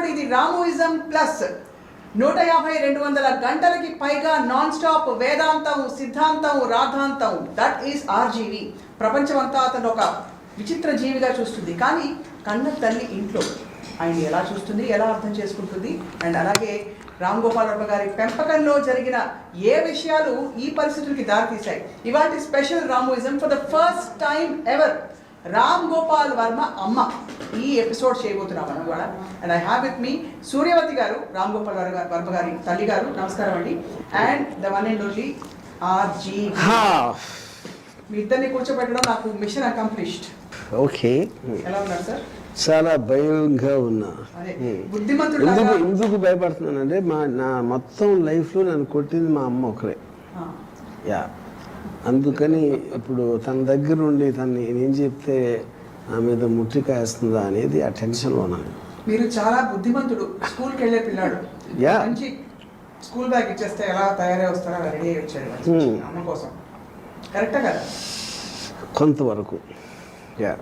Episode. ఇది రామోయిజం plus 150-200 గంటలకి పైగా నాన్ స్టాప్ వేదాంతం, సిద్ధాంతం, రాధాంతం. That is RGV. ప్రపంచం అంతా అతను ఒక విచిత్ర జీవిగా చూస్తుంది, కానీ కన్న తల్లి ఇంట్లో ఆయన ఎలా చూస్తుంది, ఎలా అర్థం చేసుకుంటుంది. అండ్ అలాగే రామ్ గోపాల్ వర్మ గారి పెంపకంలో జరిగిన ఏ విషయాలు ఈ పరిస్థితులకి దారితీశాయి. ఇవాటి స్పెషల్ రామోయిజం for the first time ever Ram Gopal Varma అమ్మ ఈ ఎపిసోడ్ చేయబోతున్నాం మనం కూడా. And I have with me Suryavathi garu, Ram Gopal Varma గారి తల్లి గారు. నమస్కారం అండి. And the one and only RGV. మీ ఇద్దరిని కూర్చోబెట్టడం నాకు మిషన్ అకంప్లిష్డ్. ఓకే, ఎలా ఉన్నారు సార్? చాలా భయంగా ఉన్నా. బుద్ధిమంతుడు. ఎందుకు భయపడుతున్నానంటే నా మొత్తం లైఫ్లో నన్ను కొట్టింది మా అమ్మ ఒకరే. యా, అందుకని ఇప్పుడు తన దగ్గర ఉండి తను ఏం చెప్తే నా మీద ముట్టికాయేస్తుందా అనేది ఆ టెన్షన్లో ఉన్నాను. మీరు చాలా బుద్ధిమంతుడు. స్కూల్కి వెళ్ళే పిల్లాడు. యా, మంచి స్కూల్ బ్యాగ్ ఇచ్చేస్తే ఎలా తయారై వస్తారో అలా రెడీ అయ్యి వచ్చాడు అమ్మ కోసం. కరెక్టా కదా? కొంతవరకు. Yeah,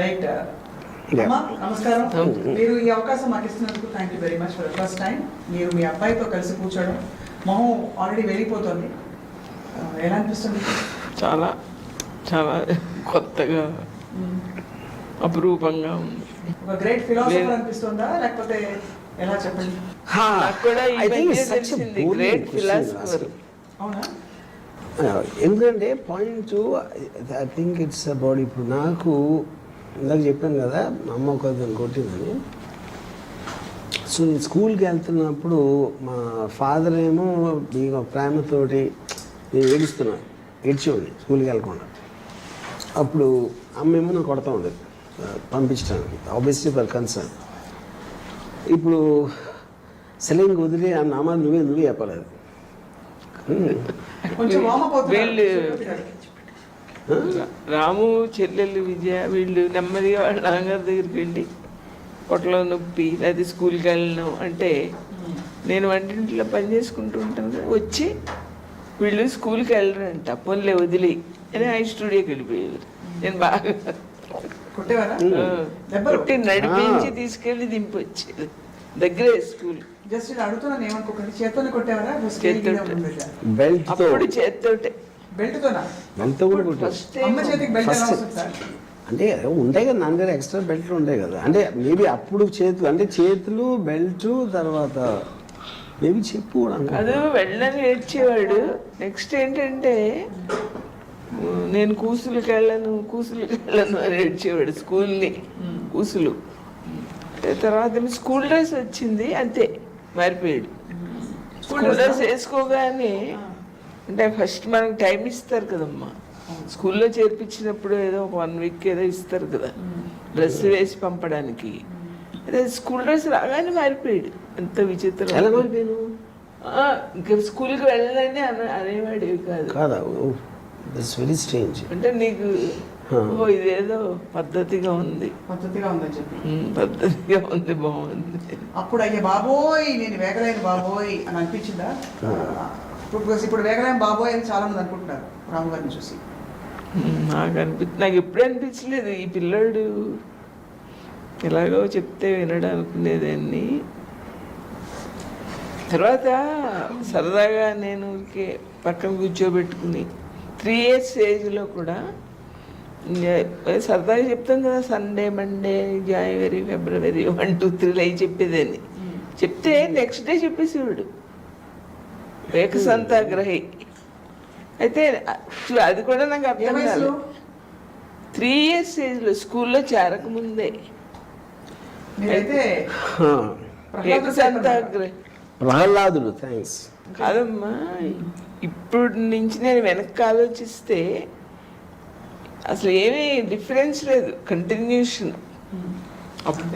right. నమస్కారం. మీరు ఈ అవకాశం మాకు ఇస్తున్నందుకు thank you very much. For first time మీరు మీ అబ్బాయితో కలిసి కూర్చోవడం, మొహం ఆల్రెడీ వెళ్ళిపోతుంది. ఎలా అనిపిస్తుంది? చాలా చాలా కొత్తగా, అపురూపంగా ఉంది. ఒక గ్రేట్ ఫిలాసఫర్ అనిపిస్తుందా, లేకపోతే ఎలా చెప్పండి? Great philosopher. అవునా? ఎందుకంటే point I think it's about, ఇప్పుడు నాకు ఇందాక చెప్పాను కదా మా అమ్మ ఒక కొట్టిందని. సో నేను స్కూల్కి వెళ్తున్నప్పుడు మా ఫాదర్ ఏమో మీకు ప్రేమతోటి నేను ఏడ్చేవాడిని స్కూల్కి వెళ్ళకుండా. అప్పుడు అమ్మ ఏమో నాకు కొడతా ఉండేది పంపించడానికి, ఆబ్వియస్లీ ఫర్ కన్సర్న్. ఇప్పుడు సెలైన్ వదిలి ఆ నామాలు నువ్వే చెప్పలేదు. వీళ్ళు రాము, చెల్లెలు విజయ, వీళ్ళు నెమ్మదిగా వాళ్ళ నాన్నగారి దగ్గరికి వెళ్ళి పొట్టలో నొప్పి అది స్కూల్కి వెళ్ళినాం అంటే నేను వంటింట్లో పని చేసుకుంటూ ఉంటాను. వచ్చి వీళ్ళు స్కూల్కి వెళ్ళరంట, పొన్లే వదిలి అని ఆ స్టూడియోకి వెళ్ళిపోయారు. నేను బాగా కొట్టి నడిపించి తీసుకెళ్ళి దింపొచ్చేది. దగ్గరే స్కూల్. జస్ట్ ఇలా అడుగుతున్నాను, ఏమనుకోకండి. చేత్తోనే కొట్టేవారా? అప్పుడు చేత్తోటే. అంటే ఉంటాయి కదా నాన్నగారు, ఎక్స్ట్రా బెల్ట్లు ఉంటాయి కదా. అంటే మేబీ అప్పుడు చేతులు, అంటే చేతులు, బెల్ట్, తర్వాత మేబీ చెప్పు అది వెళ్ళని ఏడ్చేవాడు. నెక్స్ట్ ఏంటంటే నేను కూసులకి వెళ్ళను అని ఏడ్చేవాడు. స్కూల్ని కూసులు. తర్వాత స్కూల్ డ్రెస్ వచ్చింది, అంతే మారిపోయాడు. స్కూల్ డ్రెస్ వేసుకోగానే, అంటే ఫస్ట్ మనకు టైం ఇస్తారు కదమ్మా స్కూల్లో చేర్పించినప్పుడు, ఏదో ఒక 1 వీక్ ఏదో ఇస్తారు కదా డ్రెస్ వేసి పంపడానికి. అదే స్కూల్ డ్రెస్ రాగానే మారిపోయాడు. ఎంత విచిత్రం. ఇంకా స్కూల్కి వెళ్ళాలని అనేవాడేవి కాదు. Very strange. అంటే నీకు ఇదేదో పద్ధతిగా ఉంది బాగుంది. అప్పుడు అయ్యే బాబోయ్ నేను వేగలేను బాబోయ్ అని అనిపించిందా? ఇప్పుడు వేగలేని బాబోయ్ అని చాలా మంది అనుకుంటున్నారు రాము గారిని చూసి. నాకు ఎప్పుడూ అనిపించలేదు ఈ పిల్లాడు ఎలాగో చెప్తే వినడం అనుకునేదాన్ని. తర్వాత సరదాగా నేను పక్కన కూర్చోబెట్టుకుని 3 years ఏజ్లో కూడా సరదాగా చెప్తాం కదా, సండే, మండే, జనవరి, ఫిబ్రవరి 1, 2, 3 అవి చెప్పేదాన్ని. చెప్తే నెక్స్ట్ డే చెప్పేసేవాడు. ఏకసంతాగ్రహి. అయితే అది కూడా నాకు అర్థం కాదు. 3 years ఏజ్లో స్కూల్లో చేరకముందే ఏకసంతాగ్రహి. ప్రహ్లాదుడు. థ్యాంక్స్. కాదమ్మా, ఇప్పుడు నుంచి నేను వెనక్కి ఆలోచిస్తే అసలు ఏమీ డిఫరెన్స్ లేదు, కంటిన్యూషన్.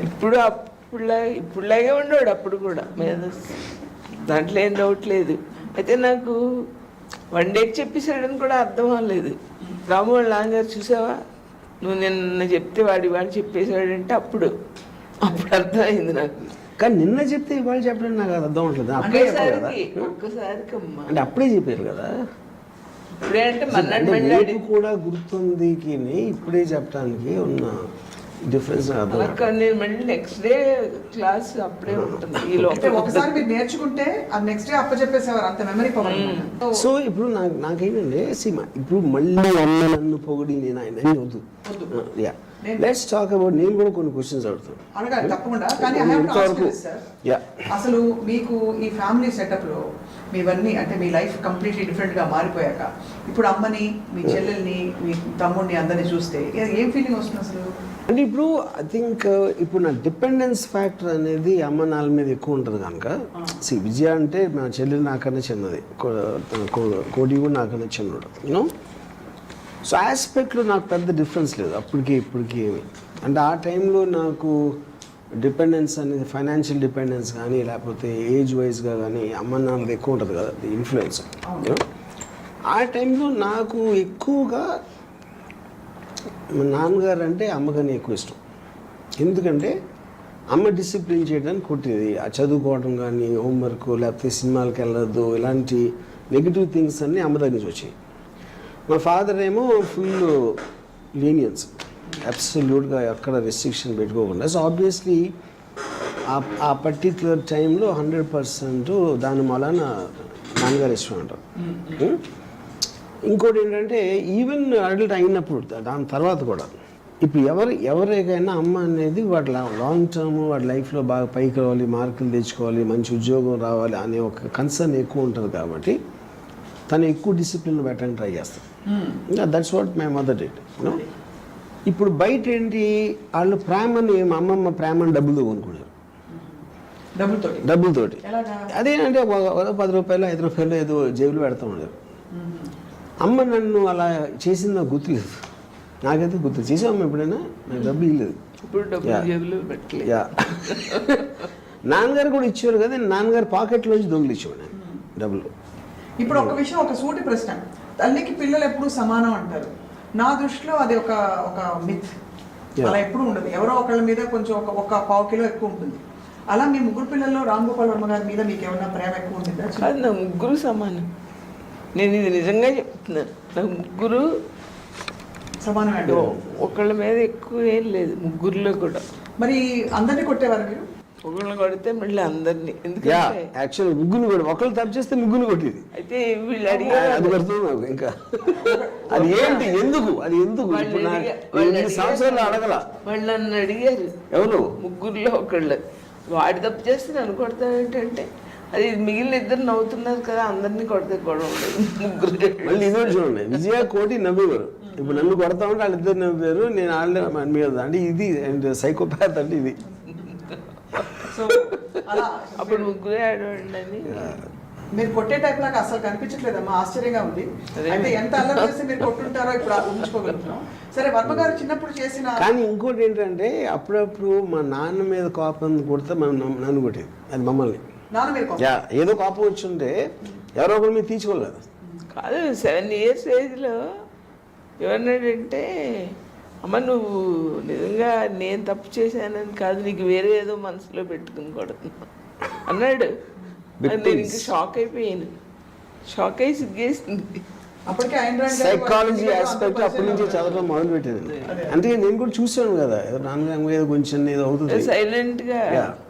ఇప్పుడులాగే ఉండేవాడు అప్పుడు కూడా, దాంట్లో ఏం డౌట్ లేదు. అయితే నాకు 1 day చెప్పేసాడని కూడా అర్థం అవ్వలేదు. రాము వాళ్ళ నాన్నగారు, చూసావా నువ్వు నిన్న చెప్తే వాడు చెప్పేశాడంటే అప్పుడు అర్థమైంది నాకు. కానీ నిన్న చెప్తే ఇవాళ చెప్పడం నాకు అర్థం అవట్లేదు. ఒక్కసారికమ్మా, అంటే అప్పుడే చెప్పారు కదా. ఇప్పుడే అంటే కూడా గుర్తుంది ఇప్పుడే చెప్పడానికి ఉన్న డిఫరెన్స్ నాకు అర్థం అలా కాదు, నేను మళ్ళీ నెక్స్ట్ డే క్లాస్ అప్పుడే ఉంటుంది ఈ అంటే లోపల. ఒకసారి మీరు నేర్చుకుంటే అది నెక్స్ట్ డే అప్పచెప్పేసేవారు, అంత మెమరీ పవర్. సో ఇప్పుడు నాకేంటంటే సీమా ఇప్పుడు మళ్ళీ అమ్మ నన్ను పొగిడి నేను ఆయన అని వద్దు. యా లెట్స్ టాక్ అబౌట్, నేను కూడా కొన్ని క్వశ్చన్స్ అడుగుతాను. అనగా తప్పకుండా, కానీ I have to ask you this, sir. Yeah అసలు మీకు ఈ ఫ్యామిలీ సెటప్లో మీవన్నీ అంటే మీ లైఫ్ కంప్లీట్లీ డిఫరెంట్గా మారిపోయాక ఇప్పుడు అమ్మని, మీ చెల్లెల్ని, మీ తమ్ముడిని అందరినీ చూస్తే ఏం ఫీలింగ్ వస్తుంది అసలు? అంటే ఇప్పుడు ఐ థింక్ ఇప్పుడు నా డిపెండెన్స్ ఫ్యాక్టర్ అనేది అమ్మ నాన్న మీద ఎక్కువ ఉంటుంది కనుక విజయ అంటే మా చెల్లెలు నాకన్నా చిన్నది, కోటి కూడా నాకన్నా చిన్నడు యూనో. సో ఆస్పెక్ట్లో నాకు పెద్ద డిఫరెన్స్ లేదు అప్పటికి ఇప్పటికి ఏమి. అంటే ఆ టైంలో నాకు డిపెండెన్స్ అనేది ఫైనాన్షియల్ డిపెండెన్స్ కానీ లేకపోతే ఏజ్ వైజ్గా కానీ అమ్మ నాన్నది ఎక్కువ ఉంటుంది కదా ఇన్ఫ్లుయెన్స్. ఆ టైంలో నాకు ఎక్కువగా మా నాన్నగారు అంటే అమ్మగానే ఎక్కువ ఇష్టం. ఎందుకంటే అమ్మ డిసిప్లిన్ చేయడానికి కొట్టేది, ఆ చదువుకోవడం కానీ హోంవర్క్ లేకపోతే సినిమాలకు వెళ్ళొద్దు ఇలాంటి నెగిటివ్ థింగ్స్ అన్నీ అమ్మ దగ్గర నుంచి వచ్చాయి. మా ఫాదర్ ఏమో ఫుల్ లీనియన్స్, అబ్సల్యూట్గా ఎక్కడ రెస్ట్రిక్షన్ పెట్టుకోకుండా. సో ఆబ్వియస్లీ ఆ పర్టిక్యులర్ టైంలో 100% దాని మూలాన నాన్నగారు ఇష్టం అంటారు. ఇంకోటి ఏంటంటే ఈవెన్ అడల్ట్ అయినప్పుడు దాని తర్వాత కూడా ఇప్పుడు ఎవరికైనా అమ్మ అనేది వాడి లాంగ్ టర్మ్ వాడి లైఫ్లో బాగా పైకి రావాలి, మార్కులు తెచ్చుకోవాలి, మంచి ఉద్యోగం రావాలి అనే ఒక కన్సర్న్ ఎక్కువ ఉంటుంది కాబట్టి తను ఎక్కువ డిసిప్లిన్ పెట్టడానికి ట్రై చేస్తాను. That's what my mother did. ఇప్పుడు బయట ఏంటి వాళ్ళు ప్రేమని, మా అమ్మమ్మ ప్రేమని డబ్బులు కొనుక్కున్నారు, డబ్బులతోటి. అదేంటే 10 రూపాయలు 5 రూపాయలు ఏదో జేబులు పెడతా ఉన్నారు. అమ్మ నన్ను అలా చేసింది నాకు గుర్తులేదు, నాకైతే గుర్తు చేసాము ఎప్పుడైనా నాకు డబ్బు ఇవ్వలేదు. యా నాన్నగారు కూడా ఇచ్చేవారు కదా, నాన్నగారు పాకెట్లోంచి దొంగలు ఇచ్చేవాడు డబ్బులు. ఇప్పుడు ఒక విషయం, ఒక సూటి ప్రశ్న, తల్లికి పిల్లలు ఎప్పుడు సమానం అంటారు. నా దృష్టిలో అది ఒక మిత్, అలా ఎప్పుడు ఉండదు. ఎవరో ఒకళ్ళ మీద కొంచెం ఒక 1 కిలో ఎక్కువ ఉంటుంది. అలా మీ ముగ్గురు పిల్లల్లో రామ్ గోపాల్ వర్మ గారి మీద మీకు ఏమన్నా ప్రేమ ఎక్కువ ఉంటుందా? అది నా ముగ్గురు సమానం, నేను ఇది నిజంగా చెప్తున్నాను. నా ముగ్గురు సమానమే, ఒకళ్ళ మీద ఎక్కువ ఏం లేదు ముగ్గురులో కూడా. మరి అందరినీ కొట్టేవారు మీరు? ఒకళ్ళని కొడితే మళ్ళీ అందరినీ, ఎందుకంటే యాక్చువల్ ముగ్గురు కూడా ఒకళ్ళు తప్పు చేస్తే ముగ్గురు కొట్టేది. అయితే వీళ్ళు అడిగారు, అది కొడుతుంది నాకు ఇంకా అది ఏంటి ఎందుకు సంవత్సరాలు అడగల. వాళ్ళు నన్ను అడిగారు ఎవరు ముగ్గురులో ఒకళ్ళు, వాడి తప్పు చేస్తే నన్ను కొడతానంటే అది మిగిలిన ఇద్దరు నవ్వుతున్నారు కదా, అందరినీ కొడితే గొడవ ఉండదు. ముగ్గురు మళ్ళీ ఇదో చూడండి, విజయ కోటి నవ్వేవారు. ఇప్పుడు నన్ను కొడతా ఉంటే వాళ్ళిద్దరు నవ్వారు, నేను వాళ్ళే మీద. అంటే ఇది సైకోపాత్ అంటే ఇది. అప్పుడు ముగ్గురే ఆడవాళ్ళని. మీరు కొట్టే టైప్ లాగా అసలు కనిపించట్లేదమ్మా, ఆశ్చర్యంగా ఉంది. అయితే ఎంత అల్లరి చేస్తే మీరు కొట్టుంటారో ఇప్పుడు ఊహించుకోగలుగుతున్నాం. సరే, వర్మ గారు చిన్నప్పుడు చేసిన. కానీ ఇంకోటి ఏంటంటే అప్పుడప్పుడు మా నాన్న మీద కోపం కొడితే నన్ను కొట్టేది, అది మమ్మల్ని. ఏదో కోపం వచ్చింటే ఎవరో ఒకరు మీరు తీసుకోలేదు కాదు. 7 years ఏజ్లో ఏమన్నాడంటే, అమ్మ నువ్వు నిజంగా నేను తప్పు చేశానని కాదు, నీకు వేరే ఏదో మనసులో పెట్టుకుని కొడుతున్నా అన్నాడు. నేను ఇంకా షాక్ అయిపోయాను, షాక్ అయ్యి సిగ్గేసింది. సైకాలజీ ఆస్పెక్ట్ అప్పటి నుంచి చదవడం మొదలు పెట్టేది. అంటే నేను కూడా చూసాను కదా, ఏదో నాన్న ఏదో కొంచెం ఏదో అవుతుంది, సైలెంట్గా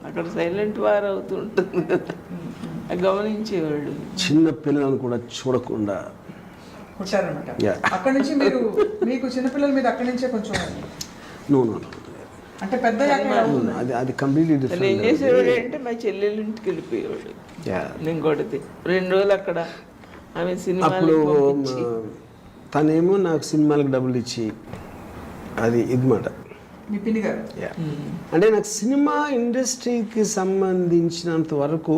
అక్కడ సైలెంట్ వార్ అవుతూ ఉంటుంది కదా, గమనించేవాడు. చిన్న పిల్లలను కూడా చూడకుండా కొట్టారనమాట. అక్కడి నుంచి మీకు చిన్నపిల్లల మీద అక్కడి నుంచే కొంచెం నో అంటే పెద్ద అది కంప్లీట్లీ డిఫరెంట్. ఏం చేసేవాడు అంటే మా చెల్లెలు ఇంటికి వెళ్ళిపోయేవాడు, నేను కొడితే 2 రోజులు అక్కడ ఆమె సినిమా. అప్పుడు తనేమో నాకు సినిమాలకు డబ్బులు ఇచ్చి అది ఇదిమాట. అంటే నాకు సినిమా ఇండస్ట్రీకి సంబంధించినంత వరకు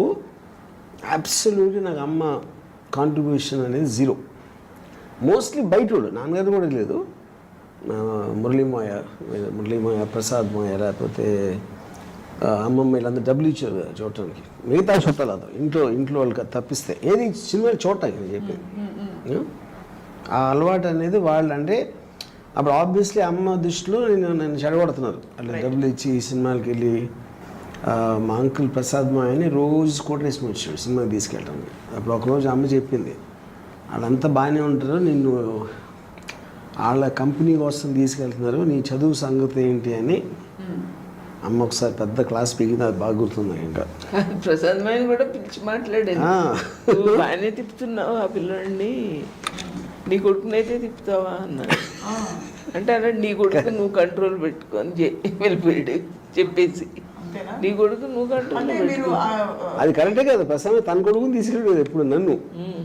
అబ్సల్యూట్లీ నాకు అమ్మ కాంట్రిబ్యూషన్ అనేది 0. మోస్ట్లీ బయటోడు, నాన్నగారు కూడా లేదు. మురళీమోయ, ప్రసాద్ మోయ, లేకపోతే అమ్మమ్మ వీళ్ళందరూ డబ్బులు ఇచ్చారు కదా చూడటానికి. మిగతా చుట్టాలు అదో ఇంట్లో వాళ్ళకి తప్పిస్తే ఏది సినిమాలు చూడటానికి నేను చెప్పేది. ఆ అలవాటు అనేది వాళ్ళు, అంటే అప్పుడు ఆబ్వియస్లీ అమ్మ దృష్టిలో నన్ను చెడగొడుతున్నారు. అట్లా డబ్బులు ఇచ్చి సినిమాలకి వెళ్ళి మా అంకుల్ ప్రసాద్ మాయని రోజు కోట్ వేసుకుని వచ్చాడు సినిమాకి తీసుకెళ్ళడానికి. అప్పుడు ఒకరోజు అమ్మ చెప్పింది, వాళ్ళంతా బాగానే ఉంటారు, నిన్ను వాళ్ళ కంపెనీ కోసం తీసుకెళ్తున్నారు, నీ చదువు సంగతి ఏంటి అని అమ్మ ఒకసారి పెద్ద క్లాస్ పీకింది, అది బాగా గుర్తుంది ఇంకా. ప్రసాద్ మైన్ కూడా పిలిచి మాట్లాడాను, నువ్వు బాగానే తిప్పుతున్నావు ఆ పిల్లోడిని, నీ కొడుకునైతే తిప్పుతావా అన్నాడు. అంటే అన్నాడు నీ కొడుకు నువ్వు కంట్రోల్ పెట్టుకొని వెళ్ళిపోయాడు చెప్పేసి, నీ కొడుకు నువ్వు కంట్రోల్ పెట్టుకో. అది కరెక్టే కదా, ప్రస్తుతం తన కొడుకుని తీసుకెళ్ళలేదు ఎప్పుడు నన్ను,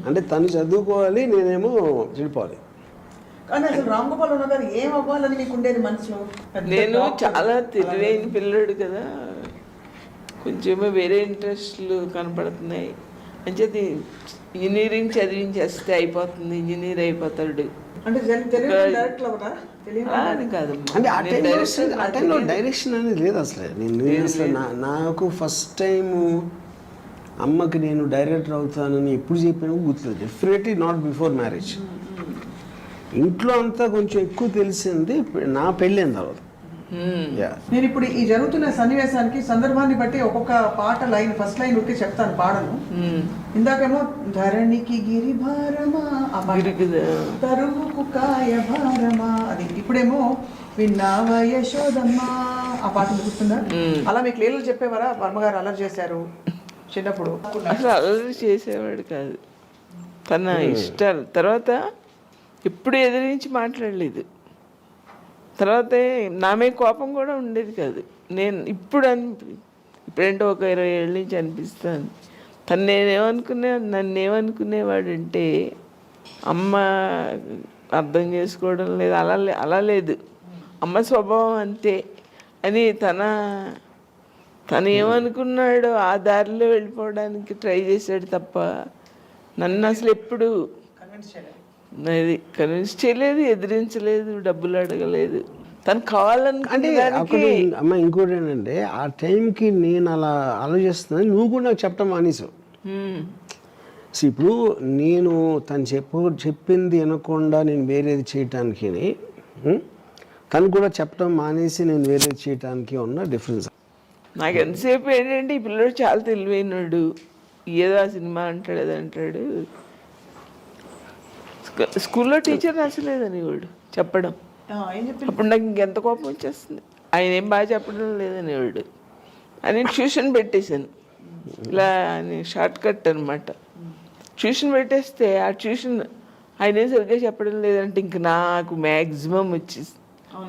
అంటే తను చదువుకోవాలి, నేనేమో చెడిపోవాలి. కానీ అసలు రామ్ గోపాల్ ఉన్న గారు ఏం అవ్వాలని మీకు ఉండేది మనసులో? నేను చాలా తెలివైన పిల్లాడు కదా, కొంచెమో వేరే ఇంట్రెస్ట్లు కనపడుతున్నాయి అని చెప్పి ఇంజనీరింగ్ చదివించేస్తే అయిపోతుంది, ఇంజనీర్ అయిపోతాడు అంటే అని కాదు. అంటే ఆ టైంలో డైరెక్షన్ అనేది లేదు అసలు. నేను అసలు నాకు ఫస్ట్ టైము అమ్మకి నేను డైరెక్టర్ అవుతానని ఎప్పుడు చెప్పాను గుర్తులేదు. Definitely not before marriage. ఇంట్లో అంతా కొంచెం ఎక్కువ తెలిసింది నా పెళ్ళైన తర్వాత. నేను ఇప్పుడు ఈ జరుగుతున్న సన్నివేశానికి సందర్భాన్ని బట్టి ఒక్కొక్క పాట లైన్, ఫస్ట్ లైన్ ఉట్టి చెప్తాను, పాడను. ఇందాకేమో ధరణికి గిరి భారమా, తరువుకు కాయ భారమా, అది. ఇప్పుడేమో విన్నావ యశోదమ్మా, ఆ పాట గుర్తుందా? అలా మీకు లీలలు చెప్పేవారా? వర్మగారు అల్లరి చేశారు చిన్నప్పుడు? అసలు అల్లరి చేసేవాడు కాదు, తన ఇష్టాలు. తర్వాత ఎప్పుడు ఎదిరించి మాట్లాడలేదు. తర్వాత నా మీద కోపం కూడా ఉండేది కాదు. నేను ఇప్పుడంటే ఒక 20 ఏళ్ళ నుంచి అనిపిస్తాను, నన్నేమనుకునేవాడంటే అమ్మ అర్థం చేసుకోవడం లేదు, అలా లేదు, అమ్మ స్వభావం అంతే అని తను ఏమనుకున్నాడో ఆ దారిలో వెళ్ళిపోవడానికి ట్రై చేశాడు తప్ప నన్ను అసలు ఎప్పుడు కన్విన్స్ చేయలేదు, ఎదిరించలేదు, డబ్బులు అడగలేదు. తను కావాలనుకుంటే అమ్మ. ఇంకోటి ఏంటంటే ఆ టైంకి నేను అలా ఆలోచిస్తున్నాను, నువ్వు కూడా నాకు చెప్పడం మానేసావు. సో ఇప్పుడు నేను తను చెప్పింది వినకుండా నేను వేరేది చేయటానికి, తను కూడా చెప్పడం మానేసి నేను వేరేది చేయటానికి ఉన్న డిఫరెన్స్. నాకు ఎంతసేపు ఏంటంటే ఈ పిల్లడు చాలా తెలివైనడు, ఏదో ఆ సినిమా అంటాడు అది అంటాడు. స్కూల్లో టీచర్ నచ్చలేదని వాడు చెప్పడం, అప్పుడు నాకు ఇంకెంత కోపం వచ్చేస్తుంది. ఆయన ఏం బాగా చెప్పడం లేదని వాడు అని ట్యూషన్ పెట్టేశాను. ఇలా అని షార్ట్ కట్ అనమాట. ట్యూషన్ పెట్టేస్తే ఆ ట్యూషన్ ఆయన ఏం సరిగ్గా చెప్పడం లేదంటే ఇంక నాకు మ్యాక్సిమం వచ్చేసి,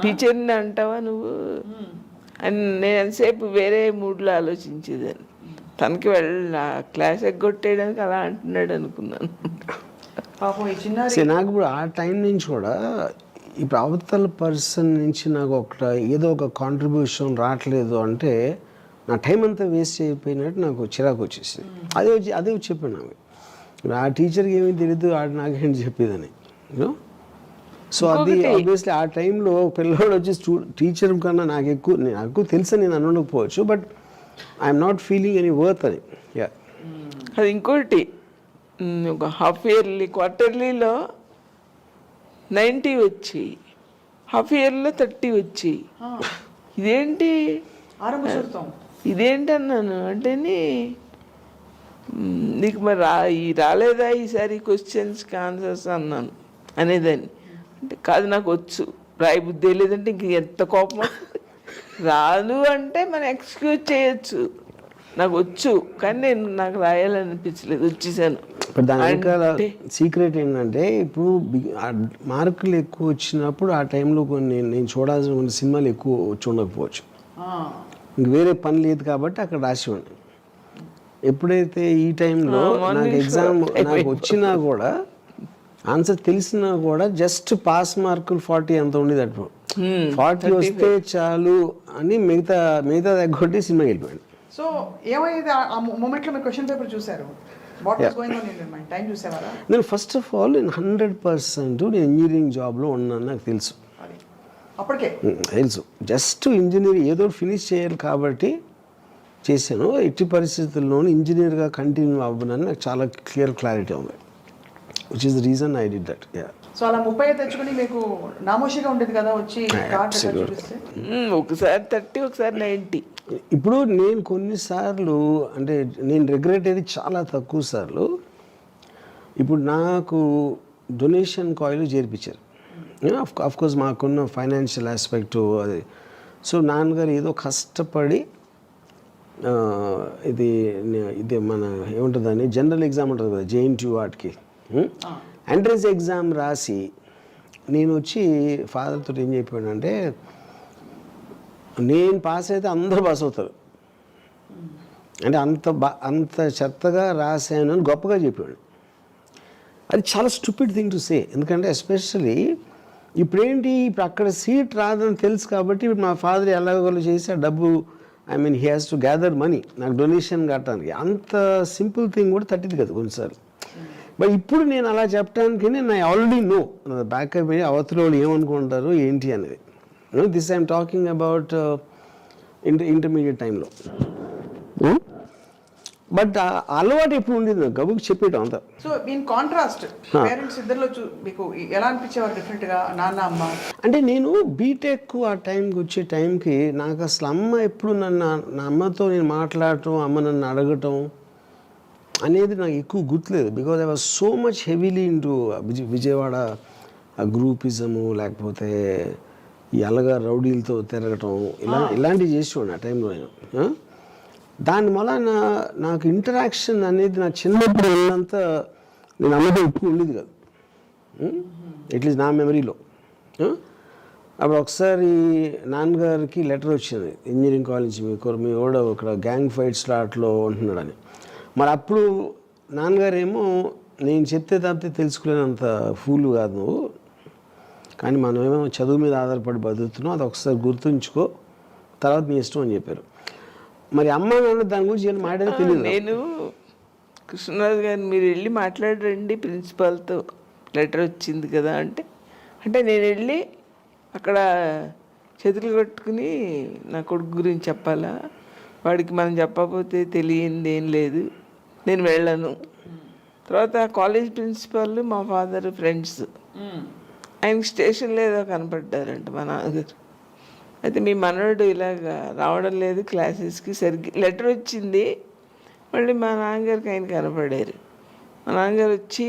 టీచర్ని అంటావా నువ్వు అని నేను ఎంతసేపు వేరే మూడ్లో ఆలోచించేదాన్ని. తనకి క్లాస్ ఎగ్గొట్టేయడానికి అలా అంటున్నాడు అనుకున్నాను. నాకు ఇప్పుడు ఆ టైం నుంచి కూడా ఇప్పుడు అవతల పర్సన్ నుంచి నాకు ఏదో ఒక కాంట్రిబ్యూషన్ రావట్లేదు అంటే నా టైం అంతా వేస్ట్ అయిపోయినట్టు నాకు చిరాకు వచ్చేసింది. అదే చెప్పాను నాకు, ఆ టీచర్కి ఏమీ తెలియదు, నాకేంటి చెప్పేదని. సో అది ఆబ్వియస్లీ ఆ టైంలో పిల్లవాడు వచ్చి టీచర్ కన్నా నాకు తెలుసని నేను అనకపోవచ్చు, but I'm not feeling any worth అని. అది ఇంకోటి, ఒక హాఫ్ ఇయర్లీ క్వార్టర్లీలో 90 వచ్చి, హాఫ్ ఇయర్లో 30 వచ్చి, ఇదేంటి అన్నాను. అంటే నీకు మరి రాలేదా ఈసారి క్వశ్చన్స్కి ఆన్సర్స్ అన్నాను అనేదాన్ని. అంటే కాదు నాకు వచ్చు, రాయి బుద్ధి లేదంటే ఇంక ఎంత కోపం. రాదు అంటే మనం ఎక్స్క్యూజ్ చేయొచ్చు, నాకు వచ్చు కానీ నాకు రాయాలనిపించలేదు, వచ్చేసాను. దాని వెనకాల సీక్రెట్ ఏంటంటే ఇప్పుడు మార్కులు ఎక్కువ వచ్చినప్పుడు ఆ టైంలో నేను చూడాల్సిన కొన్ని సినిమాలు ఎక్కువ వచ్చి ఉండకపోవచ్చు, ఇంక వేరే పని లేదు కాబట్టి అక్కడ రాసివ్వండి. ఎప్పుడైతే ఈ టైంలో నాకు ఎగ్జామ్ నాకు వచ్చినా కూడా ఆన్సర్ తెలిసినా కూడా జస్ట్ పాస్ మార్కులు 40 ఎంత ఉండేది, అటు 40 వస్తే చాలు అని మిగతా దగ్గొట్టి సినిమా వెళ్ళిపోయాడు. సో ఏమైంది ఆ మూమెంట్లో మీరు క్వశ్చన్ పేపర్ చూసారు? నేను ఫస్ట్ ఆఫ్ ఆల్ నేను 100% నేను ఇంజనీరింగ్ జాబ్లో ఉన్నాను నాకు తెలుసు. అప్పటికే తెలుసు, జస్ట్ ఇంజనీరింగ్ ఏదో ఫినిష్ చేయాలి కాబట్టి చేశాను. ఎట్టి పరిస్థితుల్లోనూ ఇంజనీర్గా కంటిన్యూ అవ్వనని నాకు చాలా క్లారిటీ ఉంది, which is the reason I did that. So అలా 30 తెచ్చుకుని మీకు నామోషిగా ఉండేది కదా వచ్చి ఒకసారి 30 ఒకసారి 90. ఇప్పుడు నేను కొన్నిసార్లు అంటే నేను రిగ్రెట్ అయ్యేది చాలా తక్కువ సార్లు. ఇప్పుడు నాకు డొనేషన్ కాయిల్ చేర్పించారు ఆఫ్ కోర్స్ మాకున్న ఫైనాన్షియల్ ఆస్పెక్టు అది. సో నాన్నగారు ఏదో కష్టపడి ఇది మన ఏముంటుందని జనరల్ ఎగ్జామ్ ఉంటుంది కదా JNTU వాటికి ఎంట్రన్స్ ఎగ్జామ్ రాసి నేను వచ్చి ఫాదర్తో ఏం చెప్పానంటే నేను పాస్ అయితే అందరూ పాస్ అవుతారు అంటే అంత చెత్తగా రాశాను అని గొప్పగా చెప్పాడు. అది చాలా స్టూపిడ్ థింగ్ టు సే. ఎందుకంటే ఎస్పెషలీ ఇప్పుడు అక్కడ సీట్ రాదని తెలుసు కాబట్టి ఇప్పుడు మా ఫాదర్ ఎలాగోలా చేసి ఆ డబ్బు he has to gather money నాకు డొనేషన్ కట్టడానికి. అంత సింపుల్ థింగ్ కూడా తట్టింది కదా కొన్నిసార్లు. బట్ ఇప్పుడు నేను అలా చెప్పడానికి నేను ఆల్రెడీ నో బ్యాకప్ అయ్యి అవతల వాళ్ళు ఏమనుకుంటారు ఏంటి అనేది. This I'm talking about intermediate టైంలో. బట్ అలవాటు ఎప్పుడు ఉండేది నాకు గబుకి చెప్పేయటం అంతా. సో ఇన్ కాంట్రాస్ట్ పేరెంట్స్ ఇద్దరిలో మీకు ఎలా అనిపించేవారు డిఫరెంట్గా నాన్న అమ్మ? అంటే నేను బీటెక్ ఆ టైంకి వచ్చే టైంకి నాకు అసలు అమ్మ ఎప్పుడు నా అమ్మతో నేను మాట్లాడటం అమ్మ నన్ను అడగటం అనేది నాకు ఎక్కువ గుర్తులేదు. Because I was so much heavily into Vijayawada గ్రూపిజము లేకపోతే ఈ అలగా రౌడీలతో తిరగటం ఇలాంటివి చేసేవాడిని ఆ టైంలో నేను. దానివల్ల నాకు ఇంటరాక్షన్ అనేది నా చిన్నప్పుడు ఉన్నంత నేను అమ్మతో ఎక్కువ ఉండేది కాదు, అట్లీస్ట్ నా మెమరీలో. అప్పుడు ఒకసారి నాన్నగారికి లెటర్ వచ్చింది ఇంజనీరింగ్ కాలేజ్ మీ కూడా ఇక్కడ గ్యాంగ్ ఫైట్స్లో అట్లో ఉంటున్నాడని. మరి అప్పుడు నాన్నగారేమో నేను చెప్తే తప్పితే తెలుసుకోలేనంత ఫూలు కాదు నువ్వు, కానీ మనమేమో చదువు మీద ఆధారపడి బతుకుతున్నాం, అది ఒకసారి గుర్తుంచుకో, తర్వాత నీ ఇష్టం అని చెప్పారు. మరి అమ్మ నాన్న దాని గురించి నేను మాట్లాడే తెలియదు. నేను కృష్ణరాజు గారు మీరు వెళ్ళి మాట్లాడరండి ప్రిన్సిపాల్తో లెటర్ వచ్చింది కదా అంటే నేను వెళ్ళి అక్కడ చేతులు కట్టుకుని నా కొడుకు గురించి చెప్పాలా, వాడికి మనం చెప్పకపోతే తెలియంది ఏం లేదు, నేను వెళ్ళను. తర్వాత కాలేజ్ ప్రిన్సిపాల్ మా ఫాదర్ ఫ్రెండ్స్ ఆయనకి స్టేషన్లో ఏదో కనపడ్డారంట మా నాన్నగారు. అయితే మీ మనవడు ఇలాగ రావడం లేదు క్లాసెస్కి, సరిగ్గా లెటర్ వచ్చింది. మళ్ళీ మా నాన్నగారికి ఆయన కనపడారు. మా నాన్నగారు వచ్చి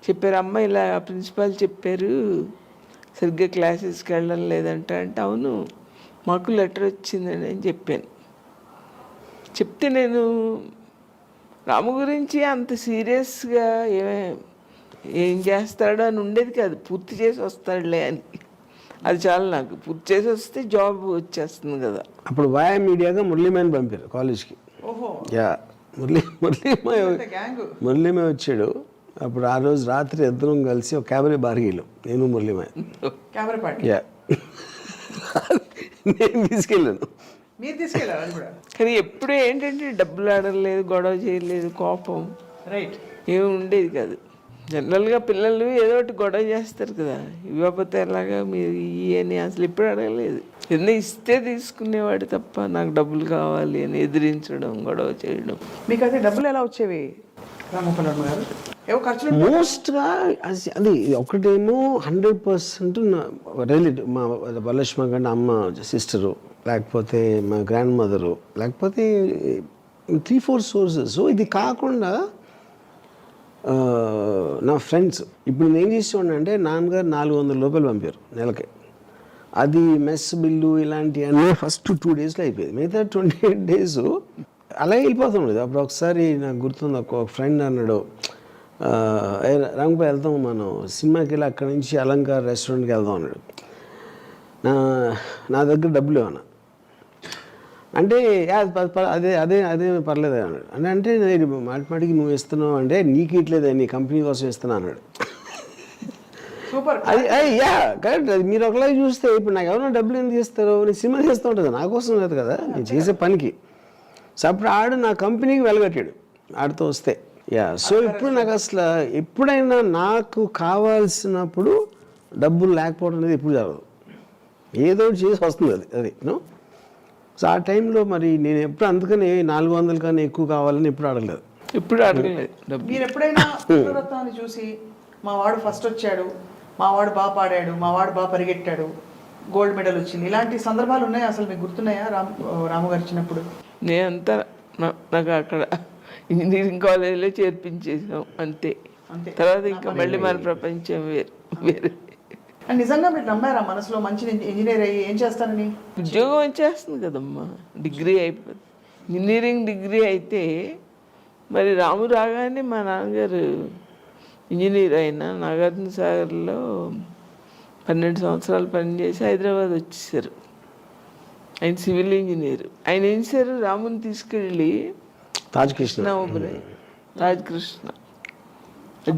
చెప్పారు, అమ్మ ఇలా ప్రిన్సిపాల్ చెప్పారు సరిగ్గా క్లాసెస్కి వెళ్ళడం లేదంట అంటే, అవును మాకు లెటర్ వచ్చిందని అని చెప్పాను. చెప్తే నేను రాము గురించి అంత సీరియస్గా ఏం చేస్తాడో అని ఉండేది కాదు, పూర్తి చేసి వస్తాడులే అని. అది చాలా నాకు పూర్తి చేసి వస్తే జాబ్ వచ్చేస్తుంది కదా. అప్పుడు వాయా మీడియాగా మురళీమయ్యని పంపారు కాలేజ్కి. యా మురళీమయ్య వచ్చాడు. అప్పుడు ఆ రోజు రాత్రి ఇద్దరం కలిసి ఒక క్యాబరే బార్కి వెళ్ళాం, నేను మురళీమయ్య. యా నేను తీసుకెళ్ళాను. కానీ ఎప్పుడు ఏంటంటే డబ్బులు ఆడలేదు, గొడవ చేయలేదు, కోపం ఏమి ఉండేది కాదు. జనరల్గా పిల్లలు ఏదో ఒకటి గొడవ చేస్తారు కదా, ఇవ్వకపోతే ఎలాగా మీరు అని అసలు ఎప్పుడు అడగలేదు. ఎన్నో ఇస్తే తీసుకునేవాడు తప్ప నాకు డబ్బులు కావాలి అని ఎదిరించడం, గొడవ చేయడం. మీకు అయితే డబ్బులు ఎలా వచ్చేవి రామప్పలమ్మ గారు? ఏవో ఖర్చులు మోస్ట్గా అది ఒకటేమో 100% రిలేటివ్, మా వరలక్ష్మ కంటే అమ్మ సిస్టరు, లేకపోతే మా గ్రాండ్ మదరు, లేకపోతే 3-4 సోర్సెస్. సో ఇది కాకుండా నా ఫ్రెండ్స్. ఇప్పుడు నేను చేసేవాడిని అంటే నాన్నగారు 400 రూపాయలు పంపారు నెలకి. అది మెస్ బిల్లు ఇలాంటివన్నీ ఫస్ట్ 2 డేస్లో అయిపోయేది. మిగతా 28 డేస్ అలా వెళ్ళిపోతుండేది. అప్పుడు ఒకసారి నాకు గుర్తుంది, ఒక ఫ్రెండ్ అన్నాడు, రంగపై వెళ్తాం మనం సినిమాకి వెళ్ళి అక్కడి నుంచి అలంకార్ రెస్టారెంట్కి వెళ్దాం అన్నాడు. నా దగ్గర డబ్బులు ఏమన్నా అంటే అదే అదే అదే పర్లేదు అన్నాడు. అంటే మాటిమాటికి నువ్వు ఇస్తున్నావు అంటే నీకు ఇట్లేదు, నీ కంపెనీ కోసం ఇస్తున్నా అన్నాడు. అది యా కరెక్ట్. అది మీరు ఒకలాగా చూస్తే ఇప్పుడు నాకు ఎవరైనా డబ్బులు ఎందుకు ఇస్తారు, నేను సినిమా చేస్తూ ఉంటుంది, నా కోసం లేదు కదా నేను చేసే పనికి. సో అప్పుడు ఆడు నా కంపెనీకి వెలగట్టాడు ఆడితో వస్తే. యా సో ఇప్పుడు నాకు అసలు ఎప్పుడైనా నాకు కావాల్సినప్పుడు డబ్బులు లేకపోవడం అనేది ఎప్పుడు జరగదు, ఏదో చేసి వస్తుంది అది నో. సో ఆ టైంలో మరి నేను ఎప్పుడు అందుకని 400 కన్నా ఎక్కువ కావాలని ఎప్పుడు అడగలేదు. ఎప్పుడు అడగలేదు. మీరు ఎప్పుడైనా రత్నాన్ని చూసి మా వాడు ఫస్ట్ వచ్చాడు, మా వాడు బాగా పాడాడు, మా వాడు బాగా పరిగెట్టాడు, గోల్డ్ మెడల్ వచ్చింది, ఇలాంటి సందర్భాలు ఉన్నాయా? అసలు మీకు గుర్తున్నాయా రాము గారు చిన్నప్పుడు? నేనంతా నాకు అక్కడ ఇంజనీరింగ్ కాలేజీలో చేర్పించేసాం అంతే. తర్వాత ఇంకా మళ్ళీ మన ప్రపంచం వేరు. అండ్ నిజంగా మీరు నమ్మారా మనసులో మంచి ఇంజనీర్ అయ్యి ఏం చేస్తానని? ఉద్యోగం వచ్చేస్తుంది కదమ్మా, డిగ్రీ అయిపోతుంది. ఇంజనీరింగ్ డిగ్రీ అయితే మరి రాము రాగానే మా నాన్నగారు ఇంజనీర్ అయిన నాగార్జున సాగర్లో 12 సంవత్సరాలు పనిచేసి హైదరాబాద్ వచ్చేసారు. ఆయన సివిల్ ఇంజనీర్. ఆయన ఏం చేశారు, రాముని తీసుకెళ్ళి తాజ్ కృష్ణ తాజ్ కృష్ణ,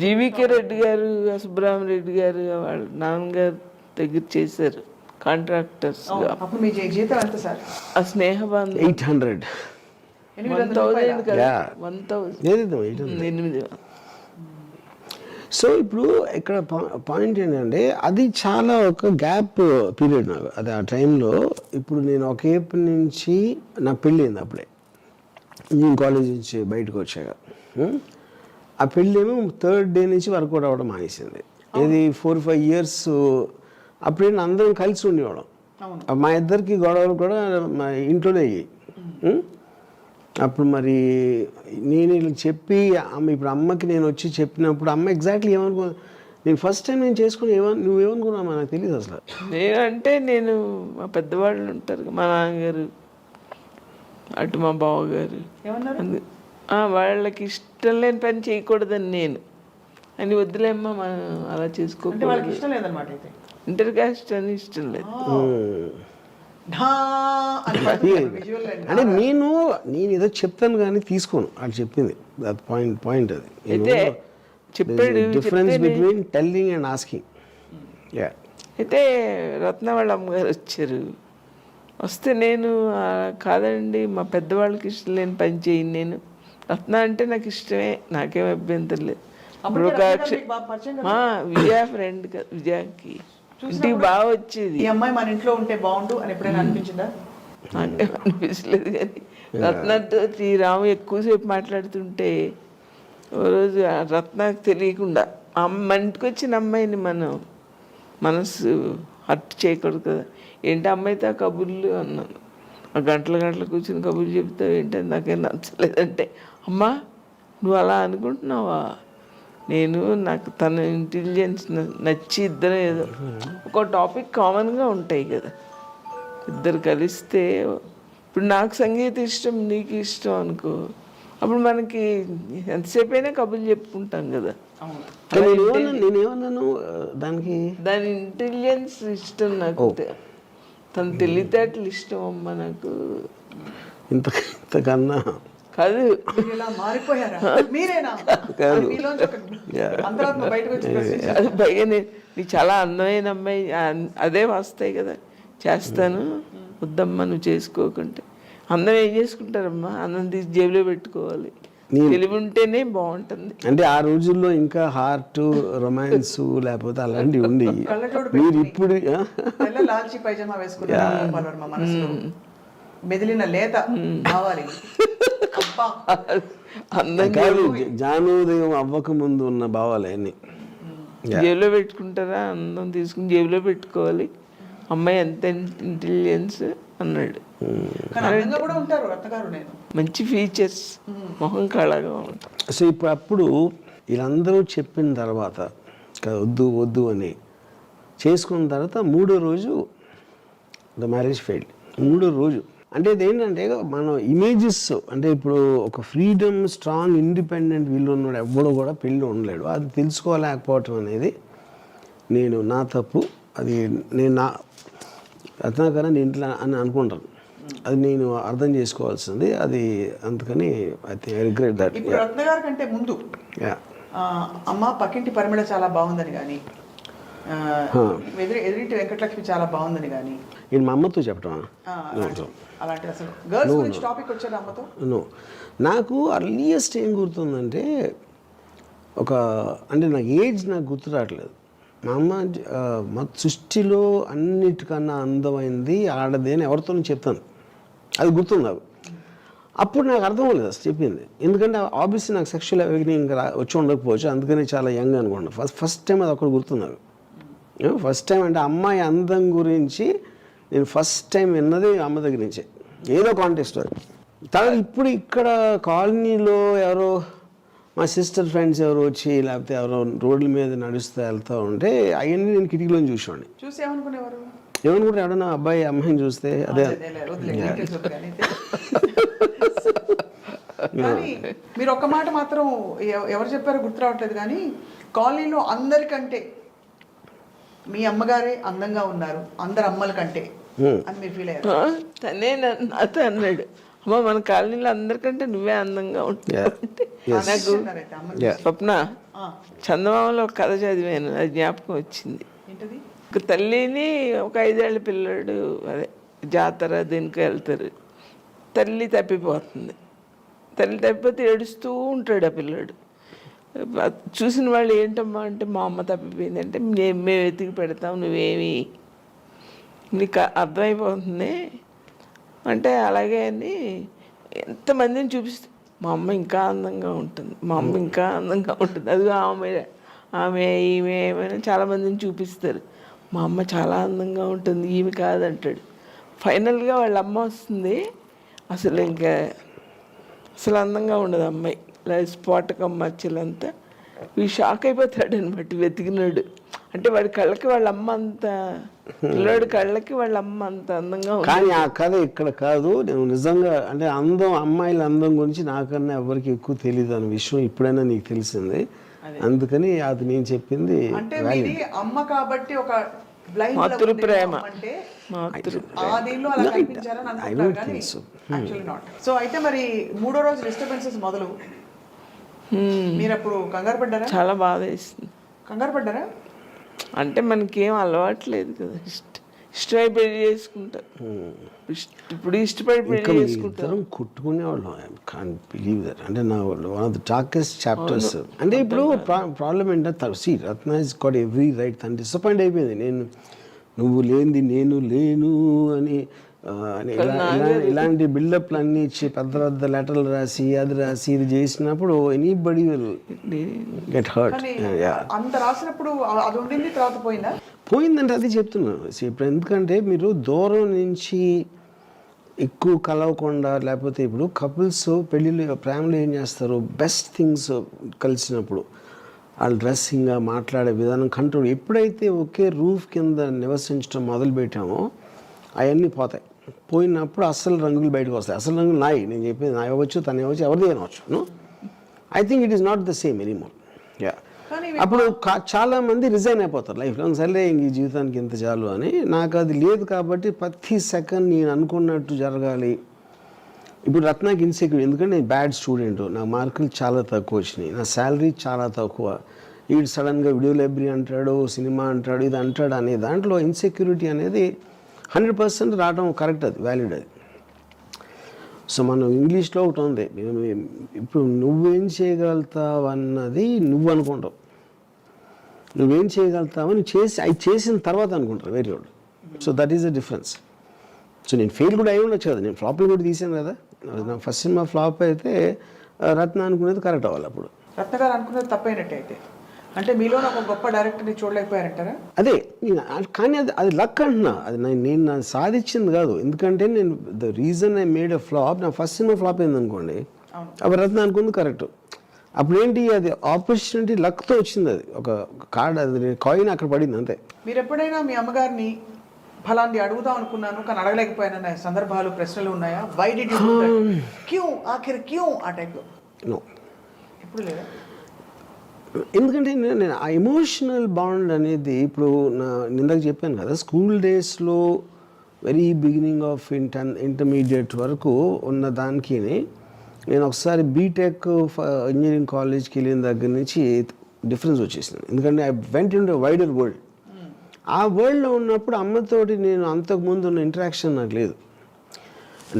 జీవికే రెడ్డి గారు, సుబ్రహ్మరెడ్డి గారు వాళ్ళ నాన్నగారు దగ్గర చేశారు కాంట్రాక్టర్స్. అప్పుడు మీ జీతం ఎంత సార్? ఆ స్నేహబంధం 800 1,000 కదా, 1,000 800. సో ఇప్పుడు ఇక్కడ పాయింట్ ఏంటంటే అది చాలా ఒక గ్యాప్ పీరియడ్ నాకు. అది ఆ టైంలో ఇప్పుడు నేను ఒక ఏప్రిల్ నుంచి నా పెళ్ళి అయింది అప్పుడే, నేను కాలేజ్ నుంచి బయటకు వచ్చాక. ఆ పెళ్ళి ఏమో 3rd డే నుంచి వర్కౌట్ అవ్వడం మానేసింది. ఇది 4-5 years అప్పుడే అందరం కలిసి ఉండేవాళ్ళం. మా ఇద్దరికి గొడవలు కూడా మా ఇంట్లోనే అయ్యాయి. అప్పుడు మరి నేను ఇలా చెప్పి ఇప్పుడు అమ్మకి నేను వచ్చి చెప్పినప్పుడు అమ్మ ఎగ్జాక్ట్లీ ఏమనుకో, నేను ఫస్ట్ టైం నేను చేసుకుని నువ్వేమనుకున్నామా నాకు తెలియదు అసలు. నేను మా పెద్దవాళ్ళు ఉంటారు, మా నాన్నగారు అటు మా బావగారు, వాళ్ళకి ఇష్టం లేని పని చేయకూడదని నేను అని వద్దులేమ్మా మనం అలా చేసుకోకూడదు. ఇంటర్ కాస్ట్ అని ఇష్టం లేదు. అంటే నేను ఏదో చెప్తాను కానీ తీసుకోను, అది చెప్పింది పాయింట్ అది. అయితే చెప్పాడు difference between telling and asking. అయితే రత్న వాళ్ళ అమ్మగారు వచ్చారు. వస్తే నేను కాదండి మా పెద్దవాళ్ళకి ఇష్టం లేని పని చేయను, నేను రత్న అంటే నాకు ఇష్టమే, నాకేం అభ్యంతరం లేదు. విజయ ఫ్రెండ్ కదా, విజయకి ఇంటికి బాగా వచ్చేది. ఈ అమ్మాయి మన ఇంట్లో ఉంటే బాగుండు అని ఎప్పుడైనా అనిపించిందా? అంటే అనిపించలేదు, కానీ రత్నతో రాము ఎక్కువసేపు మాట్లాడుతుంటే ఓ రోజు రత్నకు తెలియకుండా మన ఇంటికి వచ్చిన అమ్మాయిని మనం మనసు హర్ట్ చేయకూడదు కదా, ఏంటి అమ్మాయితో ఆ కబుర్లు అన్నాను. ఆ గంటల కూర్చుని కబుర్లు చెప్తావు ఏంటని నాకేం నచ్చలేదంటే, అమ్మా నువ్వు అలా అనుకుంటున్నావా, నాకు తన ఇంటెలిజెన్స్ నచ్చి ఇద్దరు ఏదో ఒక టాపిక్ కామన్గా ఉంటాయి కదా, ఇద్దరు కలిస్తే ఇప్పుడు నాకు సంగీతం ఇష్టం నీకు ఇష్టం అనుకో, అప్పుడు మనకి ఎంతసేపు అయినా కబుర్లు చెప్పుకుంటాం కదా. నేనేమన్నాను దాని ఇంటెలిజెన్స్ ఇష్టం నాకు, తన తెలివితేటలు ఇష్టం అమ్మ నాకు. ఇంతకన్నా కాదు అది పైగా నీకు చాలా అందమైన అమ్మాయి అదే వస్తాయి కదా, చేస్తాను వద్దమ్మా నువ్వు చేసుకోకుంటే. అందరూ ఏం చేసుకుంటారమ్మా, అన్నం తీసి జేబులో పెట్టుకోవాలి, తెలివి ఉంటేనే బాగుంటుంది. అంటే ఆ రోజుల్లో ఇంకా హార్ట్ రొమాన్స్ లేకపోతే అలాంటివి ఉండి మీరు ఇప్పుడు లాల్చి పైజమా వేసుకున్నారు, మెదిలిన లేత కావాలి. జానోదయం అవ్వక ముందు ఉన్న భావాలు అన్ని జేబులో పెట్టుకుంటారా, అందం తీసుకుని జేబులో పెట్టుకోవాలి, అమ్మాయి ఎంత ఇంటెలిజెన్స్ అన్నాడు. మంచి ఫీచర్స్, మొహం కళగా ఉంటుంది. సో అప్పుడు వీళ్ళందరూ చెప్పిన తర్వాత వద్దు అని చేసుకున్న తర్వాత 3వ రోజు ద మ్యారేజ్ ఫెయిల్డ్. 3వ రోజు అంటే ఇదేంటంటే మనం ఇమేజెస్, అంటే ఇప్పుడు ఒక ఫ్రీడమ్ స్ట్రాంగ్ ఇండిపెండెంట్ వీళ్ళు ఉన్నాడు ఎవ్వడు కూడా పెళ్ళి ఉండలేడు. అది తెలుసుకోలేకపోవటం అనేది నా తప్పు. అది నేను నా రత్నాకరణ ఇంట్లో అని అనుకుంటాను, అది నేను అర్థం చేసుకోవాల్సింది. అది అందుకని ఐ రిగ్రెట్ దట్. ఇప్పుడు రత్న గారి కంటే ముందు అమ్మ పక్కింటి పరిమళ చాలా బాగుందని కానీ, ఎదురింటి వెంకటలక్ష్మి చాలా బాగుందని కానీ నేను మా అమ్మతో చెప్పటం అలాంటి అసలు గర్ల్స్ గురించి టాపిక్ వచ్చారు అమ్మతో. నాకు అర్లియస్ట్ ఏం గుర్తుందంటే అంటే నాకు ఏజ్ నాకు గుర్తు రావట్లేదు. మా అమ్మ మా సృష్టిలో అన్నిటికన్నా అందమైంది ఆడది అని ఎవరితో చెప్తాను, అది గుర్తుంది నాకు. అప్పుడు నాకు అర్థం అవ్వలేదు అసలు చెప్పింది, ఎందుకంటే ఆబ్వియస్లీ నాకు సెక్షువల్ అవేకనింగ్ వచ్చి ఉండకపోవచ్చు, అందుకని చాలా యంగ్ అనుకోండి. ఫస్ట్ టైం అది అక్కడ గుర్తుంది నాకు. ఫస్ట్ టైం అంటే అమ్మాయి అందం గురించి నేను ఫస్ట్ టైం విన్నది అమ్మ దగ్గర నుంచే, ఏదో కాంటెస్ట్ అది. తర్వాత ఇప్పుడు ఇక్కడ కాలనీలో ఎవరో మా సిస్టర్ ఫ్రెండ్స్ ఎవరు వచ్చి లేకపోతే ఎవరో రోడ్ల మీద నడుస్తూ వెళ్తూ ఉంటే అవన్నీ నేను కిటికీలో చూసేవాడిని. చూసి ఏమనుకునేవారు? ఏమనుకుంటే ఎవడన్నా అబ్బాయి అమ్మాయిని చూస్తే అదే. కానీ మీరు ఒక్క మాట మాత్రం ఎవరు చెప్పారో గుర్తు రావట్లేదు, కానీ కాలనీలో అందరికంటే మీ అమ్మగారే అందంగా ఉన్నారు అందరు అమ్మల కంటే అని మీరు ఫీల్ అయ్యారు? తనే నాతో అన్నాడు, అమ్మ మన కాలనీలో అందరికంటే నువ్వే అందంగా ఉంటావు. నాకు స్వప్న చందమామలో ఒక కథ చదివాను, అది జ్ఞాపకం వచ్చింది. ఏంటది? ఒక తల్లిని ఒక 5 ఏళ్ల పిల్లడు అదే జాతర దీనికి వెళ్తారు, తల్లి తప్పిపోతుంది. తల్లి తప్పిపోతే ఏడుస్తూ ఉంటాడు ఆ పిల్లాడు. చూసిన వాళ్ళు ఏంటమ్మా అంటే మా అమ్మ తప్పిపోయింది అంటే మేము వెతికి పెడతాం, నువ్వేమి నీకు అర్థమైపోతుంది అంటే అలాగే అని ఎంతమందిని చూపిస్తే మా అమ్మ ఇంకా అందంగా ఉంటుంది, మా అమ్మ ఇంకా అందంగా ఉంటుంది, అది ఆమె ఈమె ఏమైనా చాలామందిని చూపిస్తారు. మా అమ్మ చాలా అందంగా ఉంటుంది, ఈమె కాదంటాడు. ఫైనల్గా వాళ్ళ అమ్మ వస్తుంది, అసలు ఇంకా అసలు అందంగా ఉండదు అమ్మాయి, ఇలా స్ఫోటకం మచ్చలంతా. వీడు షాక్ అయిపోతాడు అనమాట వెతికినాడు. అంటే వాడి కళ్ళకి వాళ్ళ అమ్మ అంత, పిల్లాడి కళ్ళకి వాళ్ళ అమ్మ అంత అందంగా ఉంది. కానీ ఆ కథ ఇక్కడ కాదు. నేను నిజంగా అంటే అందం, అమ్మాయిల అందం గురించి నాకన్నా ఎవరికి ఎక్కువ తెలియదు అనే విషయం ఇప్పుడైనా నీకు తెలిసింది. అందుకని అది నేను చెప్పింది. అంటే మీది అమ్మ కాబట్టి ఒక మాతృ ప్రేమ అంటే ఆ దీనిలో అలా కనిపించారని అనుకుంటారు కానీ యాక్చువల్లీ నాట్. సో అయితే మరి 3వ రోజు డిస్టర్బెన్సెస్ మొదలు, మీరు అప్పుడు కంగారు పడ్డారా? చాలా బాధ వేస్తుంది. కంగారు పడ్డారా? అంటే మనకేం అలవాట్లేదు కదా, ఇష్టమై పెళ్లి చేసుకుంటారు. ఇప్పుడు ఇష్టపడి పెళ్లి చేసుకుంటారు. కుట్టుకునేవాళ్ళం. I can't believe that. అంటే నా one of the darkest chapters. అంటే ఇప్పుడు ప్రాబ్లం ఏంటంటే see Ratna is got every right. తను డిసప్పాయింట్ అయిపోయింది. నువ్వు లేనిది నేను లేను అని ఇలాంటి బిల్డప్లు అన్నీ ఇచ్చి పెద్ద పెద్ద లెటర్లు రాసి అది రాసి ఇది చేసినప్పుడు ఎనీబడి విల్ గెట్ హర్ట్. అంత రాసినప్పుడు అది ఉండింది, తర్వాత పోయిందా? పోయిందంటే అది చెప్తున్నాను. ఇప్పుడు ఎందుకంటే మీరు దూరం నుంచి ఎక్కువ కలవకుండా, లేకపోతే ఇప్పుడు కపుల్స్ పెళ్ళిళ్ళు ప్రేమలో ఏం చేస్తారు, బెస్ట్ థింగ్స్ కలిసినప్పుడు వాళ్ళ డ్రెస్సింగ్, మాట్లాడే విధానం, కంట్రోల్. ఎప్పుడైతే ఒకే రూఫ్ కింద నివసించడం మొదలుపెట్టామో అవన్నీ పోతాయి. పోయినప్పుడు అసలు రంగులు బయటకు వస్తాయి. అసలు రంగులు నాయి, నేను చెప్పేది నా ఇవ్వచ్చు, తను ఇవ్వచ్చు, ఎవరిది అనవచ్చు. I think it is not the same anymore. Yeah, అప్పుడు చాలామంది రిజైన్ అయిపోతారు లైఫ్లో. సరే ఇంక ఈ జీవితానికి ఇంత చాలు అని. నాకు అది లేదు కాబట్టి ప్రతి సెకండ్ నేను అనుకున్నట్టు జరగాలి. ఇప్పుడు రత్నాకి ఇన్సెక్యూర్, ఎందుకంటే నేను బ్యాడ్ స్టూడెంట్, నా మార్కులు చాలా తక్కువ వచ్చినాయి, నా శాలరీ చాలా తక్కువ. వీడు సడన్గా వీడియో లైబ్రరీ అంటాడు, సినిమా అంటాడు, ఇది అంటాడు అనే దాంట్లో ఇన్సెక్యూరిటీ అనేది 100% రావడం కరెక్ట్, అది వ్యాలిడ్ అది. సో మనం ఇంగ్లీష్లో ఒకటి ఉంది, ఇప్పుడు నువ్వేం చేయగలుగుతావు అన్నది నువ్వు అనుకుంటావు, నువ్వేం చేయగలుగుతావని అవి చేసిన తర్వాత అనుకుంటారు వేరే వాళ్ళు. So that is the difference. So నేను ఫెయిల్ కూడా అయి ఉండొచ్చు కదా, నేను ఫ్లాప్లు కూడా తీసాను కదా. నా ఫస్ట్ సినిమా ఫ్లాప్ అయితే రత్న అనుకునేది కరెక్ట్ అవ్వాలి. అప్పుడు రత్న గారు అనుకునేది తప్పైనట్టు అయితే, అంటే మీలో ఒక గొప్ప డైరెక్టర్ని చూడలేకపోయారంటారా? అదే కానీ అది లక్ అంటున్నా. అది నేను సాధించింది కాదు. ఎందుకంటే నేను the reason I made a flop, నా ఫస్ట్ సినిమా ఫ్లాప్ అయింది అనుకోండి, అప్పుడు రత్న అనుకుంది కరెక్ట్. అప్పుడు ఏంటి, అది ఆపర్చునిటీ లక్తో వచ్చింది. అది ఒక కార్డ్, అది కాయిన్ అక్కడ పడింది అంతే. మీరు ఎప్పుడైనా మీ అమ్మగారిని ఫలాంటి అడుగుదాం అనుకున్నాను కానీ అడగలేకపోయానన్న సందర్భాలు, ప్రశ్నలు ఉన్నాయా? వై డిడ్ యు క్యూ ఆఖరి క్యూ ఆ టైప్లో? నో, ఎప్పుడు లేదా? ఎందుకంటే నేను ఆ ఎమోషనల్ బాండ్ అనేది ఇప్పుడు ఇందాక చెప్పాను కదా, స్కూల్ డేస్లో వెరీ బిగినింగ్ ఆఫ్ ఇంటర్మీడియట్ వరకు ఉన్న దానికి నేను ఒకసారి బీటెక్ ఇంజనీరింగ్ కాలేజ్కి వెళ్ళిన దగ్గర నుంచి డిఫరెన్స్ వచ్చేసింది. ఎందుకంటే I went in to wider world. ఆ వరల్డ్లో ఉన్నప్పుడు అమ్మతోటి నేను అంతకుముందు ఉన్న ఇంటరాక్షన్ నాకు లేదు.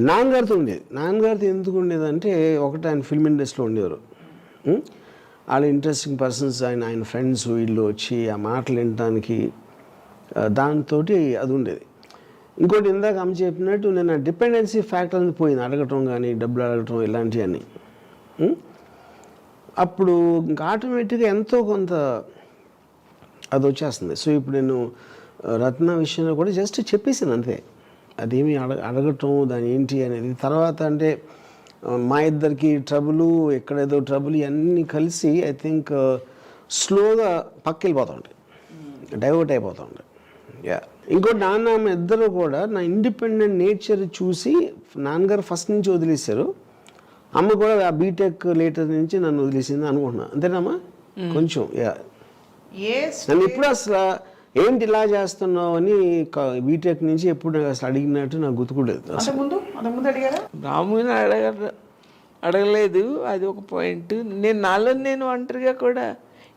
నాన్నగారితో ఉండేది. నాన్నగారితో ఎందుకు ఉండేదంటే, ఒకటి ఆయన ఫిల్మ్ ఇండస్ట్రీలో ఉండేవారు, వాళ్ళ ఇంట్రెస్టింగ్ పర్సన్స్, ఆయన ఫ్రెండ్స్ వీళ్ళు వచ్చి ఆ మాటలు వినడానికి, దాంతో అది ఉండేది. ఇంకోటి ఇందాక అమ్మ చెప్పినట్టు నేను ఆ డిపెండెన్సీ ఫ్యాక్టర్ అనేది పోయింది, అడగటం కానీ డబ్బులు అడగటం ఇలాంటివన్నీ. అప్పుడు ఇంకా ఆటోమేటిక్గా ఎంతో కొంత అది వచ్చేస్తుంది. సో ఇప్పుడు నేను రత్న విషయంలో కూడా జస్ట్ చెప్పేసాను అంతే, అదేమి అడగటం దాని ఏంటి అనేది. తర్వాత అంటే మా ఇద్దరికి ట్రబుల్, ఎక్కడేదో ట్రబుల్, ఇవన్నీ కలిసి ఐ థింక్ స్లోగా పక్క వెళ్ళిపోతుంటాయి, డైవర్ట్ అయిపోతుంటాయి. యా, ఇంకోటి నాన్న ఇద్దరు కూడా నా ఇండిపెండెంట్ నేచర్ చూసి నాన్నగారు ఫస్ట్ నుంచి వదిలేశారు, అమ్మ కూడా ఆ బీటెక్ లేటర్ నుంచి నన్ను వదిలేసింది అనుకుంటున్నా. అంతేనమ్మా? కొంచెం యా. నన్ను ఎప్పుడు అసలు ఏంటి ఇలా చేస్తున్నావు అని బీటెక్ నుంచి ఎప్పుడు అసలు అడిగినట్టు నాకు గుర్తుకోలేదు. రాముని అడగలేదు, అది ఒక పాయింట్. నేను ఒంటరిగా కూడా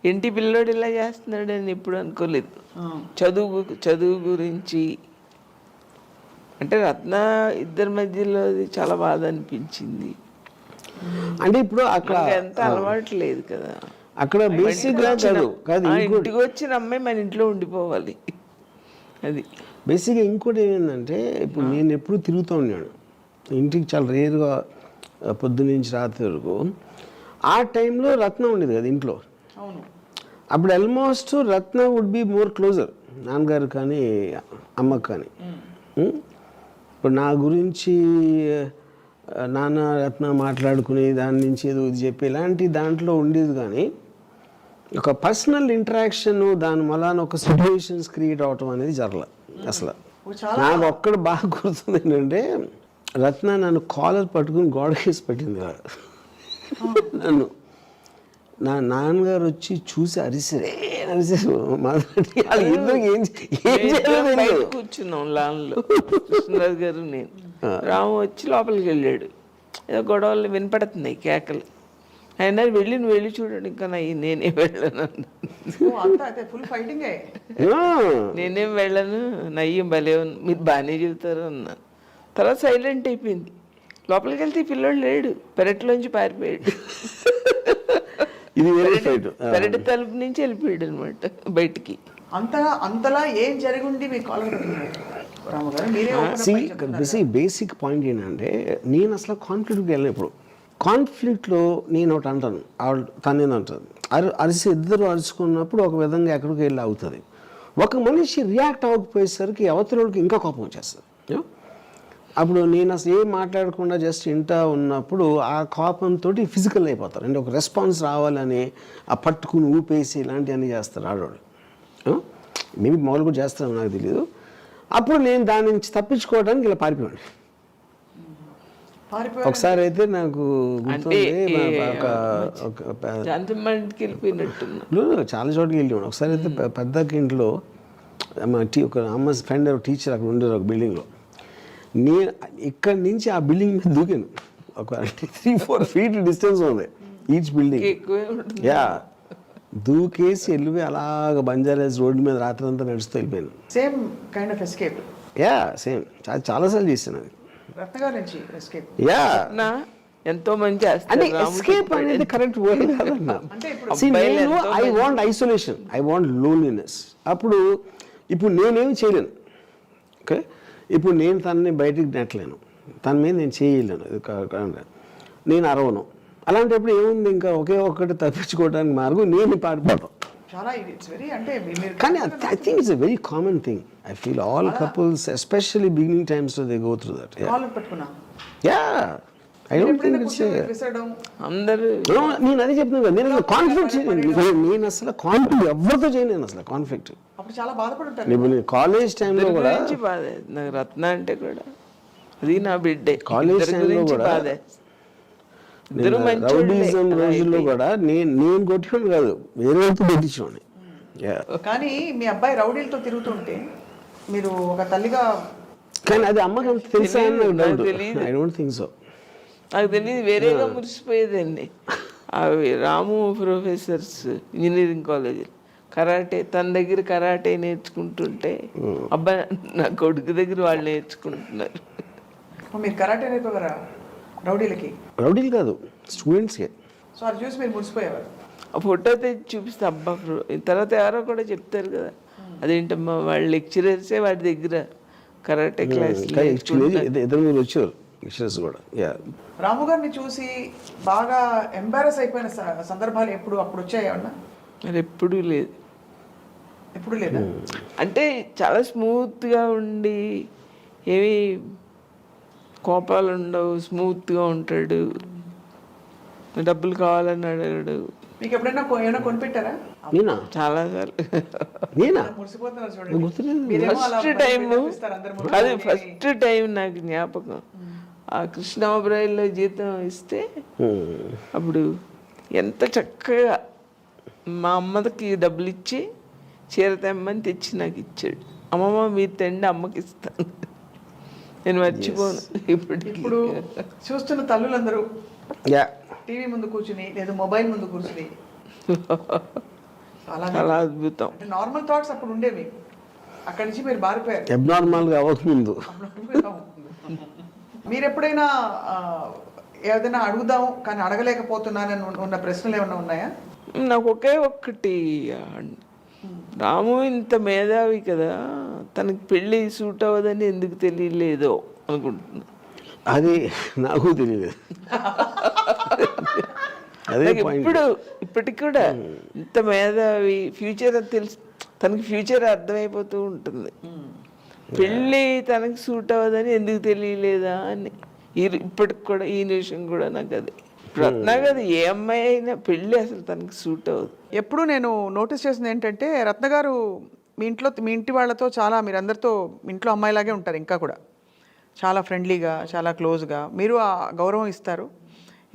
ఏంటి పిల్లోడు ఇలా చేస్తున్నాడు అని ఎప్పుడు అనుకోలేదు. చదువు గురించి అంటే రత్న ఇద్దరి మధ్యలో చాలా బాధ అనిపించింది. అంటే ఇప్పుడు అక్కడ ఎంత అలవాటు లేదు కదా, అక్కడ బేసిక్గా కాదు ఇంటికి వచ్చిన అమ్మాయి మన ఇంట్లో ఉండిపోవాలి. అది బేసిక్గా. ఇంకోటి ఏంటంటే ఇప్పుడు నేను ఎప్పుడు తిరుగుతూ ఉన్నాను ఇంటికి, చాలా రేరుగా పొద్దున్న నుంచి రాత్రి వరకు. ఆ టైంలో రత్న ఉండేది కదా ఇంట్లో. అప్పుడు almost Ratna would be more closer నాన్నగారు కానీ అమ్మకు కానీ. ఇప్పుడు నా గురించి నాన్న రత్న మాట్లాడుకుని దాని నుంచి ఏదో ఇది చెప్పి ఇలాంటి దాంట్లో ఉండేది, కానీ ఒక పర్సనల్ ఇంటరాక్షన్ దాని వలన ఒక సిచ్యువేషన్స్ క్రియేట్ అవటం అనేది జరగలేదు అసలు. నాకు ఒక్కడ బాగా గుర్తుంది ఏంటంటే రత్న నన్ను కాలర్ పట్టుకుని గోడకేసి పెట్టింది నన్ను. నా నాన్నగారు వచ్చి చూసి అరిసారు కూర్చున్నాం లాన్లో, కృష్ణరాజు గారు నేను. రాము వచ్చి లోపలికి వెళ్ళాడు, ఏదో గొడవలు వినపడుతున్నాయి, కేకలు. ఆయన వెళ్ళి చూడండి, ఇంకా నేనేం వెళ్ళను, నేనేం వెళ్ళను, నయ్యం భలే మీరు బాగానే చెబుతారు అన్నా. తర్వాత సైలెంట్ అయిపోయింది. లోపలికి వెళ్తే ఈ పిల్లోడు లేడు, పెరట్లోంచి పారిపోయాడు. పెరటి తలుపు నుంచి వెళ్ళిపోయాడు అనమాట బయటికి. అంతలా ఏం జరిగింది మీ కాలేజ్? బేసిక్ పాయింట్ ఏంటంటే నేను అసలు కాన్ఫ్లిక్ట్కి వెళ్ళిన, ఇప్పుడు కాన్ఫ్లిక్ట్లో నేను ఒకటి అంటాను, తనేది అంటాను, ఇద్దరు అరుచుకున్నప్పుడు ఒక విధంగా ఎక్కడికి వెళ్ళి అవుతుంది. ఒక మనిషి రియాక్ట్ అవ్వకపోయేసరికి అవతలకి ఇంకా కోపం వచ్చేస్తుంది. అప్పుడు నేను అసలు ఏం మాట్లాడకుండా జస్ట్ ఇంటా ఉన్నప్పుడు ఆ కోపంతో ఫిజికల్ అయిపోతారు. అంటే ఒక రెస్పాన్స్ రావాలని ఆ పట్టుకుని ఊపేసి ఇలాంటివన్నీ చేస్తారు ఆడవాళ్ళు. మేబీ మొదలు కూడా చేస్తారని నాకు తెలియదు. అప్పుడు నేను దాని నుంచి తప్పించుకోవడానికి ఇలా పారిపోయాను. ఒకసారి అయితే నాకు చాలా చోట్లకి వెళ్ళాను. ఒకసారి అయితే పెద్దకి ఇంట్లో ఒక అమ్మ ఫ్రెండ్ టీచర్ అక్కడ ఉండేది ఒక బిల్డింగ్లో. నేను ఇక్కడి నుంచి ఆ బిల్డింగ్ మీద దూకాను. ఒక 3-4 feet డిస్టెన్స్ ఉంది ఈచ్ బిల్డింగ్. యా, దూకేసి వెళ్ళిపోయి అలాగ బంజారాస్ రోడ్డు మీద రాత్రి అంతా నడుస్తూ వెళ్ళిపోయాను. Same kind of escape. Yeah, same చాలాసార్లు చేశాను అది. యా, ఎంతో మంచి అంటే ఎస్కేప్ అనేది కరెక్ట్ వర్డ్ కాదన్నా. I want isolation, I want loneliness. ఇప్పుడు నేనేమి చేయలేను. ఓకే, ఇప్పుడు నేను తనని బయటికి నెట్టలేను, తన మీద నేను చేయలేను, నేను అరవను. అలాంటప్పుడు ఏముంది, ఇంకా ఒకే ఒక్కటి తప్పించుకోవడానికి మార్గం నేను పారిపోవడం. కానీ I think it's a very common thing. I feel all couples, especially beginning times, they go through that. Yeah. I don't think it's నేను అదే చెప్తున్నాను కదా, నేను అసలు కాన్ఫ్లిక్ట్ ఎవరితో చేయను అసలు కాన్ఫ్లిక్ట్. ఇప్పుడు కాలేజ్ టైంలో కూడా నాకు రత్న అంటే కూడా అది నా బిడ్డే. కాలేజ్ టైంలో కూడా రౌడీజం రోజుల్లో కూడా నేను కొట్టుకోండి కాదు, వేరే వాళ్ళతో కొట్టించుకోండి. కానీ మీ అబ్బాయి రౌడీలతో తిరుగుతుంటే మీరు ఒక తల్లిగా, కానీ అది అమ్మకి అంత తెలుసా? I don't think so. నాకు తెలియదు, వేరేగా మురిసిపోయేదండి. అవి రాము ప్రొఫెసర్స్ ఇంజనీరింగ్ కాలేజీ కరాటే, తన దగ్గర కరాటే నేర్చుకుంటుంటే అబ్బాయి నా కొడుకు దగ్గర వాళ్ళు నేర్చుకుంటున్నారు. మీరు కరాటే నేర్పగలరా రౌడీలకి? రౌడీలు కాదు, స్టూడెంట్స్కి. సో అది చూసి మీరు మురిసిపోయేవారు. ఆ ఫోటో తెచ్చి చూపిస్తే అబ్బా. తర్వాత ఎవరో కూడా చెప్తారు కదా, అదేంటమ్మా వాళ్ళ లెక్చరర్సే వాడి దగ్గర కరాటే క్లాస్ ఇద్దరు వచ్చారు లెక్చరర్స్ కూడా. రాము గారిని చూసి బాగా ఎంబారస్ అయిపోయిన సందర్భాలు అప్పుడు వచ్చాయన్నా? అది ఎప్పుడూ లేదు. ఎప్పుడు లేదా? అంటే చాలా స్మూత్గా ఉండి ఏమి కోపాలు ఉండవు, స్మూత్గా ఉంటాడు, డబ్బులు కావాలని అడగడు. మీకు ఎప్పుడైనా ఏమైనా కొనిపెట్టారా? నేనా? చాలాసార్లు. నేనా? మురిసిపోతున్నారు చూడండి. గుర్తులేదు. మీరేమో అలా ఫస్ట్ టైం భయపెట్టిస్తారు అందరి ముందు. అది ఫస్ట్ టైం నాకు జ్ఞాపకం. ఆ కృష్ణాబ్రాయిల్లో జీతం ఇస్తే అప్పుడు ఎంత చక్కగా మా అమ్మకి డబ్బులు ఇచ్చి చీర తెమ్మని తెచ్చి నాకు ఇచ్చాడు. అమ్మమ్మ మీరు తెండి, అమ్మకి ఇస్తాను. నేను మర్చిపోను ఇప్పుడు చూస్తున్న తల్లులందరూ యా, టీవీ ముందు కూర్చుని లేదా మొబైల్ ముందు కూర్చుని చాలా అద్భుతం. అంటే నార్మల్ థాట్స్ అప్పుడు ఉండేవి, అక్కడి నుంచి మీరు మారిపోయారు. అబ్నార్మల్గా అవ్వకముందు. మీరు ఎప్పుడైనా ఏదైనా అడుగుదాం కానీ అడగలేకపోతున్నానని ఉన్న ప్రశ్నలు ఏమైనా ఉన్నాయా? నాకు ఒకే ఒక్కటి, రాము ఇంత మేధావి కదా, తనకి పెళ్ళి సూట్ అవ్వదని ఎందుకు తెలియలేదో అనుకుంటున్నా. అది నాకు తెలియదు. అదే ఇప్పుడు ఇప్పటికి కూడా ఇంత మేధావి, ఫ్యూచర్ తెలుసు తనకి, ఫ్యూచర్ అర్థమైపోతూ ఉంటుంది. పెళ్ళి తనకి సూట్ అవ్వదని ఎందుకు తెలియలేదా అని ఇప్పటికి కూడా ఈ నిమిషం కూడా నాకు అది రత్నాగా, అది ఏ అమ్మాయి అయినా పెళ్ళి అసలు తనకి సూట్ అవ్వదు. ఎప్పుడు నేను నోటీస్ చేసింది ఏంటంటే, రత్న గారు మీ ఇంటి వాళ్ళతో చాలా, మీరు అందరితో ఇంట్లో అమ్మాయిలాగే ఉంటారు, ఇంకా కూడా చాలా ఫ్రెండ్లీగా, చాలా క్లోజ్గా, మీరు ఆ గౌరవం ఇస్తారు.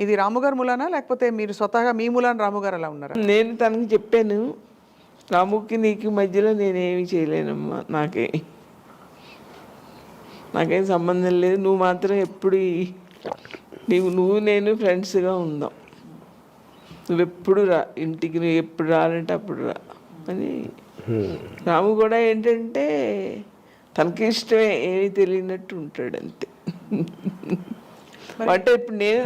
ఇది రాముగారు మూలానా లేకపోతే మీరు స్వతహాగా మీ మూలాన రాముగారు అలా ఉన్నారా? నేను తనకి చెప్పాను, రాముకి నీకు మధ్యలో నేనేమి చేయలేనమ్మా, నాకేం సంబంధం లేదు, నువ్వు మాత్రం ఎప్పుడు నువ్వు నేను ఫ్రెండ్స్గా ఉందాం, నువ్వెప్పుడు రా ఇంటికి, నువ్వు ఎప్పుడు రాలంటే అప్పుడు రా అని. రాము కూడా ఏంటంటే తనకి ఇష్టమే, ఏమీ తెలియనట్టు ఉంటాడు అంతే. అంటే ఇప్పుడు నేను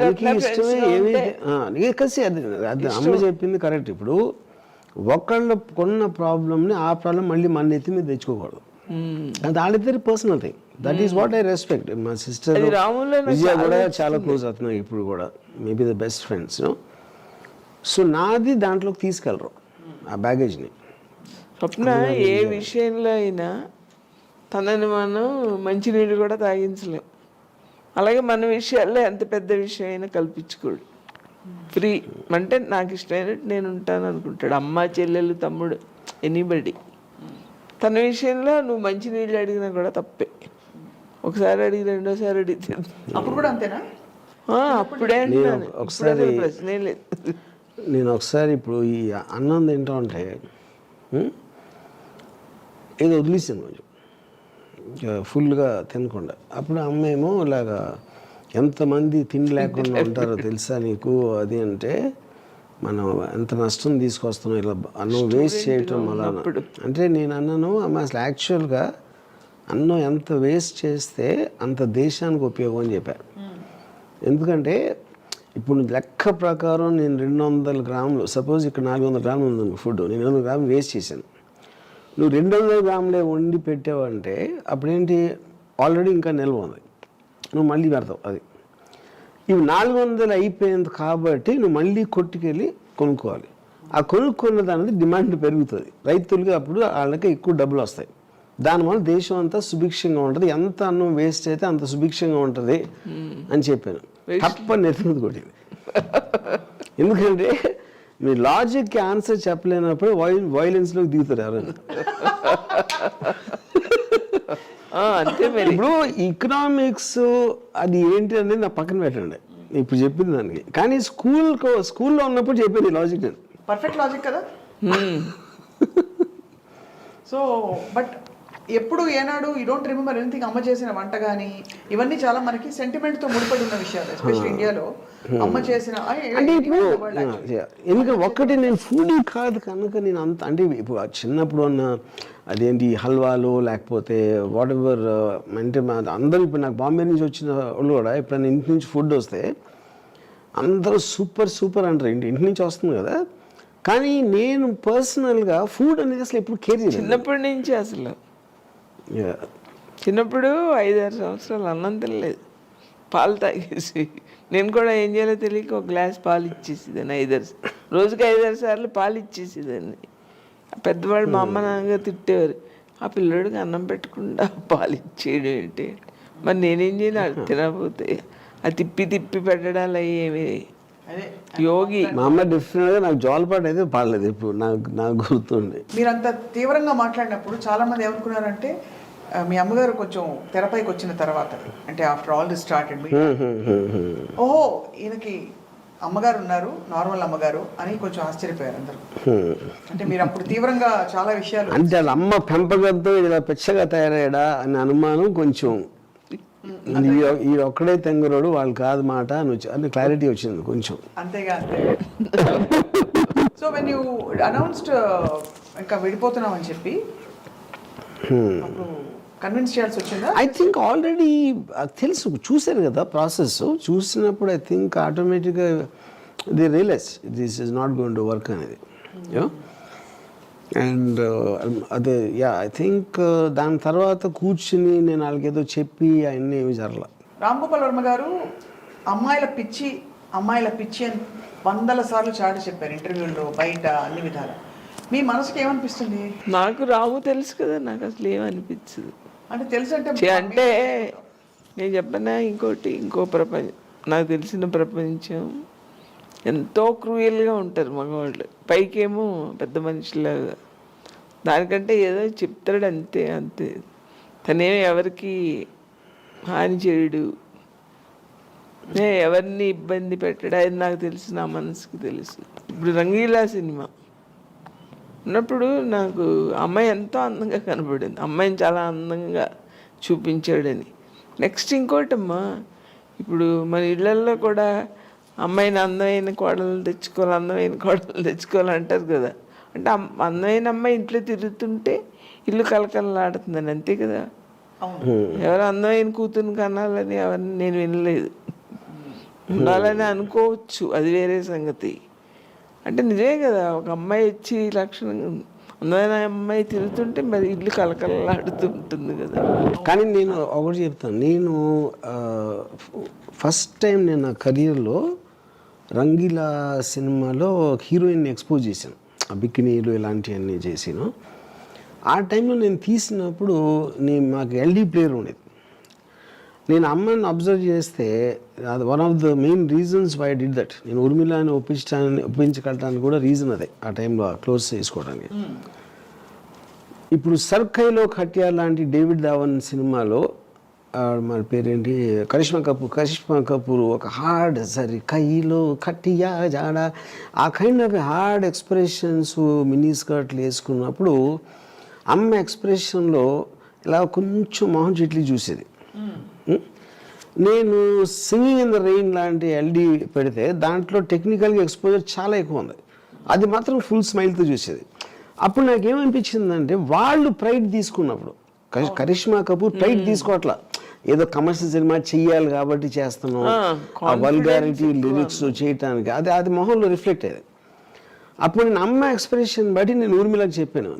కలిసి అది అమ్మ చెప్పింది కరెక్ట్. ఇప్పుడు ఒకళ్ళు కొన్న ప్రాబ్లమ్ని ఆ ప్రాబ్లం మళ్ళీ మన ఎత్తి మీద తెచ్చుకోకూడదు. అది వాళ్ళిద్దరి personal thing. That is what I respect. మా సిస్టర్ విజయ కూడా చాలా క్లోజ్ అవుతున్నాయి ఇప్పుడు కూడా, maybe the best friends. So నాది దాంట్లోకి తీసుకెళ్ళరు ఆ బ్యాగేజ్ని. స్వప్న ఏ విషయంలో అయినా తనని మనం మంచినీళ్ళు కూడా తాగించలేం. అలాగే మన విషయాల్లో ఎంత పెద్ద విషయం అయినా కల్పించుకోడు, ఫ్రీ. అంటే నాకు ఇష్టమైనట్టు నేను ఉంటాను అనుకుంటాడు. అమ్మ, చెల్లెలు, తమ్ముడు, ఎనీబడి. తన విషయంలో నువ్వు మంచినీళ్ళు అడిగినా కూడా తప్పే. ఒకసారి అడిగి రెండోసారి అడిగితే అప్పుడు కూడా అంతేనా? అప్పుడే అంటున్నాను, ఒకసారి ప్రశ్నే లేదు. నేను ఒకసారి ఇప్పుడు ఈ అన్నం తింటా ఉంటే ఏదో వదిలేసాను కొంచెం ఫుల్గా తినకుండా. అప్పుడు అమ్మ ఏమో ఇలాగా ఎంతమంది తిండి లేకుండా ఉంటారో తెలుసా నీకు అది అంటే, మనం ఎంత నష్టం తీసుకొస్తున్నాం ఇలా అన్నం వేస్ట్ చేయటం వల్ల అంటే. నేను అన్నాను అమ్మ, అసలు యాక్చువల్గా అన్నం ఎంత వేస్ట్ చేస్తే అంత దేశానికి ఉపయోగం అని చెప్పాను. ఎందుకంటే ఇప్పుడు లెక్క ప్రకారం నేను 200 గ్రాములు, సపోజ్ ఇక్కడ 400 గ్రాములు ఉంది ఫుడ్, నేను 200 గ్రాములు వేస్ట్ చేశాను. నువ్వు 200 గ్రాములే వండి పెట్టావంటే అప్పుడేంటి, ఆల్రెడీ ఇంకా నిల్వ ఉంది, నువ్వు మళ్ళీ పెడతావు. అది ఇవి 400 అయిపోయింది కాబట్టి నువ్వు మళ్ళీ కొట్టుకెళ్ళి కొనుక్కోవాలి. ఆ కొనుక్కున్న దానికి డిమాండ్ పెరుగుతుంది రైతులకి, అప్పుడు వాళ్ళకి ఎక్కువ డబ్బులు వస్తాయి. దానివల్ల దేశం అంతా సుభిక్షంగా ఉంటుంది, ఎంత అన్నం వేస్ట్ అయితే అంత సుభిక్షంగా ఉంటుంది అని చెప్పాను. తప్పని నెత్తిమీద కొట్టింది. ఎందుకంటే మీ లాజిక్కి ఆన్సర్ చెప్పలేనప్పుడు వైలెన్స్లోకి దిగుతారు ఎవరైనా. అంతే మరి. ఇప్పుడు ఎకనామిక్స్ అది ఏంటి అనేది నా పక్కన పెట్టండి, ఇప్పుడు చెప్పింది దానికి. కానీ స్కూల్లో ఉన్నప్పుడు చెప్పేది లాజిక్ నేను. పర్ఫెక్ట్ లాజిక్ కదా. సో బట్ ఎప్పుడు ఏనాడు యూ డోంట్ రిమెంబర్ ఎనీథింగ్ అమ్మ చేసిన వంట కానీ, ఇవన్నీ చాలా మనకి సెంటిమెంట్తో ముడిపడి ఉన్న విషయాలు, ఎస్పెషల్లీ ఇండియాలో అమ్మ చేసిన. అంటే ఇప్పుడు ఎందుకంటే ఒక్కటి నేను ఫుడీ కాదు కనుక నేను అంత, అంటే ఇప్పుడు చిన్నప్పుడు ఉన్న అదేంటి హల్వాలు లేకపోతే వాట్ ఎవర్, అంటే అందరూ ఇప్పుడు నాకు బాంబే నుంచి వచ్చిన వాళ్ళు కూడా ఎప్పుడైనా ఇంటి నుంచి ఫుడ్ వస్తే అందరూ సూపర్ సూపర్ అంటారు, ఇంటి నుంచి వస్తుంది కదా. కానీ నేను పర్సనల్గా ఫుడ్ అనేది అసలు ఎప్పుడు కేర్ చేయలేదు చిన్నప్పటి నుంచి. అసలు చిన్నప్పుడు 5-6 సంవత్సరాలు అన్నం తినలేదు, పాలు తాగేసి. నేను కూడా ఏం చేయాలో తెలియక ఒక గ్లాస్ పాలు ఇచ్చేసేదాన్ని, రోజుకి 5-6 సార్లు పాలు ఇచ్చేసేదాన్ని. పెద్దవాళ్ళు మా అమ్మ నాన్నగా తిట్టేవారు, ఆ పిల్లడికి అన్నం పెట్టకుండా పాలు ఇచ్చేయడం ఏంటి. మరి నేనేం చేయాలి తినకపోతే అది తిప్పి తిప్పి పెట్టడాలు అవి ఏమి అదే యోగి. మా అమ్మ డిఫరెంట్గా నాకు జోలపాటు అయితే పాడలేదు ఇప్పుడు నాకు గుర్తుంది. మీరంత తీవ్రంగా మాట్లాడినప్పుడు చాలా మంది ఏమనుకున్నారంటే మీ అమ్మగారు కొంచెం తెరపైకి వచ్చిన తర్వాత అంటే ఆఫ్టర్ ఆల్ దిస్ స్టార్టెడ్ ఓహో ఈయనకి అమ్మగారు ఉన్నారు, నార్మల్ అమ్మగారు అని కొంచెం ఆశ్చర్యపోయారు అందరూ. అంటే మీరు అప్పుడు తీవ్రంగా చాలా విషయాలు అంటే వాళ్ళ అమ్మ పెంపకంతో ఇలా పెచ్చగా తయారయ్యాడా అనే అనుమానం కొంచెం, ఈ ఒక్కడే తెంగరోడు వాళ్ళు కాదు మాట అని క్లారిటీ వచ్చింది కొంచెం. అంతేగా అంతే. సో వెన్ యూ అనౌన్స్డ్ ఇంకా విడిపోతున్నామని చెప్పి అప్పుడు కన్విన్స్ చేయాల్సి వచ్చిందా? ఐ థింక్ ఆల్రెడీ తెలుసు, చూశారు కదా ప్రాసెస్. చూసినప్పుడు ఐ థింక్ ఆటోమేటిక్గా they realize this is not going to work అనేది. అండ్ అదే ఐ థింక్ దాని తర్వాత కూర్చుని నేను వాళ్ళకేదో చెప్పి అవన్నీ ఏమి జరగల. రామ్ గోపాల్ వర్మ గారు అమ్మాయిల పిచ్చి అని 100 సార్లు చాటి చెప్పారు ఇంటర్వ్యూల్లో, బయట, అన్ని విధాలు. మీ మనసుకి ఏమనిపిస్తుంది? నాకు రాము తెలుసు కదా, నాకు అసలు ఏమనిపించదు. అంటే తెలుసు అంటే నేను చెప్పనా ఇంకో ప్రపంచం, నాకు తెలిసిన ప్రపంచం ఎంతో క్రూయల్గా ఉంటారు మగవాళ్ళు. పైకేమో పెద్ద మనిషిలాగా, దానికంటే ఏదో చెప్తాడు అంతే. తనేమో ఎవరికి హాని చేయడు, ఎవరిని ఇబ్బంది పెట్టాడు, అది నాకు తెలుసు, నా మనసుకి తెలుసు. ఇప్పుడు రంగీలా సినిమా ఉన్నప్పుడు నాకు అమ్మాయి ఎంతో అందంగా కనపడింది, అమ్మాయిని చాలా అందంగా చూపించాడని. నెక్స్ట్ ఇంకోటమ్మా, ఇప్పుడు మన ఇళ్ళల్లో కూడా అమ్మాయిని అందమైన కోడలు తెచ్చుకోవాలి అంటారు కదా. అంటే అందమైన అమ్మాయి ఇంట్లో తిరుగుతుంటే ఇల్లు కలకలలాడుతుందని, అంతే కదా. ఎవరు అందమైన కూతురు కనాలని ఎవరిని నేను వినలేదు. ఉండాలని అనుకోవచ్చు, అది వేరే సంగతి. అంటే నిజమే కదా, ఒక అమ్మాయి వచ్చి లక్షణంగా అందమైన అమ్మాయి తిరుగుతుంటే మరి ఇల్లు కలకలలాడుతూ ఉంటుంది కదా. కానీ నేను ఒకటి చెప్తాను, నేను ఫస్ట్ టైం నేను నా కెరీర్లో రంగీలా సినిమాలో హీరోయిన్ని ఎక్స్పోజ్ చేశాను, బికినీలు ఇలాంటివన్నీ చేసాను. ఆ టైంలో నేను తీసినప్పుడు మాకు ఎల్డీ ప్లేయర్ ఉండేది. నేను అమ్మని అబ్జర్వ్ చేస్తే అది one of the main reasons why did that. నేను ఉర్మిళని ఒప్పించగలటానికి కూడా రీజన్ అదే, ఆ టైంలో క్లోజ్ చేసుకోవడానికి. ఇప్పుడు సర్కైలో ఖట్యా లాంటి డేవిడ్ ధావన్ సినిమాలో మన పేరేంటి, కరిష్మా కపూర్ ఒక హార్డ్ సరే కైలో ఖట్టియా జాడ, ఆ kind of hard expressions mini స్కర్ట్లు వేసుకున్నప్పుడు అమ్మ ఎక్స్ప్రెషన్లో ఇలా కొంచెం మొహం చెట్లు చూసేది. నేను సింగింగ్ ఇన్ ద రెయిన్ లాంటి ఎల్డీ పెడితే దాంట్లో టెక్నికల్గా ఎక్స్పోజర్ చాలా ఎక్కువ ఉంది, అది మాత్రం ఫుల్ స్మైల్తో చూసేది. అప్పుడు నాకేమనిపించిందంటే వాళ్ళు ప్రైడ్ తీసుకున్నప్పుడు, కరిష్మా కపూర్ ప్రైడ్ తీసుకోవట్లా, ఏదో కమర్షియల్ సినిమా చెయ్యాలి కాబట్టి చేస్తున్నాం, ఆ వల్గారిటీ లిరిక్స్ చేయటానికి అది మొహంలో రిఫ్లెక్ట్ అయ్యేది. అప్పుడు నేను అమ్మ ఎక్స్ప్రెషన్ బట్టి నేను ఊర్మిళకి చెప్పాను,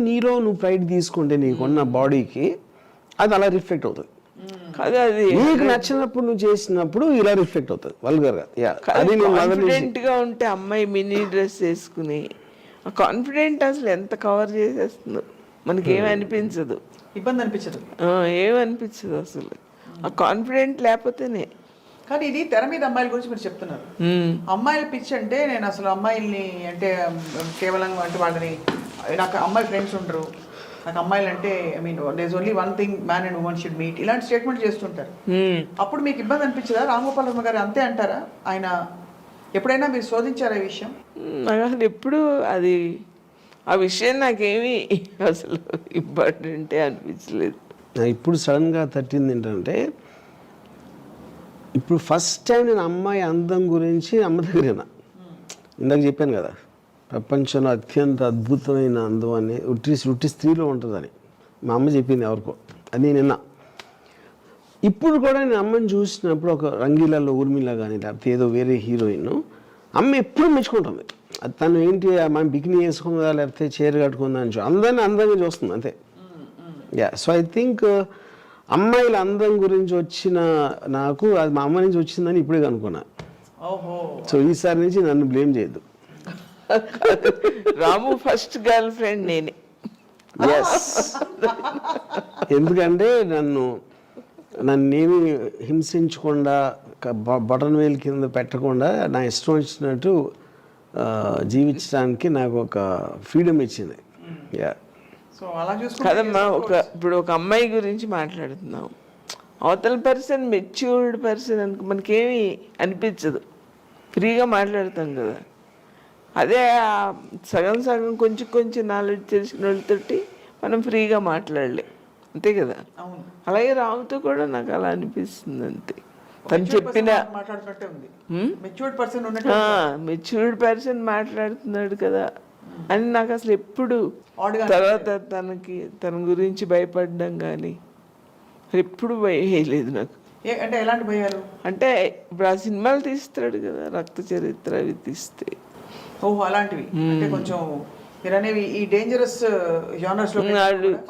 నీలో ప్రైడ్ తీసుకుంటే నీకున్న బాడీకి అది అలా రిఫ్లెక్ట్ అవుతుంది, నీకు నచ్చినప్పుడు నువ్వు చేసినప్పుడు ఇలా రిఫ్లెక్ట్ అవుతుంది వల్గర్గా. కాన్ఫిడెంట్గా ఉంటే అమ్మాయి మినీ డ్రెస్ వేసుకుని, ఆ కాన్ఫిడెంట్ అసలు ఎంత కవర్ చేసేస్తుందో మనకేమనిపించదు, ఇబ్బంది అనిపించదు, ఏమనిపించదు అసలు ఆ కాన్ఫిడెంట్ లేకపోతేనే. కానీ ఇది తెర మీద అమ్మాయిల గురించి మీరు చెప్తున్నారు. అమ్మాయిల పిచ్చి అంటే నేను అసలు అమ్మాయిల్ని అంటే కేవలం అంటే వాళ్ళని, నాకు అమ్మాయి ఫ్రెండ్స్ ఉండరు, నాకు అమ్మాయిలు అంటే I mean there only one thing man and women should meet, ఇలాంటి స్టేట్మెంట్ చేస్తుంటారు. అప్పుడు మీకు ఇబ్బంది అనిపించదా? రామ్ గోపాల్ వర్మ గారు అంతే అంటారా? ఆయన ఎప్పుడైనా మీరు శోధించారా ఈ విషయం? నాకు అసలు ఎప్పుడు అది ఆ విషయం నాకేమీ అసలు ఇంపార్టెంటే అనిపించలేదు. ఇప్పుడు సడన్గా తట్టింది ఏంటంటే, ఇప్పుడు ఫస్ట్ టైం నేను అమ్మాయి అందం గురించి అమ్మ దగ్గరేనా, ఇందాక చెప్పాను కదా ప్రపంచంలో అత్యంత అద్భుతమైన అందం అని ఉట్టి స్త్రీలో ఉంటుందని మా అమ్మ చెప్పింది ఎవరికో, అది నేను విన్నా. ఇప్పుడు కూడా నేను అమ్మని చూసినప్పుడు ఒక రంగీలాలో ఊర్మిళ కానీ లేకపోతే ఏదో వేరే హీరోయిన్, అమ్మ ఎప్పుడు మెచ్చుకుంటుంది. అది తను ఏంటి మనం బికినీ వేసుకుందా లేకపోతే చీర కట్టుకుందా అని అందరినీ అందంగా చూస్తుంది అంతే. సో ఐ థింక్ అమ్మాయిల అందం గురించి వచ్చిన నాకు అది మా అమ్మ నుంచి వచ్చిందని ఇప్పుడే అనుకున్నా. సో ఈసారి నుంచి నన్ను బ్లేమ్ చేయొద్దు. రాము ఫస్ట్ గర్ల్ ఫ్రెండ్ నేనే. ఎస్, ఎందుకంటే నన్ను నన్నేమి హింసించకుండా బటన్ వేలు కింద పెట్టకుండా నా ఇష్టం వచ్చినట్టు జీవించడానికి నాకు ఒక ఫ్రీడమ్ ఇచ్చింది. యా. సో అలా కదమ్మా, ఇప్పుడు ఒక అమ్మాయి గురించి మాట్లాడుతున్నాం, అవతల పర్సన్ మెచ్యూర్డ్ పర్సన్ అనుకో మనకేమీ అనిపించదు, ఫ్రీగా మాట్లాడతాం కదా. అదే సగం సగం కొంచెం కొంచెం నాలెడ్జ్ తెలిసిన వాళ్ళతోటి మనం ఫ్రీగా మాట్లాడలేం, అంతే కదా. అలాగే రాముతో కూడా నాకు అలా అనిపిస్తుంది అంతే. తను చెప్పిన మెచ్యూర్డ్ పర్సన్ మాట్లాడుతున్నాడు కదా అని నాకు అసలు ఎప్పుడు తర్వాత తన గురించి భయపడడం కానీ ఎప్పుడు భయం వేయలేదు నాకు. అంటే ఎలాంటి భయాలు అంటే ఇప్పుడు ఆ సినిమాలు తీస్తాడు కదా, రక్త చరిత్ర అవి తీస్తే ఓహో అలాంటివి అంటే కొంచెం మీరనేవి ఈ డేంజరస్ జానర్స్ లో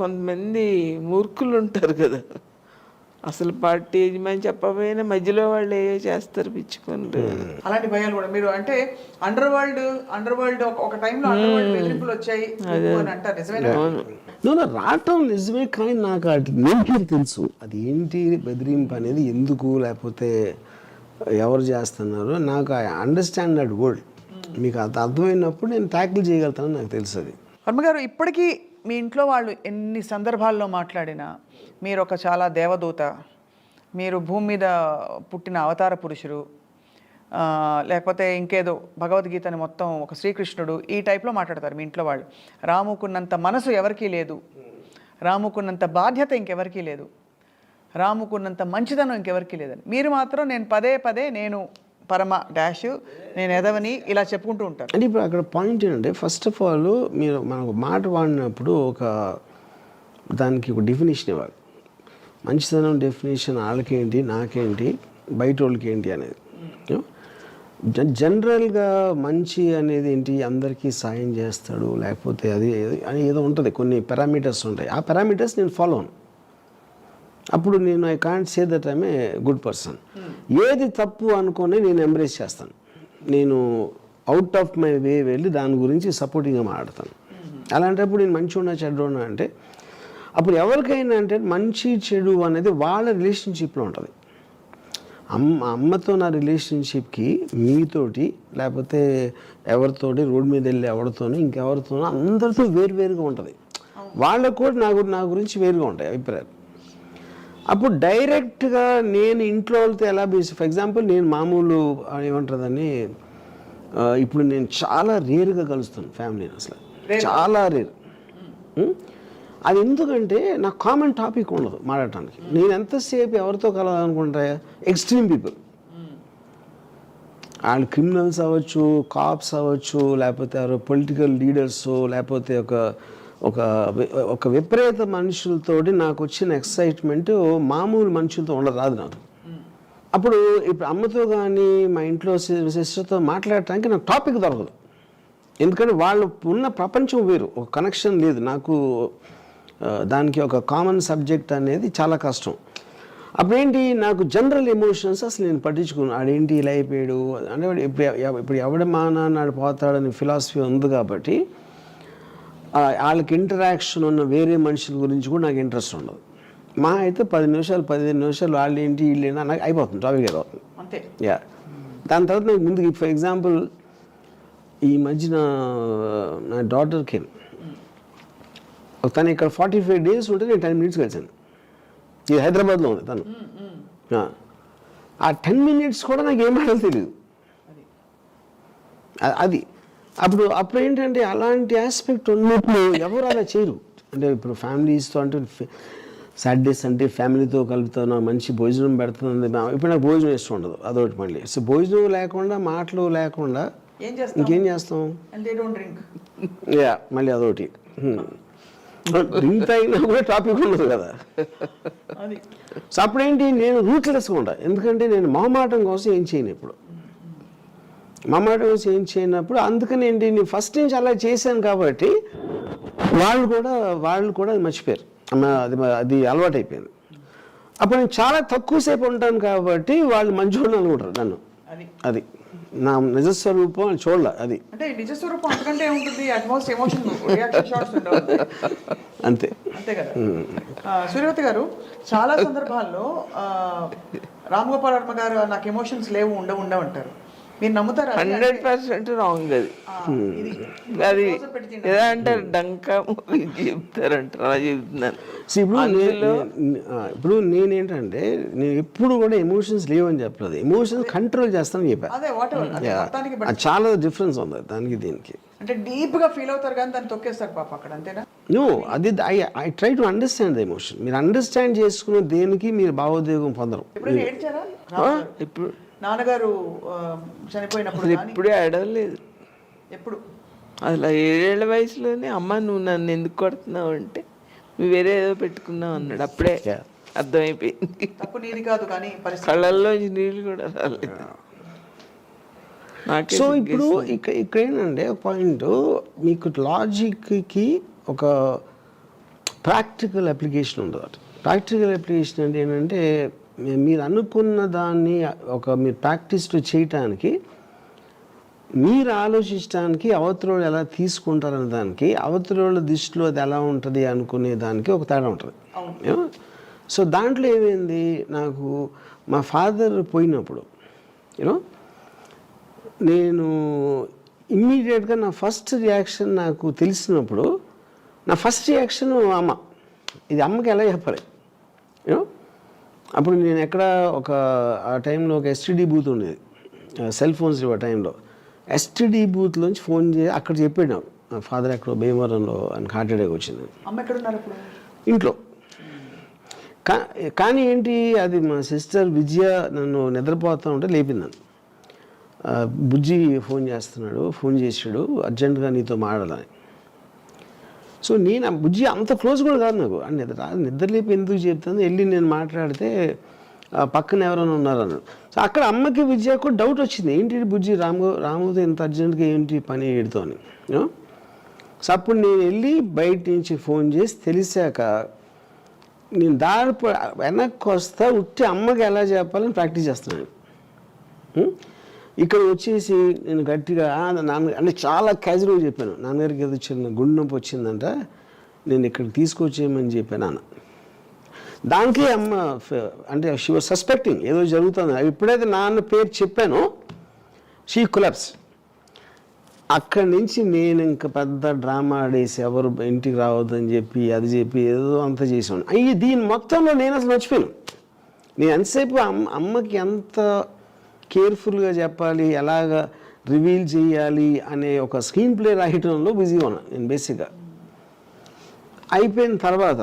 కొంతమంది మూర్ఖులు ఉంటారు కదా, అసలు పార్టీ యజమాని చెప్పకపోయినా మధ్యలో వాళ్ళు ఏ చేస్తారు పిచ్చుకొని. అలాంటి భయాలు కూడా మీరు అంటే అండర్ వరల్డ్ ఒక టైంలో అండర్ వరల్డ్ బెదిరింపులు వచ్చాయి అని అంటారు, నిజమేనా? రావటం నిజమే, కానీ నాకు వాటి నేచర్ తెలుసు. అది ఏంటి బెదిరింపు అనేది, ఎందుకు, లేకపోతే ఎవరు చేస్తున్నారు, నాకు ఐ అండర్స్టాండ్ దట్ వర్డ్. మీకు అది అర్థమైనప్పుడు నేను ట్యాకిల్ చేయగలుగుతానని నాకు తెలుసు. అది వర్మ గారు, ఇప్పటికీ మీ ఇంట్లో వాళ్ళు ఎన్ని సందర్భాల్లో మాట్లాడినా మీరు ఒక చాలా దేవదూత, మీరు భూమి మీద పుట్టిన అవతార పురుషుడు, లేకపోతే ఇంకేదో భగవద్గీతని మొత్తం ఒక శ్రీకృష్ణుడు, ఈ టైప్లో మాట్లాడతారు మీ ఇంట్లో వాళ్ళు. రాముకున్నంత మనసు ఎవరికీ లేదు, రాముకున్నంత బాధ్యత ఇంకెవరికీ లేదు, రాముకున్నంత మంచితనం ఇంకెవరికీ లేదని. మీరు మాత్రం నేను పదే పదే నేను పరమ డాష్, నేను ఎదవని ఇలా చెప్పుకుంటూ ఉంటారు. అంటే ఇప్పుడు అక్కడ పాయింట్ ఏంటంటే, ఫస్ట్ ఆఫ్ ఆల్ మీరు మనకు మాట వాడినప్పుడు దానికి ఒక డెఫినేషన్ ఇవ్వాలి. మంచితనం డెఫినేషన్ వాళ్ళకేంటి, నాకేంటి, బయట వాళ్ళకి ఏంటి అనేది. జనరల్గా మంచి అనేది ఏంటి, అందరికీ సాయం చేస్తాడు, లేకపోతే అది అని ఏదో ఉంటుంది, కొన్ని పారామీటర్స్ ఉంటాయి. ఆ పారామీటర్స్ నేను ఫాలో అను. అప్పుడు నేను I can't say that I'm a good person. ఏది తప్పు అనుకొని నేను ఎంబ్రేస్ చేస్తాను, నేను అవుట్ ఆఫ్ మై వే వెళ్ళి దాని గురించి సపోర్టింగ్గా మాట్లాడతాను. అలాంటప్పుడు నేను మంచి ఉన్నా చెడు ఉన్నా అంటే, అప్పుడు ఎవరికైనా అంటే మంచి చెడు అనేది వాళ్ళ రిలేషన్షిప్లో ఉంటుంది. అమ్మతో నా రిలేషన్షిప్కి మీతోటి, లేకపోతే ఎవరితోటి రోడ్డు మీద వెళ్ళి ఎవరితోనో ఇంకెవరితోనో అందరితో వేరువేరుగా ఉంటుంది. వాళ్ళకు కూడా నా గురించి వేరుగా ఉంటాయి అభిప్రాయాలు. అప్పుడు డైరెక్ట్గా నేను ఇంట్లో వాళ్ళతో ఎలా బేసి, ఫర్ ఎగ్జాంపుల్ నేను మామూలు ఏమంటుందని, ఇప్పుడు నేను చాలా రేర్గా కలుస్తాను ఫ్యామిలీని, అసలు చాలా రేర్. అది ఎందుకంటే నాకు కామన్ టాపిక్ ఉండదు మాట్లాడటానికి. నేను ఎంతసేపు ఎవరితో కలవాలనుకుంటా, ఎక్స్ట్రీమ్ పీపుల్, వాళ్ళు క్రిమినల్స్ అవ్వచ్చు, కాప్స్ అవ్వచ్చు, లేకపోతే ఎవరో పొలిటికల్ లీడర్స్, లేకపోతే ఒక విపరీత మనుషులతోటి నాకు వచ్చిన ఎక్సైట్మెంట్ మామూలు మనుషులతో రాదు నాకు. అప్పుడు ఇప్పుడు అమ్మతో కానీ మా ఇంట్లో సిస్టర్తో మాట్లాడటానికి నాకు టాపిక్ దొరకదు, ఎందుకంటే వాళ్ళు ఉన్న ప్రపంచం వేరు, ఒక కనెక్షన్ లేదు నాకు, దానికి ఒక కామన్ సబ్జెక్ట్ అనేది చాలా కష్టం. అప్పుడేంటి, నాకు జనరల్ ఎమోషన్స్ అసలు నేను పట్టించుకున్నాను. ఆడేంటి ఇలా అయిపోయాడు అంటే, ఇప్పుడు ఎవడ మానాడు పోతాడని ఫిలాసఫీ ఉంది కాబట్టి వాళ్ళకి ఇంటరాక్షన్ ఉన్న వేరే మనుషుల గురించి కూడా నాకు ఇంట్రెస్ట్ ఉండదు. మా అయితే 10 నిమిషాలు 15 నిమిషాలు వాళ్ళు ఏంటి వీళ్ళు ఏంటి నాకు అయిపోతుంది, టాపిక్ అయిపోతుంది అంతే. యా. దాని తర్వాత నాకు ముందుకు, ఫర్ ఎగ్జాంపుల్ ఈ మధ్యన నా డాటర్కి తను ఇక్కడ 45 days ఉంటే నేను 10 minutes కలిసాను. ఇది హైదరాబాద్లో ఉంది తను. ఆ 10 minutes కూడా నాకు ఏం మాటలు తెలియదు. అది అప్పుడు ఏంటంటే, అలాంటి ఆస్పెక్ట్ ఉన్నప్పుడు ఎవరు అలా చేయరు. అంటే ఇప్పుడు ఫ్యామిలీస్తో అంటే సాటర్డేస్ అంటే ఫ్యామిలీతో కలుపుతాను, మంచి భోజనం పెడుతుంది. ఇప్పుడు నాకు భోజనం ఇష్టం ఉండదు, అదొకటి. మళ్ళీ సో భోజనం లేకుండా, మాటలు లేకుండా ఇంకేం చేస్తాం, యా మళ్ళీ అదొకటి. డ్రింక్ తాగినా కూడా టాపిక్ ఉండదు కదా. సో అప్పుడేంటి, నేను రూట్లెస్గా ఉంటా, ఎందుకంటే నేను మొహమాటం కోసం ఏం చేయను. ఇప్పుడు మొహమాటం కోసం ఏం చేయనప్పుడు అందుకని ఏంటి, నేను ఫస్ట్ నుంచి అలా చేశాను కాబట్టి వాళ్ళు కూడా అది మర్చిపోయారు, అది అలవాటు అయిపోయింది. అప్పుడు నేను చాలా తక్కువసేపు ఉంటాను కాబట్టి వాళ్ళు మంచిగా అనుకుంటారు నన్ను. అది నా నిజస్వరూపం అని చూడలే అది అంటే నిజ స్వరూపం అంతకంటే ఏముంటుంది, అట్మోస్ట్ ఎమోషన్ రియాక్షన్ షాట్స్ ఉండవు అంతే. అంతే కదా. సూర్యవతి గారు, చాలా సందర్భాల్లో రామ్ గోపాల్ వర్మ గారు నాకు ఎమోషన్స్ లేవు ఉండవంటారు, మీరు నమ్ముతారా? 100% రాంగ్ అది. అది ఎలా అంటారు, డంకా చెప్తారంటారు, అలా చెప్తున్నాను. ఇప్పుడు నేనేంటంటే నేను ఎప్పుడు కూడా ఎమోషన్స్ లేవని చెప్పలేదు, ఎమోషన్స్ కంట్రోల్ చేస్తానని చెప్పాను. అదే వాట్ చాలా డిఫరెన్స్ ఉంది దానికి దీనికి. అంటే డీప్ గా ఫీల్ అవుతారు కానీ దాన్ని తొక్కేస్తారు పాప అక్కడ, అంతేనా? నో, అది I try to understand the emotion. మీరు అండర్స్టాండ్ చేసుకున్న దేనికి మీరు భావోద్వేగం పొందరు. ఎప్పుడైనా ఏడ్చారా? ఇప్పుడు నాన్నగారు చనిపోయినప్పుడు ఎప్పుడే అడగలేదు. ఎప్పుడు? అసలు 7 ఏళ్ల వయసులోనే అమ్మ నువ్వు నన్ను ఎందుకు కొడుతున్నావు అంటే నువ్వు వేరే ఏదో పెట్టుకున్నావు అన్నాడు. అప్పుడే అర్థమైపోయింది. తప్పు నీది కాదు కానీ కళ్ళల్లో నీళ్ళు కూడా రాలేదు. సో ఇప్పుడు ఇక్కడ ఏంటంటే పాయింట్, మీకు లాజిక్కి ఒక ప్రాక్టికల్ అప్లికేషన్ ఉండదు. ప్రాక్టికల్ అప్లికేషన్ అంటే ఏంటంటే మీరు అనుకున్న దాన్ని మీరు ప్రాక్టీస్లో చేయటానికి, మీరు ఆలోచించడానికి, అవతలోళ్ళు ఎలా తీసుకుంటారనే దానికి, అవతలోళ్ళ దృష్టిలో అది ఎలా ఉంటుంది అనుకునే దానికి ఒక తేడా ఉంటుంది. సో దాంట్లో ఏమైంది, నాకు మా ఫాదర్ పోయినప్పుడు నేను ఇమ్మీడియట్గా నా ఫస్ట్ రియాక్షన్ నాకు తెలిసినప్పుడు, నా ఫస్ట్ రియాక్షన్ అమ్మ. ఇది అమ్మకి ఎలా చెప్పాలి? అప్పుడు నేను ఎక్కడ ఆ టైంలో ఒక ఎస్టీడీ బూత్ ఉండేది, సెల్ ఫోన్స్ ఆ టైంలో. ఎస్టీడీ బూత్లోంచి ఫోన్ చేసి అక్కడ చెప్పాడు నా ఫాదర్ ఎక్కడో భీమవరంలో అని హార్ట్ అటాక్ వచ్చింది. ఇంట్లో. కానీ ఏంటి, అది మా సిస్టర్ విజయ నన్ను నిద్రపోతూ ఉంటే లేపిందని. బుజ్జి ఫోన్ చేసాడు అర్జెంటుగా నీతో మాట్లాడాలని. సో నేను ఆ బుజ్జి అంత క్లోజ్ కూడా కాదు నాకు, నిద్రలేపి ఎందుకు చెప్తాను, వెళ్ళి నేను మాట్లాడితే పక్కన ఎవరైనా ఉన్నారన్నాడు. సో అక్కడ అమ్మకి విజయకు డౌట్ వచ్చింది, ఏంటి బుజ్జి రాముతో ఇంత అర్జెంటుగా ఏంటి పని ఏడుతో అని. సో అప్పుడు నేను వెళ్ళి బయట నుంచి ఫోన్ చేసి తెలిసాక నేను వెనక్కి వస్తా ఉట్టి అమ్మకి ఎలా చెప్పాలని ప్రాక్టీస్ చేస్తున్నాను. ఇక్కడ వచ్చేసి నేను గట్టిగా నాన్న అంటే చాలా క్యాజువల్గా చెప్పాను, నాన్నగారికి ఏదో చిన్న గుండె నొప్పి వచ్చిందంట, నేను ఇక్కడికి తీసుకొచ్చేయమని చెప్పాను నాన్న. దానికి అమ్మ అంటే షీ వాజ్ సస్పెక్టింగ్ ఏదో జరుగుతుంది. ఎప్పుడైతే నాన్న పేరు చెప్పానో షీ కొలాప్స్. అక్కడి నుంచి నేను ఇంకా పెద్ద డ్రామా ఆడేసి ఎవరు ఇంటికి రావద్దని చెప్పి అది చెప్పి ఏదో అంతా చేసాను. దీని మొత్తంలో నేను అసలు మర్చిపోయాను. నేను ఎంతసేపు అమ్మకి ఎంత కేర్ఫుల్గా చెప్పాలి, ఎలాగ రివీల్ చేయాలి అనే ఒక స్క్రీన్ ప్లే రాయటంలో బిజీగా ఉన్నాను నేను బేసిక్గా. అయిపోయిన తర్వాత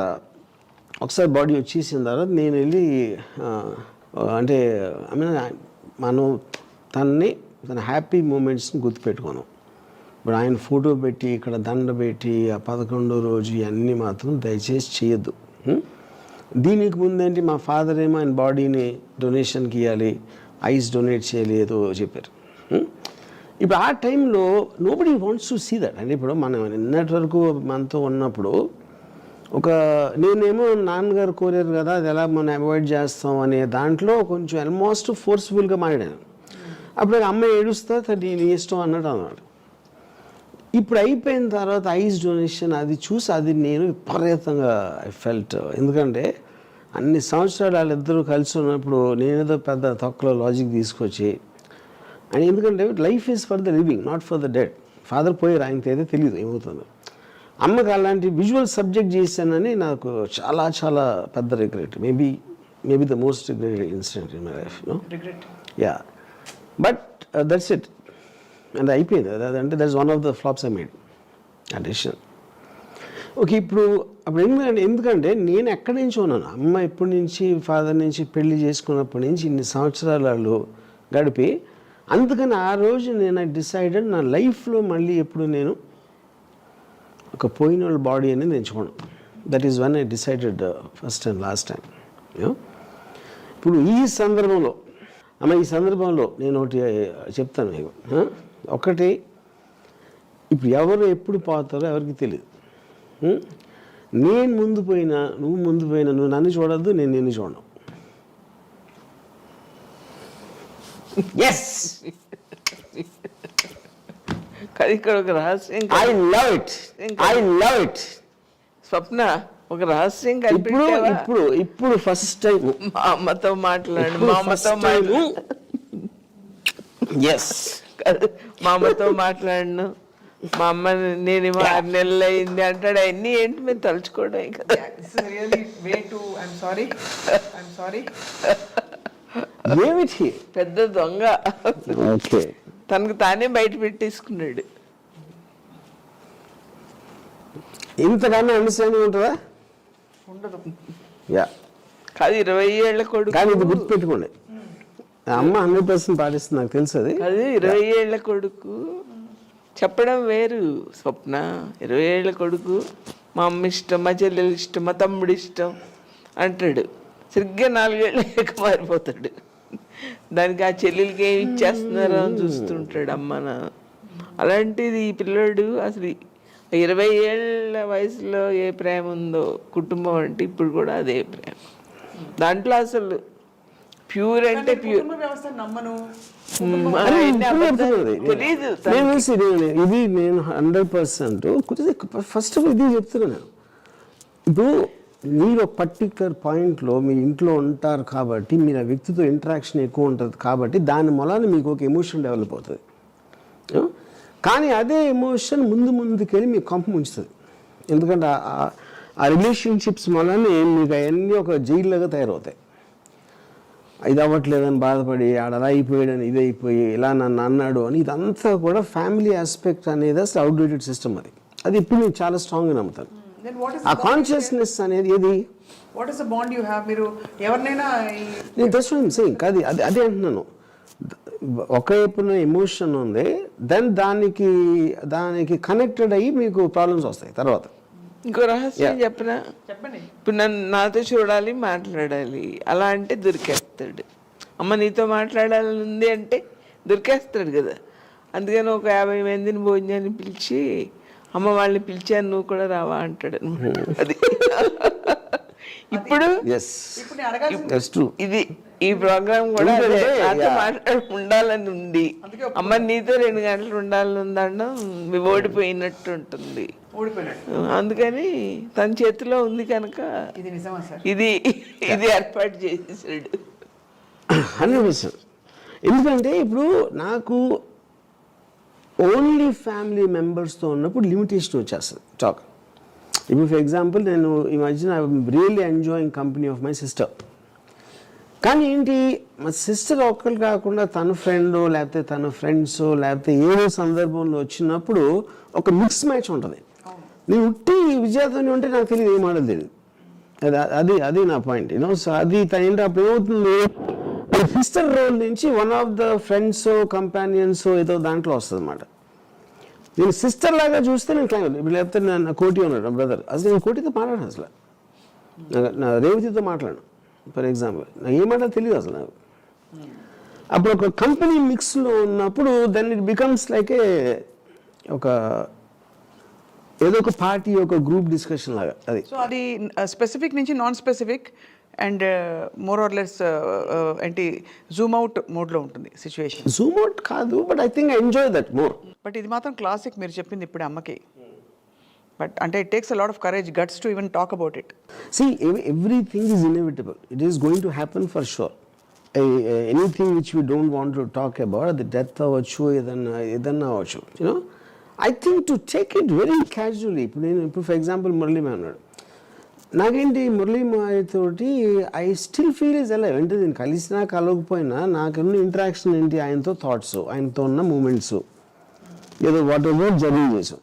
ఒకసారి బాడీ వచ్చేసిన తర్వాత నేను వెళ్ళి అంటే మనం తన హ్యాపీ మూమెంట్స్ని గుర్తుపెట్టుకున్నాం. ఇప్పుడు ఆయన ఫోటో పెట్టి ఇక్కడ దండ పెట్టి ఆ 11వ రోజు ఇవన్నీ మాత్రం దయచేసి చేయొద్దు. దీనికి ముందేంటి మా ఫాదర్ ఏమో ఆయన బాడీని డొనేషన్కి ఇవ్వాలి, ఐస్ డొనేట్ చేయలేదు చెప్పారు. ఇప్పుడు ఆ టైంలో nobody wants to see that. అంటే ఇప్పుడు మనం నిన్నటి వరకు మనతో ఉన్నప్పుడు నేనేమో నాన్నగారు కోరారు కదా, అది ఎలా మనం అవాయిడ్ చేస్తాం అనే దాంట్లో కొంచెం ఆల్మోస్ట్ ఫోర్స్ఫుల్గా మాట్లాడాను. అప్పుడు అమ్మ ఏడుస్తా నీ ఇష్టం అన్నట్టు అన్నాడు. ఇప్పుడు అయిపోయిన తర్వాత ఐస్ డొనేషన్ అది చూసి అది నేను విపరీతంగా ఐ ఫెల్ట్. ఎందుకంటే అన్ని సంవత్సరాలు వాళ్ళిద్దరూ కలిసి ఉన్నప్పుడు నేనేదో పెద్ద తొక్కలో లాజిక్ తీసుకొచ్చి, అండ్ ఎందుకంటే life is for the living not for the dead. Father పోయారు, ఆయనకి అయితే తెలియదు ఏమవుతుందో. అమ్మకి అలాంటి విజువల్ సబ్జెక్ట్ చేశానని నాకు చాలా చాలా పెద్ద regret. Maybe the most regretted incident in my life. Yeah, but that's it. And అయిపోయింది. అదంటే that's one of the flops I made ఆ డెసిషన్. ఓకే, అప్పుడు ఎందుకంటే నేను ఎక్కడి నుంచి ఉన్నాను, అమ్మ ఎప్పటి నుంచి ఫాదర్ నుంచి పెళ్లి చేసుకున్నప్పటి నుంచి ఇన్ని సంవత్సరాలు వాళ్ళు గడిపి, అందుకని ఆ రోజు నేను డిసైడెడ్ నా లైఫ్లో మళ్ళీ ఎప్పుడు నేను ఒక పోయిన వాళ్ళ బాడీ అనేది ఎంచుకోను. That is one I decided first and last time. ఇప్పుడు ఈ సందర్భంలో నేను ఒకటి చెప్తాను మీకు. ఒకటి, ఇప్పుడు ఎవరు ఎప్పుడు పోతారో ఎవరికి తెలియదు. నేను ముందు పోయినా నువ్వు నన్ను చూడద్దు, నేను నిన్ను చూడను. ఎస్, కానీ ఇక్కడ ఒక రహస్యం I love it, I love it. Swapna, ఒక రహస్యం ఇప్పుడు కనిపించావా? ఇప్పుడు ఇప్పుడు ఫస్ట్ టైం మా అమ్మతో మాట్లాడు, మా అమ్మతో ఎస్ మా అమ్మతో మాట్లాడను, మా అమ్మ నేనేమో 6 నెలలు అయింది అంటాడు. అవన్నీ ఏంటి మేము తలుచుకోవడం కదా. ఏమిటి పెద్ద దొంగ ఓకే తనకు తానే బయట పెట్టేసుకున్నాడు. ఇంతకన్నా అండర్స్టాండింగ్ ఉంటుందా? ఉండదు. యా, కాదు 20 ఏళ్ల కొడుకు. కానీ ఇది గుర్తుపెట్టుకోండి, అమ్మ 100% పాటిస్తుంది, నాకు తెలుసు అది. అది 20 ఏళ్ల కొడుకు చెప్పడం వేరు స్వప్న. 20 ఏళ్ల కొడుకు మా అమ్మ ఇష్టం, మా చెల్లెలు ఇష్టం, మా తమ్ముడు ఇష్టం అంటాడు. సరిగ్గా 4 ఏళ్ళకి మారిపోతాడు. దానికి ఆ చెల్లెలకి ఏమి ఇచ్చేస్తున్నారో అని చూస్తుంటాడు అమ్మన. అలాంటిది ఈ పిల్లోడు అసలు 20 ఏళ్ళ వయసులో ఏ ప్రేమ ఉందో కుటుంబం అంటే ఇప్పుడు కూడా అదే ప్రేమ. దాంట్లో అసలు ప్యూర్ అంటే ప్యూర్. వ్యవస్థ నమ్మను. తెలీదు. ఇది నేను 100% ఫస్ట్ ఇది చెప్తున్నా నేను. ఇప్పుడు మీరు ఒక పర్టికులర్ పాయింట్లో మీ ఇంట్లో ఉంటారు కాబట్టి మీరు ఆ వ్యక్తితో ఇంటరాక్షన్ ఎక్కువ ఉంటుంది కాబట్టి దాని మూలాన మీకు ఒక ఎమోషన్ డెవలప్ అవుతుంది. కానీ అదే ఎమోషన్ ముందుకెళ్ళి మీకు కంపం ఉంచుతుంది. ఎందుకంటే ఆ రిలేషన్షిప్స్ మూలానే మీకు అవన్నీ ఒక జైల్లాగా తయారవుతాయి. ఇది అవ్వట్లేదని బాధపడి ఆడ అలా అయిపోయాడని ఇది అయిపోయి ఇలా నన్ను అన్నాడు అని, ఇదంతా కూడా ఫ్యామిలీ ఆస్పెక్ట్ అనేది అసలు అవుట్డేటెడ్ సిస్టమ్. అది ఇప్పుడు నేను చాలా స్ట్రాంగ్గా నమ్ముతాను. ఆ కాన్షియస్నెస్ అనేది ఏది, what is the bond you have? మీరు ఎవరినైనా నేను దట్స్ సేయింగ్ కాదు, అదే అంటున్నాను. ఒకవైపున ఎమోషన్ ఉంది, దెన్ దానికి కనెక్టెడ్ అయ్యి మీకు ప్రాబ్లమ్స్ వస్తాయి తర్వాత. ఇంకో రహస్యం చెప్పనా? చెప్పండి. ఇప్పుడు నాతో చూడాలి, మాట్లాడాలి, అలా అంటే దొరికేస్తాడు. అమ్మ నీతో మాట్లాడాలని ఉంది అంటే దొరికేస్తాడు కదా. అందుకని ఒక 50 మందిని భోజనాన్ని పిలిచి అమ్మ వాళ్ళని పిలిచాను నువ్వు కూడా రావా అంటాడు. అది ఇప్పుడు ఇది ఈ ప్రోగ్రామ్ కూడా నాతో మాట్లాడి ఉండాలని ఉంది. అమ్మ నీతో 2 గంటలు ఉండాలని ఉందన్న ఓడిపోయినట్టు ఉంటుంది. అందుకని తన చేతిలో ఉంది కనుక ఇది ఏర్పాటు చేసేసాడు. 100%. ఎందుకంటే ఇప్పుడు నాకు ఓన్లీ ఫ్యామిలీ మెంబర్స్తో ఉన్నప్పుడు లిమిటేషన్ వచ్చేస్తుంది టాక్. ఇప్పుడు ఫర్ ఎగ్జాంపుల్ నేను ఈ మధ్యన I really enjoying company of my sister. కానీ ఏంటి, మా సిస్టర్ ఒక్కరు కాకుండా తన ఫ్రెండ్ లేకపోతే తన ఫ్రెండ్స్ లేకపోతే ఏదో సందర్భంలో వచ్చినప్పుడు ఒక మిక్స్ మ్యాచ్ ఉంటుంది. నేను ఉట్టి విజయాతోని ఉంటే నాకు తెలియదు, ఏం ఆడదు తెలియదు. అది నా పాయింట్. సో అది తన అప్పుడు ఏమవుతుంది, సిస్టర్ రోల్ నుంచి one of the friends companions ఏదో దాంట్లో వస్తుంది అన్నమాట. నేను సిస్టర్ లాగా చూస్తే నేను క్లైమ్, ఇప్పుడు లేకపోతే నా కోటి ఉన్నాడు నా బ్రదర్, అసలు నేను కోటితో మాట్లాడాను, అసలు నా రేవతితో మాట్లాడాను ఫర్ ఎగ్జాంపుల్, నాకు ఏమంటా తెలియదు అసలు నాకు. అప్పుడు ఒక కంపెనీ మిక్స్లో ఉన్నప్పుడు దెన్ ఇట్ బికమ్స్ లైక్ ఏదో ఒక పార్టీ ఒక గ్రూప్ డిస్కషన్ లాగా. అది సో అది స్పెసిఫిక్ నుంచి non specific and more or less ఏంటి జూమ్ అవుట్ మోడ్లో ఉంటుంది సిచ్యువేషన్. జూమ్ అవుట్ కాదు, but I think I enjoy that more. But ఇది మాత్రం క్లాసిక్ మీరు చెప్పింది ఇప్పుడు అమ్మకి. బట్ అంటే it takes a lot of courage, guts to even talk about it. See, everything is inevitable. It is going to happen for sure. Anything which we don't want to talk about, the death అవ్వచ్చు, ఏదన్నా అవ్వచ్చు, I think to take it very casually. ఇప్పుడు for example Murali మా అన్నాడు, నాకేంటి మురళీ మాయతోటి I still feel is alive. అంటే నేను కలిసినా కలవకపోయినా నాకున్న ఇంటరాక్షన్ ఏంటి, ఆయనతో థాట్స్, ఆయనతో ఉన్న మూమెంట్స్, ఏదో వాట్ ఎవర్ జర్నీ చేసాం.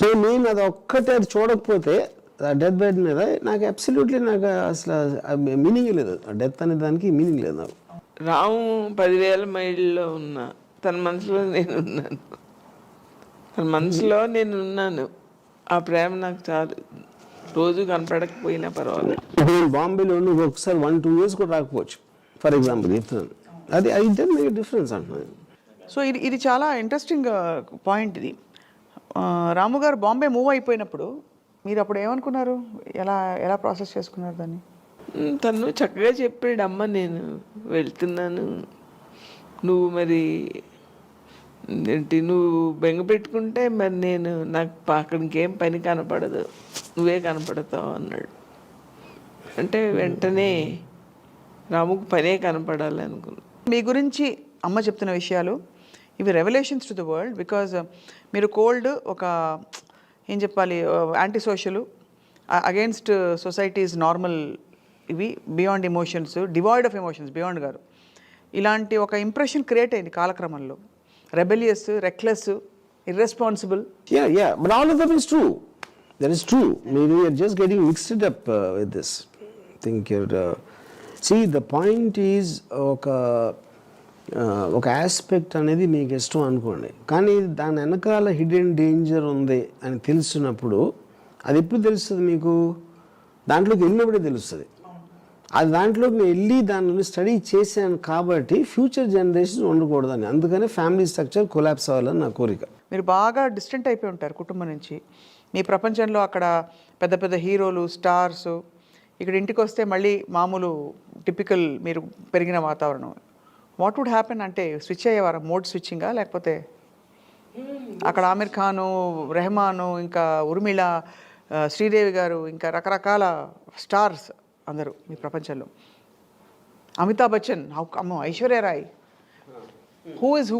సో నేను అది ఒక్కటే అది చూడకపోతే డెత్ బెడ్ మీద నాకు అబ్సల్యూట్లీ నాకు అసలు మీనింగ్ లేదు. డెత్ అనే దానికి మీనింగ్ లేదు నాకు. రాము 10,000 మైళ్ళలో ఉన్నా తన మనసులో నేనున్నాను, తన మనసులో నేనున్నాను. ఆ ప్రేమ నాకు చాలు. రోజు కనపడకపోయినా పర్వాలేదు. ఇప్పుడు నేను బాంబేలో నువ్వు ఒకసారి 1-2 years కూడా రాకపోవచ్చు ఫర్ ఎగ్జాంపుల్ చెప్తున్నాను. అది మేక్ డిఫరెన్స్ అంటున్నాను. సో ఇది చాలా ఇంట్రెస్టింగ్ పాయింట్ ఇది. రాము గారు బాంబే మూవ్ అయిపోయినప్పుడు మీరు అప్పుడు ఏమనుకున్నారు, ఎలా ప్రాసెస్ చేసుకున్నారు దాన్ని? తను చక్కగా చెప్పాడు, అమ్మ నేను వెళ్తున్నాను, నువ్వు మరి ఏంటి నువ్వు బెంగ పెట్టుకుంటే మరి నాకు అక్కడ ఇంకేం పని కనపడదు, నువ్వే కనపడతావు అన్నాడు. అంటే వెంటనే రాముకు పనే కనపడాలి అనుకున్నా. మీ గురించి అమ్మ చెప్తున్న విషయాలు ఇవి revolutions to the world. Because మీరు కోల్డ్, ఒక ఏం చెప్పాలి, anti social, against societies normal, ఇవి beyond emotions, devoid of emotions beyond గారు. ఇలాంటి ఒక ఇంప్రెషన్ క్రియేట్ అయింది కాలక్రమంలో. Rebellious, reckless, irresponsible. Yeah, but all of them is true. That is true. Maybe you're just getting mixed up with this. I think you're... see, the point is, ఒక aspect అనేది మీకు ఇష్టం అనుకోండి, కానీ దాని వెనకాల హిడెన్ డేంజర్ ఉంది అని తెలిసినప్పుడు అది ఎప్పుడు తెలుస్తుంది మీకు? దాంట్లోకి వెళ్ళినప్పుడే తెలుస్తుంది. అది దాంట్లోకి నేను వెళ్ళి దానిని స్టడీ చేశాను కాబట్టి ఫ్యూచర్ జనరేషన్ ఉండకూడదని, అందుకనే ఫ్యామిలీ స్ట్రక్చర్ కొలాప్స్ అవ్వాలని నా కోరిక. మీరు బాగా డిస్టెంట్ అయిపోయి ఉంటారు కుటుంబం నుంచి. మీ ప్రపంచంలో అక్కడ పెద్ద పెద్ద హీరోలు, స్టార్స్, ఇక్కడ ఇంటికి వస్తే మళ్ళీ మామూలు టిపికల్ మీరు పెరిగిన వాతావరణం. వాట్ వుడ్ హ్యాపెన్ అంటే స్విచ్ అయ్యేవారు, మోడ్ స్విచ్చింగా, లేకపోతే అక్కడ ఆమిర్ ఖాను, రెహమాను, ఇంకా ఉర్మిళ, శ్రీదేవి గారు, ఇంకా రకరకాల స్టార్స్ అందరూ మీ ప్రపంచంలో, అమితాబ్ బచ్చన్, అమ్మో Aishwarya Rai, who is who?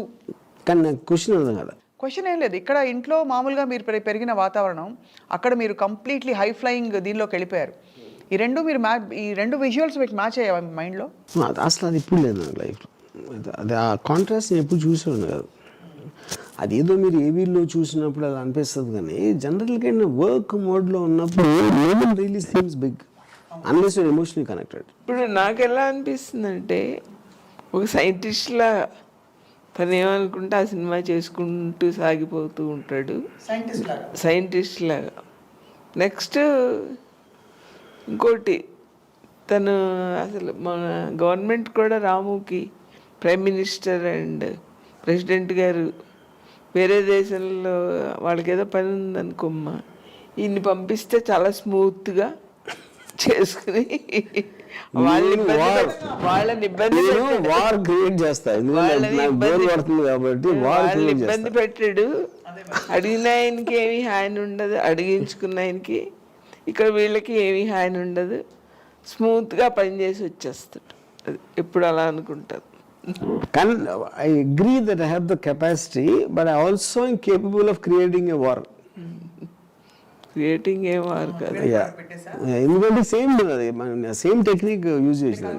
కానీ నాకు క్వశ్చన్ అర్థం కదా. క్వశ్చన్ ఏం లేదు. ఇక్కడ ఇంట్లో మామూలుగా మీరు పెరిగిన వాతావరణం, అక్కడ మీరు కంప్లీట్లీ హై ఫ్లయింగ్ దీనిలోకి వెళ్ళిపోయారు. ఈ రెండు విజువల్స్ మీకు మ్యాచ్ అయ్యావా మీ మైండ్లో? అసలు అది ఇప్పుడు లేదు నాకు లైఫ్లో. అది ఆ కాంట్రాస్ట్ నేను ఎప్పుడు చూసేవాడిని కాదు. అదేదో మీరు ఏవీలో చూసినప్పుడు అది అనిపిస్తుంది, కానీ జనరల్గా వర్క్ మోడ్లో ఉన్నప్పుడు really seems big unless you're emotionally connected. ఇప్పుడు నాకు ఎలా అనిపిస్తుందంటే, ఒక సైంటిస్ట్లా తను ఏమనుకుంటే ఆ సినిమా చేసుకుంటూ సాగిపోతూ ఉంటాడు, సైంటిస్ట్ లాగా. నెక్స్ట్ ఇంకోటి, తను అసలు మన గవర్నమెంట్ కూడా రాముకి ప్రైమ్ మినిస్టర్ అండ్ ప్రెసిడెంట్ గారు వేరే దేశంలో వాళ్ళకి ఏదో పని ఉందనుకోమ్మా, ఈయన్ని పంపిస్తే చాలా స్మూత్గా చేసుకుని వాళ్ళని ఇబ్బంది పెట్టాడు. అడిగిన ఆయనకి ఏమీ హాని ఉండదు, అడిగించుకున్న ఆయనకి. ఇక్కడ వీళ్ళకి ఏమీ హాని ఉండదు, స్మూత్గా పనిచేసి వచ్చేస్తాడు. అది ఎప్పుడు అలా అనుకుంటారు. కానీ I agree that I have the capacity, but I also in capable of creating a war. Creating a war కాదు, ఎందుకంటే సేమ్ టెక్నిక్ యూజ్ చేసినాడు,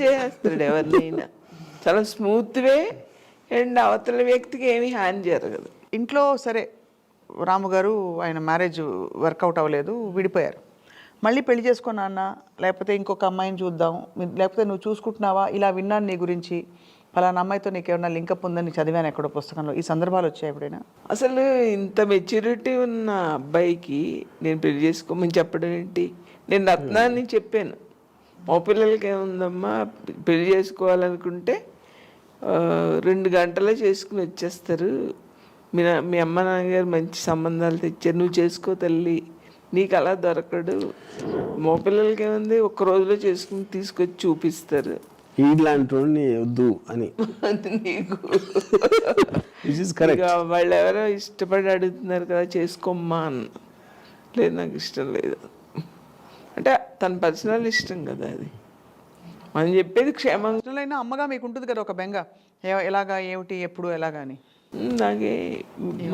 చేస్తాడు ఎవరినైనా చాలా స్మూత్ వే, అండ్ అవతల వ్యక్తికి ఏమీ హాని జరగదు. ఇంట్లో సరే రాము గారు ఆయన మ్యారేజ్ వర్కౌట్ అవ్వలేదు, విడిపోయారు. మళ్ళీ పెళ్లి చేసుకున్నా, లేకపోతే ఇంకొక అమ్మాయిని చూద్దాం, లేకపోతే నువ్వు చూసుకుంటున్నావా, ఇలా విన్నాను నీ గురించి, ఫలానా అమ్మాయితో నీకు ఏమన్నా లింకప్ ఉందని చదివాను ఎక్కడో పుస్తకంలో. ఈ సందర్భాలు వచ్చాయి ఎప్పుడైనా? అసలు ఇంత మెచ్యూరిటీ ఉన్న అబ్బాయికి నేను పెళ్లి చేసుకోమని చెప్పడం ఏంటి? నేను రత్నాన్ని చెప్పాను, మా పిల్లలకి ఏముందమ్మా, పెళ్లి చేసుకోవాలనుకుంటే 2 గంటలే చేసుకుని వచ్చేస్తారు, మీ అమ్మ నాన్నగారు మంచి సంబంధాలు తెచ్చారు, నువ్వు చేసుకో తల్లి, నీకు అలా దొరకడు. మా పిల్లలకి ఏముంది, 1 రోజులో చేసుకుని తీసుకొచ్చి చూపిస్తారు, ఇలాంటి వద్దు అని. నీకు కరెక్ట్. వాళ్ళు ఎవరో ఇష్టపడి అడుగుతున్నారు కదా చేసుకోమ్మా అన్న. లేదు, నాకు ఇష్టం లేదు. అంటే తన పర్సనల్ ఇష్టం కదా అది, మనం చెప్పేది క్షేమంగా. అమ్మగా మీకు ఉంటుంది కదా ఒక బెంగ, ఎలాగా, ఏమిటి, ఎప్పుడు, ఎలాగా అని. నాకే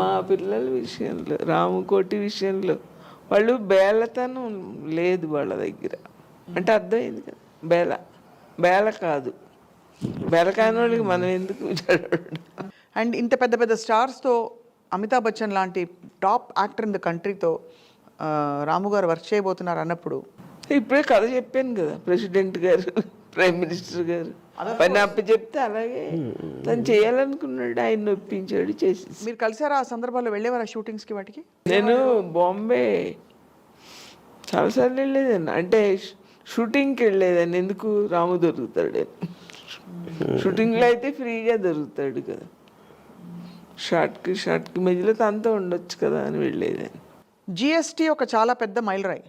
మా పిల్లల విషయంలో, రాముకోటి విషయంలో వాళ్ళు బేలతనం లేదు వాళ్ళ దగ్గర. అంటే అర్థమైంది కదా, బేల కాదు, బేల కాని వాళ్ళకి మనం ఎందుకు చదవడం. అండ్ ఇంత పెద్ద పెద్ద స్టార్స్తో, అమితాబ్ బచ్చన్ లాంటి టాప్ యాక్టర్ ఇన్ ద కంట్రీతో రాము గారు వర్క్ చేయబోతున్నారు అన్నప్పుడు, ఇప్పుడే కథ చెప్పాను కదా, ప్రెసిడెంట్ గారు, ప్రైమ్ మినిస్టర్ గారు పని అప్ప చెప్తే అలాగే తను చేయాలనుకున్నాడు, ఆయన ఒప్పించాడు, చేసేసి. మీరు కలిసారా ఆ సందర్భాల్లో? వెళ్ళేవారా షూటింగ్స్కి వాటికి? నేను బాంబే చాలాసార్లు వెళ్ళేదాన్ని. అంటే షూటింగ్కి వెళ్ళేదాన్ని, ఎందుకు, రాము దొరుకుతాడు, షూటింగ్లో అయితే ఫ్రీగా దొరుకుతాడు కదా, షార్ట్కి మధ్యలో తనతో ఉండొచ్చు కదా అని వెళ్ళేదాన్ని. జిఎస్టీ ఒక చాలా పెద్ద మైలురాయి.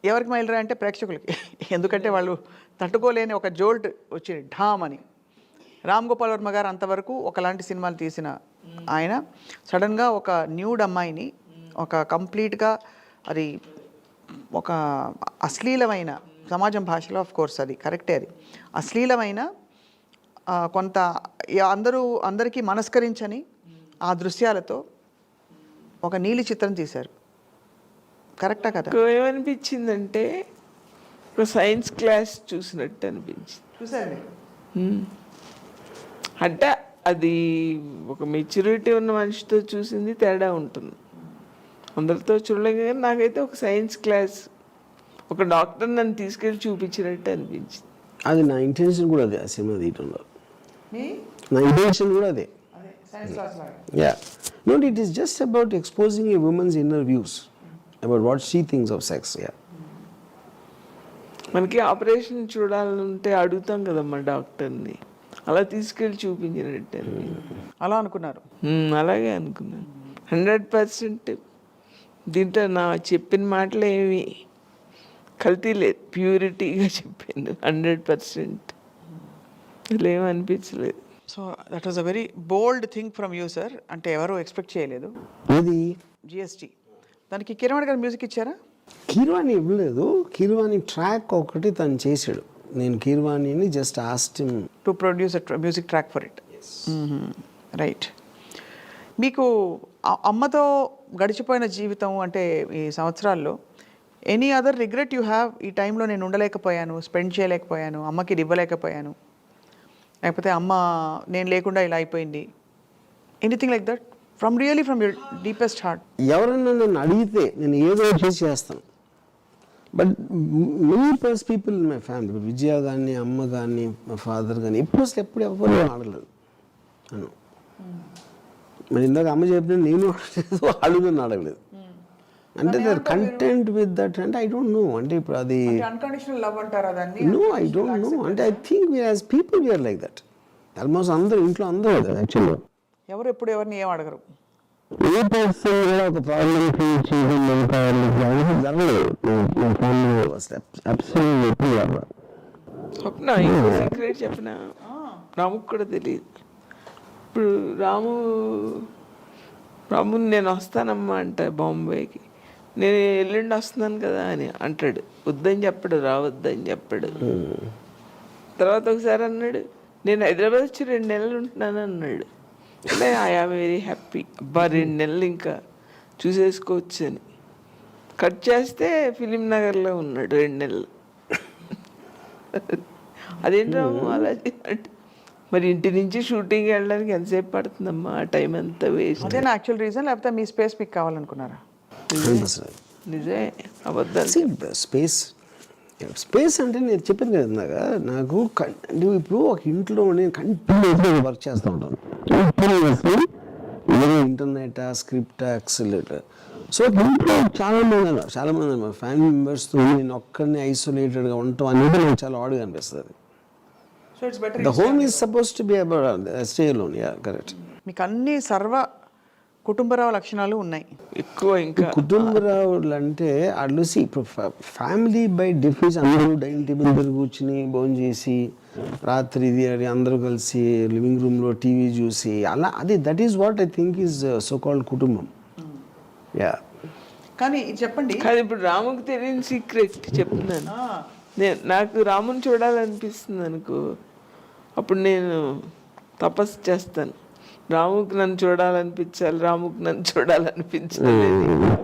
ఎవరికి మైలురాయి అంటే ప్రేక్షకులకి, ఎందుకంటే వాళ్ళు తట్టుకోలేని ఒక జోల్ట్ వచ్చింది, ఢామ్ అని. రామ్ గోపాల్ వర్మ గారు అంతవరకు ఒకలాంటి సినిమాలు తీసిన ఆయన సడన్గా ఒక న్యూడ్ అమ్మాయిని ఒక కంప్లీట్గా అది ఒక అశ్లీలమైన సమాజం భాషలో ఆఫ్ కోర్స్ అది కరెక్టే, అది అశ్లీలమైన కొంత అందరికీ మనస్కరించని ఆ దృశ్యాలతో ఒక నీలి చిత్రం తీశారు. కరెక్టా కదా? ఏమనిపించిందంటే ఒక సైన్స్ క్లాస్ చూసినట్టు అనిపించింది. చూసారండి. అంటే అది ఒక మెచ్యూరిటీ ఉన్న మనిషితో చూసింది తేడా ఉంటుంది, అందరితో చూడలేక. కానీ నాకైతే ఒక సైన్స్ క్లాస్, ఒక డాక్టర్ నన్ను తీసుకెళ్ళి చూపించినట్టు అనిపించింది. అది నా ఇంటెన్షన్ కూడా అదే, ఆ సినిమా తీయటంలో నా ఇంటెన్షన్ కూడా అదే. Yeah. No, it is just about exposing a woman's inner views about what she thinks of sex. Yeah. మనకి ఆపరేషన్ చూడాలంటే అడుగుతాం కదమ్మా డాక్టర్ని, అలా తీసుకెళ్ళి చూపించినట్టు అలా అనుకున్నారు. అలాగే అనుకున్నాను. 100% దీంట్లో నా చెప్పిన మాటలు ఏమి కల్తీ లేదు, ప్యూరిటీగా చెప్పాను 100%. అసలు ఏమీ అనిపించలేదు. So that was a very bold thing from you sir. అంటే ఎవరు ఎక్స్పెక్ట్ చేయలేదు. ఇది జిఎస్టీ దానికి కిరణ్ గారు మ్యూజిక్ ఇచ్చారా? కీర్వాణి ఇవ్వలేదు, కీర్వాణి ట్రాక్ ఒకటి తను చేశాడు. నేను కీర్వాణిని just asked him to produce music track for it. Right. మీకు అమ్మతో గడిచిపోయిన జీవితం అంటే ఈ సంవత్సరాల్లో any other regret you have? ఈ టైంలో నేను ఉండలేకపోయాను, స్పెండ్ చేయలేకపోయాను, అమ్మకి ఇది ఇవ్వలేకపోయాను, లేకపోతే అమ్మ నేను లేకుండా ఇలా అయిపోయింది, anything like that from your deepest heart? ఎవరన్నా నన్ను అడిగితే నేను ఏదో చేస్తాను. But many plus people in my family, Vijaya కానీ అమ్మ కానీ మా ఫాదర్ కానీ ఎప్పుడు ఎవరు ఆడలేదు అను. మరి ఇందాక అమ్మ చెప్పిన నేను ఆడలేదు, వాళ్ళు నన్ను అడగలేదు. అంటే they are content with that. అంటే ఐ డోంట్ నో, అంటే ఇప్పుడు అది అన్కండిషనల్ లవ్ అంటారా దాన్ని? No, I don't know. అంటే I think we as people we are like that. Almost అందరూ ఇంట్లో అందరూ కదా యాక్చువల్గా. ఎవరు ఎప్పుడు ఎవరిని ఏం అడగరు. ఏ పర్సన్ కూడా ఒక ప్రాబ్లం ఫేస్ చేయడం జరగలేదు. స్వప్న సీక్రెట్ చెప్పిన రాముకు కూడా తెలియదు. ఇప్పుడు రాము నేను వస్తానమ్మా అంట బాంబేకి, నేను ఎల్లుండి వస్తున్నాను కదా అని అంటాడు. వద్దని చెప్పాడు, రావద్దని చెప్పాడు. తర్వాత ఒకసారి అన్నాడు నేను హైదరాబాద్ వచ్చి 2 నెలలు ఉంటున్నాను అన్నాడు. అంటే ఐ ఆమ్ వెరీ హ్యాపీ. అబ్బా 2 నెలలు ఇంకా చూసేసుకోవచ్చు అని. కట్ చేస్తే ఫిలిం నగర్లో ఉన్నాడు 2 నెలలు. అదేంటో అలా అంటే మరి ఇంటి నుంచి షూటింగ్ వెళ్ళడానికి ఎంతసేపు పడుతుందమ్మా, ఆ టైం అంతా వేస్ట్. అదేనా యాక్చువల్ రీజన్, లేకపోతే మీ స్పేస్ మీకు కావాలనుకున్నారా? నిజమే, అబద్ధాలు. స్పేస్ అంటే నేను చెప్పాను కదా ఇందాక, నాకు ఇప్పుడు ఒక ఇంట్లో నేను కంటిన్యూస్గా వర్క్ చేస్తూ ఉంటాను. ఏదో ఇంటర్నెట్, స్క్రిప్ట్, యాక్సిలేటర్. సో ఇంట్లో చాలామంది మా ఫ్యామిలీ మెంబర్స్తో నేను ఒక్కడిని ఐసోలేటెడ్గా ఉండటం అనేది నాకు చాలా ఆడుగా అనిపిస్తుంది. The home is supposed to be about stay alone. Yeah, correct. మీకు అన్ని సర్వ కుటుంబరావు లక్షణాలు ఉన్నాయి. ఎక్కువ ఇంకా కుటుంబరావులు అంటే అడ్లసి ఇప్పుడు ఫ్యామిలీ బై డెఫినేషన్ అందరూ డైనింగ్ టేబుల్ దగ్గర కూర్చుని భోజనం చేసి రాత్రి ఇది అది అందరూ కలిసి లివింగ్ రూమ్లో టీవీ చూసి అలా, అది that is what I think is so called కుటుంబం. యా. కానీ చెప్పండి, కానీ ఇప్పుడు రాముకి తెలియని సీక్రెట్ చెప్తున్నాను. నాకు రాముని చూడాలనిపిస్తుంది అనుకో, అప్పుడు నేను తపస్సు చేస్తాను. రాముకి నన్ను చూడాలనిపించాలి, రాముకి నన్ను చూడాలనిపించాలి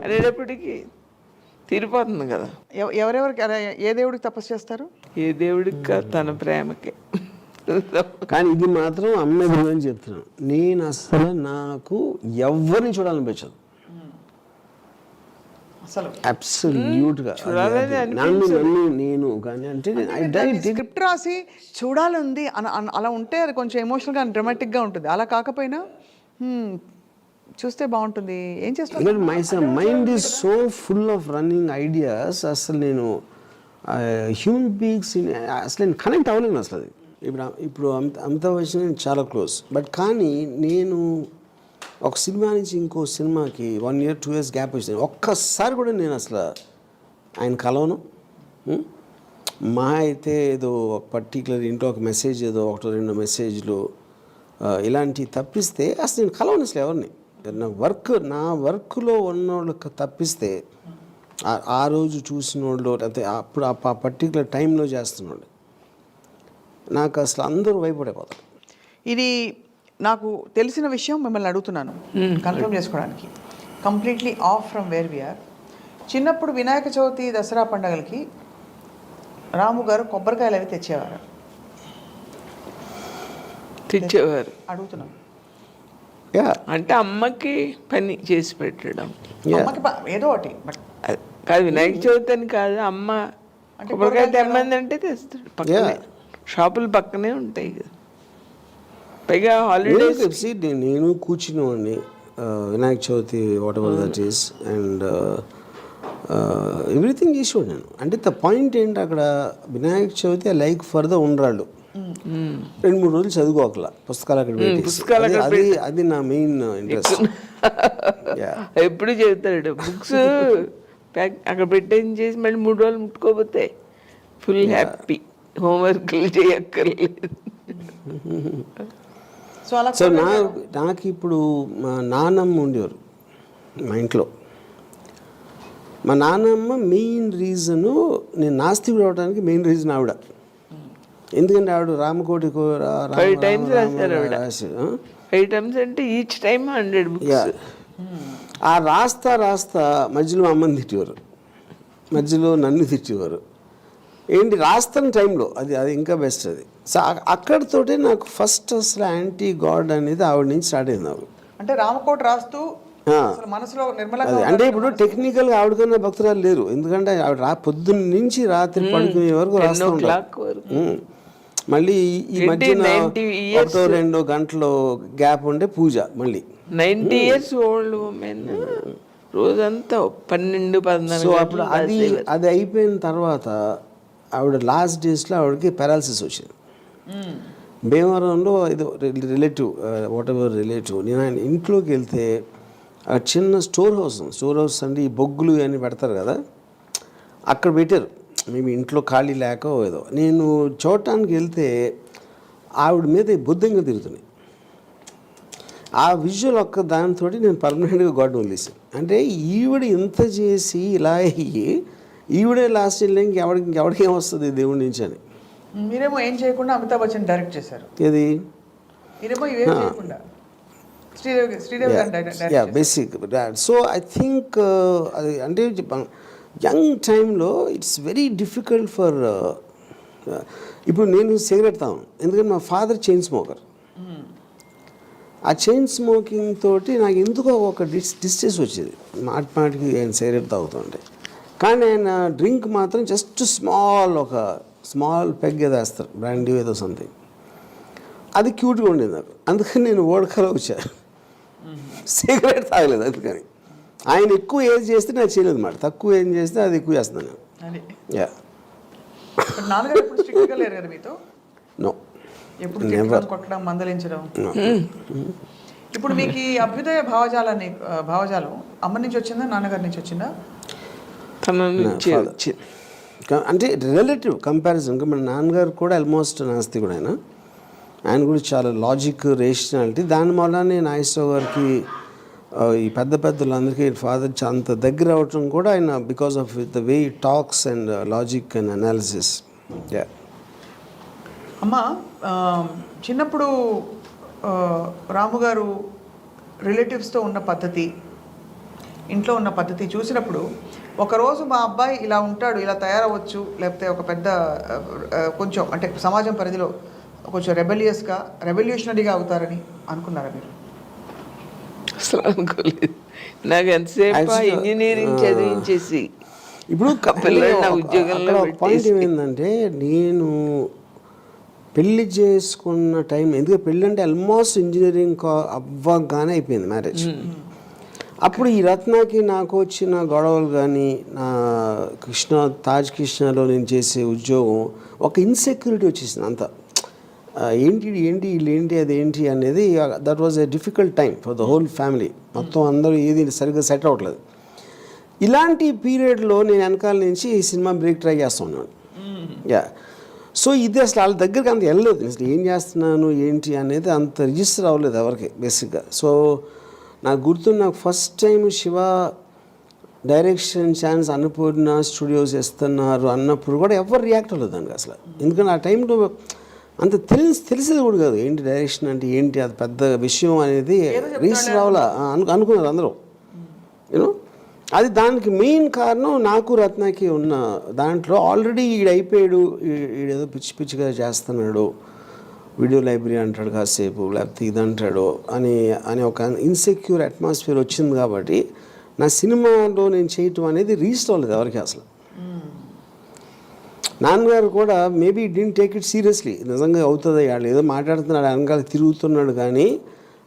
అనేటప్పటికీ తీరిపోతుంది కదా. ఎవరెవరికి ఏ దేవుడికి తపస్సు చేస్తారు? ఏ దేవుడికి తన ప్రేమకే. కానీ ఇది మాత్రం అమ్మ గురించి చెప్తున్నాను, నేను అసలు నాకు ఎవరిని చూడాలనిపించదు అసలు. అబ్సల్యూట్గా నేను కానీ అంటే స్క్రిప్ట్ రాసి చూడాలంది అలా ఉంటే అది కొంచెం ఎమోషనల్గా డ్రామాటిక్గా ఉంటుంది. అలా కాకపోయినా చూస్తే బాగుంటుంది. ఏం చేస్తాను, mind is so full of running ideas. అసలు నేను హ్యూమన్ బీయింగ్స్ అసలు నేను కనెక్ట్ అవ్వలేను అసలు. అది ఇప్పుడు అంత వచ్చిన చాలా క్లోజ్. బట్ కానీ నేను ఒక సినిమా నుంచి ఇంకో సినిమాకి 1 year 2 years గ్యాప్ వచ్చింది. ఒక్కసారి కూడా నేను అసలు ఆయన కలవను. మా అయితే ఏదో ఒక పర్టికులర్ ఇంట్లో ఒక మెసేజ్ ఏదో ఒకటో రెండు మెసేజ్లు ఇలాంటివి తప్పిస్తే అసలు నేను కలవను అసలు ఎవరిని. నా వర్క్లో ఉన్నోళ్ళకి తప్పిస్తే ఆ రోజు చూసిన వాళ్ళు లేకపోతే అప్పుడు ఆ పర్టికులర్ టైంలో చేస్తున్నాడు నాకు అసలు అందరూ భయపడిపోతారు. ఇది నాకు తెలిసిన విషయం మిమ్మల్ని అడుగుతున్నాను కన్ఫర్మ్ చేసుకోవడానికి. Completely off from where we're. చిన్నప్పుడు వినాయక చవితి దసరా పండుగలకి రాము గారు కొబ్బరికాయలు అవి తెచ్చేవారు. అడుగుతున్నాం. అంటే అమ్మకి పని చేసి పెట్టడం, అమ్మకి ఏదో ఒకటి. బట్ కాదు వినాయక చవితి అని కాదు, అమ్మ కొబ్బరికాయ తెమ్మంది అంటే తెస్తాడు. పక్కనే షాపులు పక్కనే ఉంటాయి కదా. పైగా హాలిడేస్ నేను కూర్చునేవాడిని Vinayaka Chavithi whatever that is and everything చేసేవాడు నేను. అంటే ద పాయింట్ ఏంటి అక్కడ Vinayaka Chavithi I like for the ఉండ్రాళ్ళు 2-3 రోజులు చదువుకోకలా పుస్తకాలు అక్కడ అది నా మెయిన్ ఇంట్రెస్ట్. ఎప్పుడు చెబుతాడు బుక్స్ ప్యాక్ అక్కడ పెట్టేసి చేసి మళ్ళీ 3 రోజులు ముట్టుకోపోతే ఫుల్ హ్యాపీ, హోంవర్క్లు చేయక్కర్లేదు. సో నాకు ఇప్పుడు మా నాన్నమ్మ ఉండేవారు మా ఇంట్లో. మా నాన్నమ్మ మెయిన్ రీజను నేను నాస్తికుడు అవడానికి మెయిన్ రీజన్ ఆవిడ. ఎందుకంటే ఆవిడ రామకోటి 5 times రాశారు ఆవిడ. 5 times అంటే ఈచ్ టైమ్ 100 books. ఆ రాస్తా మధ్యలో అమ్మని తిట్టేవారు, మధ్యలో నన్ను తిట్టేవారు. ఏంటి రాస్తున్న టైంలో అది ఇంకా బెస్ట్ అది. సో అక్కడితోటే నాకు ఫస్ట్ అసలు యాంటీ గాడ్ అనేది ఆవిడ నుంచి స్టార్ట్ అయింది. ఆవిడ అంటే రామకోట రాస్తూ మనసులో నిర్మలంగా. అంటే ఇప్పుడు టెక్నికల్గా ఆవిడకన్నా భక్తురాలు లేరు, ఎందుకంటే ఆవిడ పొద్దున్న నుంచి రాత్రి పడుకునే వరకు రాస్తూ ఉంటారు. మళ్ళీ ఈ మధ్యన 1-2 గంటలు గ్యాప్ ఉండే పూజ. మళ్ళీ 90 years ఓల్డ్ ఉమెన్ రోజంతా 12-14. సో అప్పుడు అది అయిపోయిన తర్వాత ఆవిడ లాస్ట్ డేస్లో ఆవిడకి పారాలసిస్ వచ్చింది. భీమవరంలో ఏదో రిలేటివ్ వాట్ ఎవర్ రిలేటివ్. నేను ఆయన ఇంట్లోకి వెళ్తే ఆ చిన్న స్టోర్ హౌస్ అంటే ఈ బొగ్గులు అని పెడతారు కదా, అక్కడ పెట్టారు. మేము ఇంట్లో ఖాళీ లేక ఏదో నేను చూడటానికి వెళ్తే ఆవిడ మీద బుద్ధంగా తిరుగుతున్నాయి. ఆ విజువల్ ఒక్క దానితో నేను పర్మనెంట్గా గాడ్ వదిలేసాను. అంటే ఈవిడ ఇంత చేసి ఇలా అయ్యి ఈవిడే లాస్ట్ ఇయర్ ఇంకెవడికి ఏమొస్తుంది దేవుడి నుంచి అని. మీరేమో ఏం చేయకుండా అమితాబ్ బచ్చన్ డైరెక్ట్ చేశారు. ఏది మీరేమో ఇవేం చేయకుండా బేసిక్. సో ఐ థింక్ అది అంటే యంగ్ టైంలో ఇట్స్ వెరీ డిఫికల్ట్ ఫర్ ఇప్పుడు నేను సిగరెట్ తాను, ఎందుకంటే మా ఫాదర్ చైన్ స్మోకర్. ఆ చైన్ స్మోకింగ్ తోటి నాకు ఎందుకో ఒక డిస్టెన్స్ వచ్చేది, మాటికి ఆయన సిగరెట్ తాగుతుంటే. కానీ ఆయన డ్రింక్ మాత్రం జస్ట్ ఒక స్మాల్ పెగ్ ఏదో వేస్తారు, బ్రాండీ ఏదో సంథింగ్. అది క్యూట్గా ఉండేది నాకు, అందుకని నేను ఓడకలో వచ్చాను. సిగరెట్ తాగలేదు అందుకని. ఆయన ఎక్కువ ఏది చేస్తే నాకు చేయలేదు మాట, తక్కువ ఏం చేస్తే అది ఎక్కువ చేస్తున్నాను నేను. యా నో కొట్టడం మందలించడం. ఇప్పుడు మీకు ఈ అభ్యుదయ భావజాలం అమ్మ నుంచి వచ్చిందా నాన్నగారి నుంచి వచ్చిందా? అంటే రిలేటివ్ కంపారిజన్. మన నాన్నగారు కూడా ఆల్మోస్ట్ నాస్తికుడు. ఆయన కూడా చాలా లాజిక్, రేషనాలిటీ. దాని వల్లనే నాగేశ్వరరావు గారికి ఈ పెద్దలందరికీ ఫాదర్ అంత దగ్గర అవటం కూడా ఆయన because of the way talks and logic and analysis. అమ్మ చిన్నప్పుడు రాము గారు రిలేటివ్స్తో ఉన్న పద్ధతి, ఇంట్లో ఉన్న పద్ధతి చూసినప్పుడు ఒకరోజు మా అబ్బాయి ఇలా ఉంటాడు, ఇలా తయారవచ్చు, లేకపోతే ఒక పెద్ద కొంచెం అంటే సమాజం పరిధిలో కొంచెం రెవల్యూషనరీగా అవుతారని అనుకున్నారా మీరు? అసలు అనుకోలేదు. నాకు ఎంతసేపు ఇంజనీరింగ్ చదివించేసి ఇప్పుడు నా ఉద్యోగంలో పాయింట్ ఏమైందంటే నేను పెళ్ళి చేసుకున్న టైం, ఎందుకంటే పెళ్ళి అంటే ఆల్మోస్ట్ ఇంజనీరింగ్ అవ్వగానే అయిపోయింది మ్యారేజ్. అప్పుడు ఈ రత్నాకి నాకు వచ్చిన గొడవలు కానీ, నా తాజ్ కృష్ణలో నేను చేసే ఉద్యోగం ఒక ఇన్సెక్యూరిటీ వచ్చేసింది అంతా. వీళ్ళేంటి అదేంటి అనేది. That was a difficult time for the whole family. మొత్తం అందరూ ఏది సరిగ్గా సెట్ అవ్వట్లేదు. ఇలాంటి పీరియడ్లో నేను వెనకాల నుంచి ఈ సినిమా బ్రేక్ ట్రై చేస్తూ ఉన్నాను. యా. సో ఇది అసలు వాళ్ళ దగ్గరికి అంత వెళ్ళలేదు, అసలు ఏం చేస్తున్నాను ఏంటి అనేది అంత రిజిస్టర్ అవ్వలేదు ఎవరికి బేసిక్గా. సో నాకు గుర్తు, నాకు first time Shiva direction chance Annapurna studios ఇస్తున్నారు అన్నప్పుడు కూడా ఎవరు రియాక్ట్ అవ్వలేదు దానికి అసలు. ఎందుకంటే ఆ టైంలో అంత తెలిసేది కూడా కాదు ఏంటి డైరెక్షన్ అంటే ఏంటి, అది పెద్ద విషయం అనేది రిజిస్టర్ అవ్వాలా అనుకున్నారు అందరూ. యూనో అది దానికి మెయిన్ కారణం నాకు రత్నకి ఉన్న దాంట్లో ఆల్రెడీ అయిపోయాడు, ఈడేదో పిచ్చిగా చేస్తున్నాడు, వీడియో లైబ్రరీ అంటాడు కాసేపు, లేకపోతే ఇది అంటాడు అని ఒక ఇన్సెక్యూర్ అట్మాస్ఫియర్ వచ్చింది. కాబట్టి నా సినిమాలో నేను చేయటం అనేది రిజిస్టర్ అవ్వలేదు ఎవరికి అసలు. నాన్నగారు కూడా maybe didn't take it seriously, నిజంగా అవుతుంది వాళ్ళు ఏదో మాట్లాడుతున్నాడు వెనకాల తిరుగుతున్నాడు, కానీ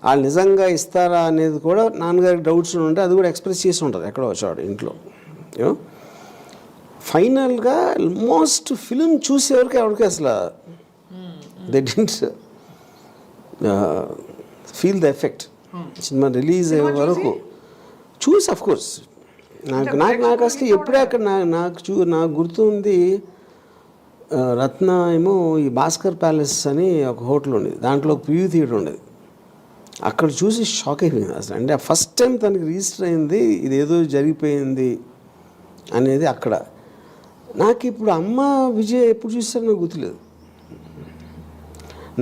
వాళ్ళు నిజంగా ఇస్తారా అనేది కూడా నాన్నగారికి డౌట్స్ ఉంటే అది కూడా ఎక్స్ప్రెస్ చేసి ఉంటుంది ఎక్కడో వచ్చాడు ఇంట్లో. యూనో ఫైనల్గా ఆల్మోస్ట్ ఫిలిం చూసేవరకు ఎవరికి అసలు they didn't feel the effect. Cinema release అయ్యే వరకు చూసి అఫ్ కోర్స్ నాకు అసలు ఎప్పుడే అక్కడ నాకు గుర్తు ఉంది, రత్న ఏమో ఈ భాస్కర్ ప్యాలెస్ అని ఒక హోటల్ ఉండేది, దాంట్లో ఒక ప్రివ్యూ థియేటర్ ఉండేది. అక్కడ చూసి షాక్ అయిపోయింది అసలు. అంటే ఫస్ట్ టైం తనకి రిజిస్టర్ అయింది ఇదేదో జరిగిపోయింది అనేది అక్కడ. నాకు ఇప్పుడు అమ్మ విజయ్ ఎప్పుడు చూసారో నాకు గుర్తులేదు.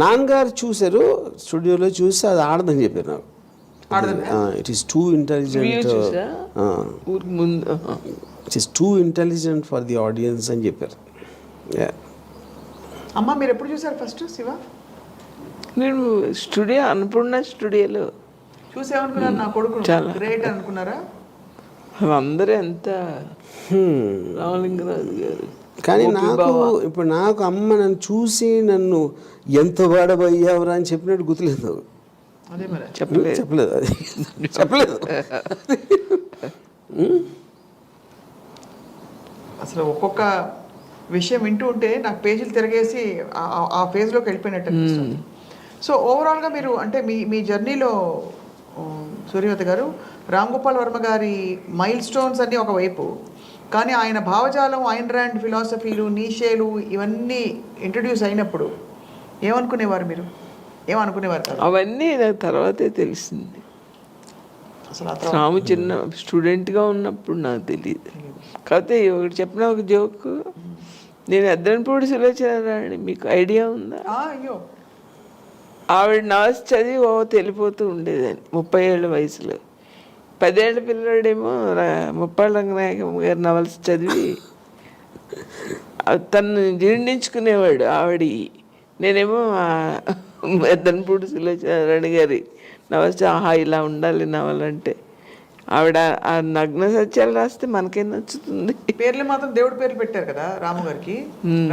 నాన్నగారు చూశారు స్టూడియోలో, చూసి అది ఆడదని చెప్పారు నాకు. It is too intelligent, it is too intelligent for the audience అని చెప్పారు. అమ్మ మీరు ఎప్పుడు చూసారు ఫస్ట్ శివ? నేను స్టూడియో అన్నపూర్ణ స్టూడియోలో చూసేమనుకున్నారు, నా కొడుకు గ్రేట్ అనుకున్నారా? అందరూ ఎంత రామలింగరాజు గారు. కానీ నాకు అమ్మ నన్ను చూసి నన్ను ఎంత వాడబోయావురా అని చెప్పినట్టు గుర్తులేదు. అదే మరి చెప్పలేదు అది చెప్పలేదు. అసలు ఒక్కొక్క విషయం వింటూ ఉంటే నాకు పేజీలు తిరిగేసి ఆ ఫేజ్లోకి వెళ్ళిపోయినట్టు అనిపిస్తుంది. సో ఓవరాల్గా మీరు అంటే మీ జర్నీలో సూర్యవతి గారు, రామ్ గోపాల్ వర్మ గారి మైల్ స్టోన్స్ అన్నీ ఒకవైపు, కానీ ఆయన భావజాలం, ఐన్ ర్యాండ్ ఫిలాసఫీలు, నీషేలు ఇవన్నీ ఇంట్రడ్యూస్ అయినప్పుడు ఏమనుకునేవారు మీరు? ఏమనుకునేవారు కాదు అవన్నీ నాకు తర్వాతే తెలిసింది. అసలు రాము చిన్న స్టూడెంట్గా ఉన్నప్పుడు నాకు తెలియదు. కాకపోతే ఒకటి చెప్పిన ఒక జోక్, నేను ఎద్దనపూడి సులోచనారాణి మీకు ఐడియా ఉందా? అయ్యో, ఆవిడ నవల్స్ చదివి తెలిపోతూ ఉండేదని 30 ఏళ్ళ వయసులో. 10 ఏళ్ళ పిల్లడేమో ముప్పాళ్ళ రంగనాయకమ్మ గారి నవల్స్ చదివి తను జీర్ణించుకునేవాడు ఆవిడ. నేనేమో ఎద్దనపూడి సులోచనారాణి గారి నవల్స్ ఆహా ఇలా ఉండాలి నవల్ అంటే. ఆవిడ ఆ నగ్న సత్యాలు రాస్తే మనకేం నచ్చుతుంది. పేర్లు మాత్రం దేవుడి పేర్లు పెట్టారు కదా రాము గారికి,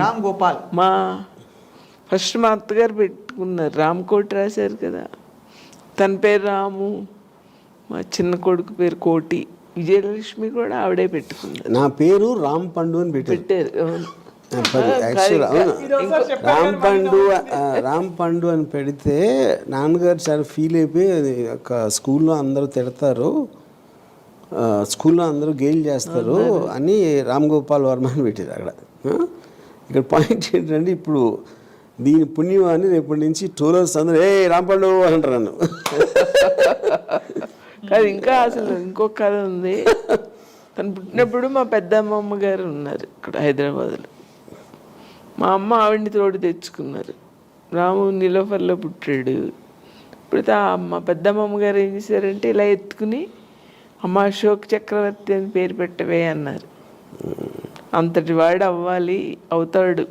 రామ్ గోపాల్. ఫస్ట్ మా అత్తగారు పెట్టుకున్నారు, రామ్కోటి రాశారు కదా, తన పేరు రాము, మా చిన్న కొడుకు పేరు కోటి, విజయలక్ష్మి కూడా ఆవిడే పెట్టుకున్నారు. నా పేరు రామ్ పండు అని పెట్టారు. రామ్ పండు అని పెడితే నాన్నగారు చాలా ఫీల్ అయిపోయి ఒక స్కూల్లో అందరూ తిడతారు, స్కూల్లో అందరూ గేల్ చేస్తారు అని రామ్ గోపాల్ వర్మ అని పెట్టారు అక్కడ. ఇక్కడ పాయింట్ ఏంటంటే ఇప్పుడు దీని పుణ్యం అని రేపటి నుంచి టూలర్స్ అందరూ రామ్ పండు అంటారు నన్ను. కానీ ఇంకా అసలు ఇంకొక కథ ఉంది. తను పుట్టినప్పుడు మా పెద్దమ్మమ్మ గారు ఉన్నారు ఇక్కడ హైదరాబాద్లో. మా అమ్మ ఆవిడ్ని తోడు తెచ్చుకున్నారు. రాము నిలోఫర్లో పుట్టాడు. ఇప్పుడు మా పెద్దమ్మమ్మ గారు ఏం చేశారంటే ఇలా ఎత్తుకుని అమ్మ అశోక్ చక్రవర్తి అని పేరు పెట్టవే అన్నారు. అంతటి వాడు అవ్వాలి, అవుతాడు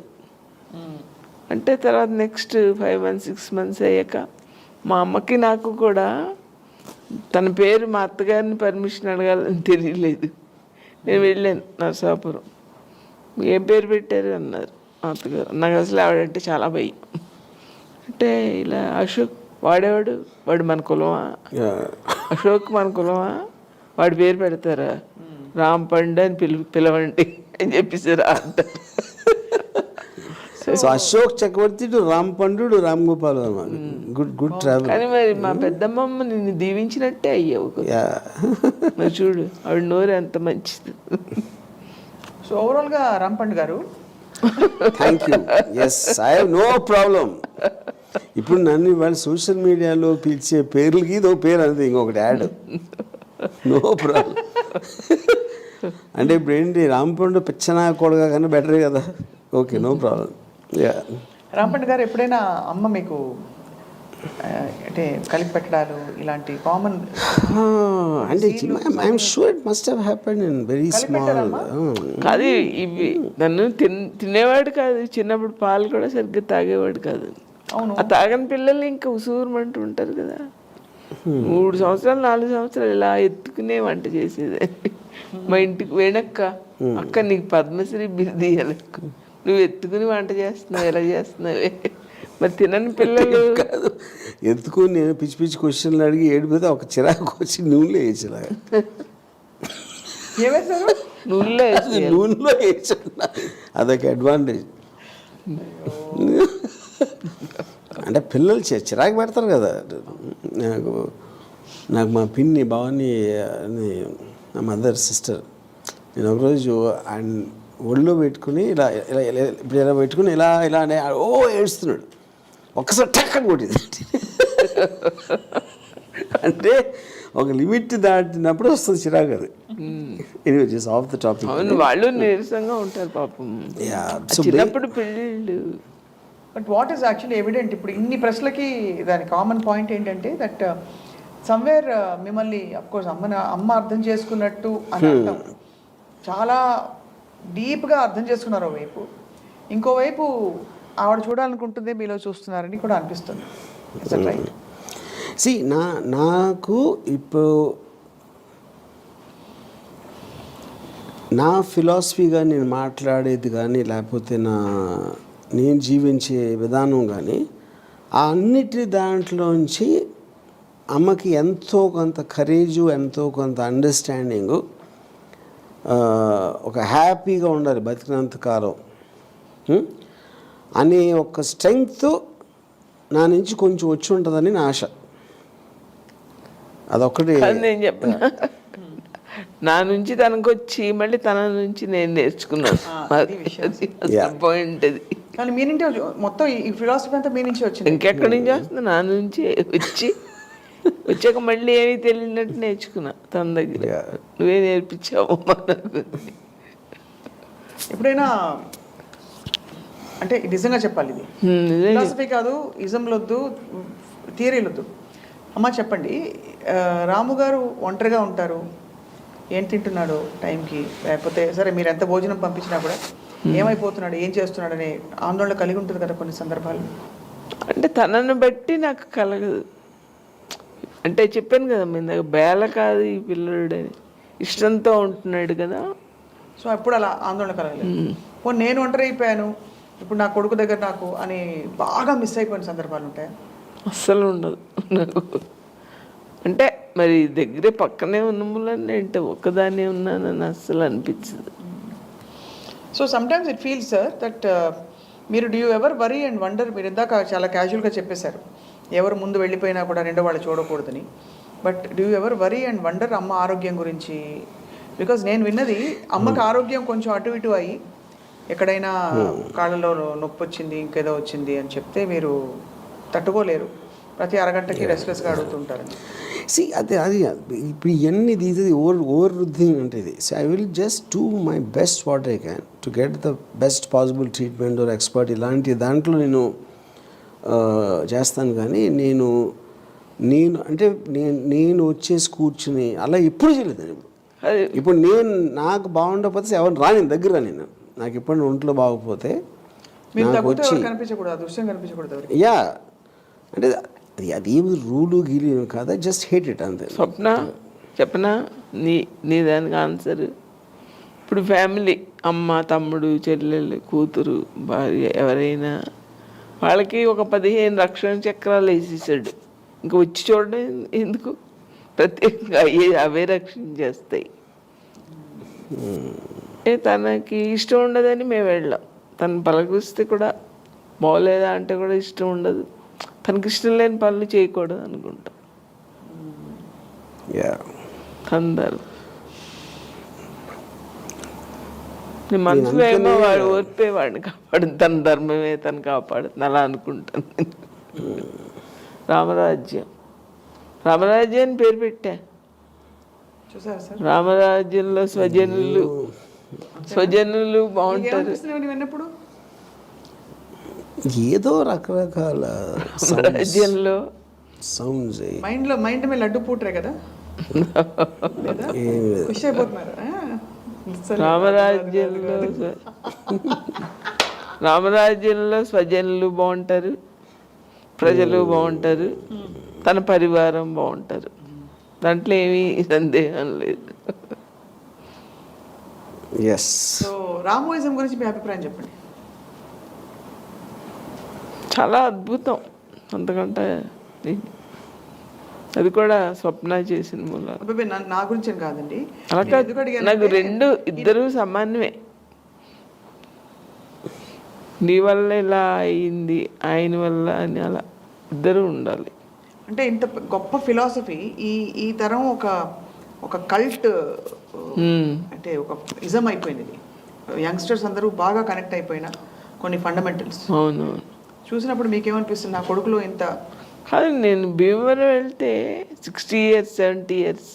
అంటే. తర్వాత నెక్స్ట్ 5 months 6 months అయ్యాక మా అమ్మకి నాకు కూడా తన పేరు మా అత్తగారిని పర్మిషన్ అడగాలని తెలియలేదు. నేను వెళ్ళాను నరసాపురం, ఏం పేరు పెట్టారు అన్నారు మా అత్తగారు. నాకు అసలు ఆవిడంటే చాలా భయం. అంటే ఇలా అశోక్ వాడేవాడు, వాడు మన కులమా, అశోక్ మన కులమా, వాడి పేరు పెడతారా, రామ్ పండు అని పిలవండి అని చెప్పేసారు అంటారు. So Ashok Chakravarthi to Ram Pandu to Ram Gopal Varma, good travel. కానీ మరి మా పెద్దమ్మమ్మ నిన్ను దీవించినట్టే అయ్యావు మరి చూడు, ఆవిడ నోరు ఎంత మంచిది. సో ఓవరాల్గా Ram Pandu garu, thank you. Yes, I have no problem. ఇప్పుడు నన్ను ఇవాళ సోషల్ మీడియాలో పిలిచే పేర్లకి ఇదో పేరు అంతే, ఇంకొకటి యాడ్. No problem. అంటే ఇప్పుడు ఏంటి, రాంపండు పిచ్చనా కొడగా కన్నా బెటరే కదా. Okay, no problem. Yeah. Rampandu garu, ఎప్పుడైనా అమ్మ మీకు అంటే కలిపి పెట్టడాలు ఇలాంటి కామన్ అంటే I'm sure it must have happened in very small. కాదు, ఇవి నన్ను తినేవాడు కాదు, చిన్నప్పుడు పాలు కూడా సరిగ్గా తాగేవాడు కాదు. అవును. ఆ తాగని పిల్లలు ఇంకా ఉసూరమంటూ ఉంటారు కదా. 3 సంవత్సరాలు 4 సంవత్సరాలు ఇలా ఎత్తుకునే వంట చేసేదాన్ని. మా ఇంటికి వేణక్క, అక్క నీకు పద్మశ్రీ బిరుదు ఇవ్వాలక్క, నువ్వు ఎత్తుకుని వంట చేస్తున్నావు, ఎలా చేస్తున్నావే. మరి తినని పిల్లలు కాదు, ఎత్తుకుని నేను పిచ్చి పిచ్చి క్వశ్చన్లు అడిగి ఏడిపోతే ఒక చిరాకు వచ్చి నూనెలో వేసేలాగా. ఏమేశారు? నూనెలో వేసా. అదొక అడ్వాంటేజ్. అంటే పిల్లలు చిరాకు పెడతారు కదా. నాకు మా పిన్ని భవాని అని నా మదర్ సిస్టర్, నేను ఒకరోజు ఆయన ఒళ్ళో పెట్టుకుని ఇలా ఇలా ఇలా ఇప్పుడు ఇలా పెట్టుకుని ఇలా ఇలా అనే ఓ ఏడుస్తున్నాడు. ఒక్కసారి టక్కని కొట్టింది. అంటే ఒక లిమిట్ దాటినప్పుడు వస్తుంది చిరాకు. అది anyway, just of the topic. వాళ్ళు నీరసంగా ఉంటారు పాపం. చిన్నప్పుడు పెళ్ళిళ్ళు. But what is actually evident, ఇప్పుడు ఇన్ని ప్రశ్నలకి దాని కామన్ పాయింట్ ఏంటంటే దట్ సమ్వేర్ మిమ్మల్ని అఫ్కోర్స్ అమ్మ అర్థం చేసుకున్నట్టు అని అర్థం, చాలా డీప్గా అర్థం చేసుకున్నారు ఒకవైపు, ఇంకోవైపు ఆవిడ చూడాలనుకుంటుంది మీలో చూస్తున్నారని కూడా అనిపిస్తుంది. రైట్? సి నాకు ఇప్పుడు నా ఫిలాసఫీగా నేను మాట్లాడేది కానీ, లేకపోతే నేను జీవించే విధానం కానీ, ఆ అన్నిటి దాంట్లోంచి అమ్మకి ఎంతో కొంత కరేజు, ఎంతో కొంత అండర్స్టాండింగు, ఒక హ్యాపీగా ఉండాలి బతికినంత కాలం అనే ఒక స్ట్రెంగ్త్ నా నుంచి కొంచెం వచ్చి ఉంటుందని నా ఆశ. అదొక్కటి నేను చెప్పిన, నా నుంచి తనకు వచ్చి మళ్ళీ తన నుంచి నేను నేర్చుకున్నాను. పాయింట్ అది. కానీ మీ నుంచి మొత్తం ఈ ఫిలాసఫీ అంతా మీ నుంచి వచ్చింది? ఇంకెక్కడి నుంచి వస్తుంది? నా నుంచి వచ్చాక మళ్ళీ ఏమీ తెలియనట్టు నేర్చుకున్నా తన దగ్గర. నువ్వే నేర్పించావు మనకు. ఎప్పుడైనా అంటే నిజంగా చెప్పాలి, ఇది ఫిలాసఫీ కాదు, ఇజంలు వద్దు, థియరీలు వద్దు. అమ్మ చెప్పండి, రాము గారు ఒంటరిగా ఉంటారు, ఏం తింటున్నాడు టైంకి, లేకపోతే సరే మీరు ఎంత భోజనం పంపించినా కూడా ఏమైపోతున్నాడు, ఏం చేస్తున్నాడు అనే ఆందోళన కలిగి ఉంటుంది కదా కొన్ని సందర్భాలు. అంటే తనను బట్టి నాకు కలగదు. అంటే చెప్పాను కదా మీ దగ్గర, బేల కాదు ఈ పిల్లడని, ఇష్టంతో ఉంటున్నాడు కదా. సో అప్పుడు అలా ఆందోళన కలగలేదు. నేను ఒంటరి అయిపోయాను, ఇప్పుడు నా కొడుకు దగ్గర నాకు అని బాగా మిస్ అయిపోయిన సందర్భాలు ఉంటాయా? అస్సలు ఉండదు నాకు. అంటే మరి దగ్గరే పక్కనే ఉన్న మూలన్నీ అంటే ఒక్కదాన్నే ఉన్నానని అస్సలు అనిపించదు. So sometimes it feels sir that మీరు do you ever worry and wonder, మీరు ఇందాక చాలా క్యాజువల్గా చెప్పేశారు ఎవరు ముందు వెళ్ళిపోయినా కూడా రెండో వాళ్ళు చూడకూడదని. But do you ever worry and wonder అమ్మ ఆరోగ్యం గురించి? బికాజ్ నేను విన్నది అమ్మకి ఆరోగ్యం కొంచెం అటు ఇటు అయ్యి ఎక్కడైనా కాళ్ళలో నొప్పి వచ్చింది, ఇంకేదో వచ్చింది అని చెప్తే మీరు తట్టుకోలేరు, ప్రతి అరగంటకి రెస్ట్లెస్గా అడుగుతుంటారని. సి అది ఇప్పుడు ఇవన్నీ ఇది ఓవర్ థింగ్ అంటే ఇది. So I will just do my best what I can to get the best possible treatment are expert. ఇలాంటి దాంట్లో నేను చేస్తాను. కానీ నేను అంటే నేను వచ్చేసి కూర్చుని అలా ఎప్పుడు చేయలేదు. ఇప్పుడు నాకు బాగుండకపోతే ఎవరు రాని దగ్గర, నేను నాకు ఎప్పుడు ఒంట్లో బాగోకపోతే నాకు వచ్చి యా అంటే అదేమి రూలు గీలు కాదా, జస్ట్ హేట్ ఇట్ అంతే. స్వప్న చెప్పనా నీ దానికి ఆన్సర్. ఇప్పుడు ఫ్యామిలీ, అమ్మ, తమ్ముడు, చెల్లెలు, కూతురు, భార్య ఎవరైనా, వాళ్ళకి ఒక 15 లక్షల చక్రాలు వేసేసాడు. ఇంకా వచ్చి చూడడం ఎందుకు, ప్రత్యేకంగా అవే రక్షణ చేస్తాయి. తనకి ఇష్టం ఉండదని మేము వెళ్ళాం. తను పలకరిస్తే కూడా బాగోలేదా అంటే కూడా ఇష్టం ఉండదు. తనకి ఇష్టం లేని పనులు చేయకూడదు అనుకుంటాం అందరు. నీ మనసులో ఏమో వాడు ఓర్పే వాడిని కాపాడు, తన ధర్మమే తను కాపాడుతుంది అలా అనుకుంటాను నేను. రామరాజ్యం రామరాజ్యాన్ని పేరు పెట్టా. చూసారా సార్? రామరాజ్యంలో స్వజనులు బాగుంటారు. ఏమనిపిస్తుంది విన్నప్పుడు? ఏదో రకరకాల రాజ్యంలో సౌండ్స్ మైండ్ మీద లడ్డు పూటరే కదా, ఖుషి అయిపోతున్నారు. రామరాజ్యంలో స్వజనులు బాగుంటారు, ప్రజలు బాగుంటారు, తన పరివారం బాగుంటారు. దాంట్లో ఏమీ సందేహం లేదు. సో రామోయిజం గురించి మీ అభిప్రాయం చెప్పండి. చాలా అద్భుతం. అంతకంటే అది కూడా స్వప్న చేసిన మూల. నా గురించి కాదండి, అలా కాదు, నాకు ఇద్దరు సమానమే. నీ వల్ల ఇలా అయింది, ఆయన వల్ల అని అలా ఇద్దరు ఉండాలి. అంటే ఇంత గొప్ప ఫిలాసఫీ ఈ తరం ఒక కల్ట్ అంటే ఒక ఇజం అయిపోయింది. ఇది యంగ్స్టర్స్ అందరూ బాగా కనెక్ట్ అయిపోయిన కొన్ని ఫండమెంటల్స్. అవును, చూసినప్పుడు మీకేమనిపిస్తుంది? నా కొడుకులో ఇంత కాదు. నేను భీమవరం వెళ్తే 60 years 70 years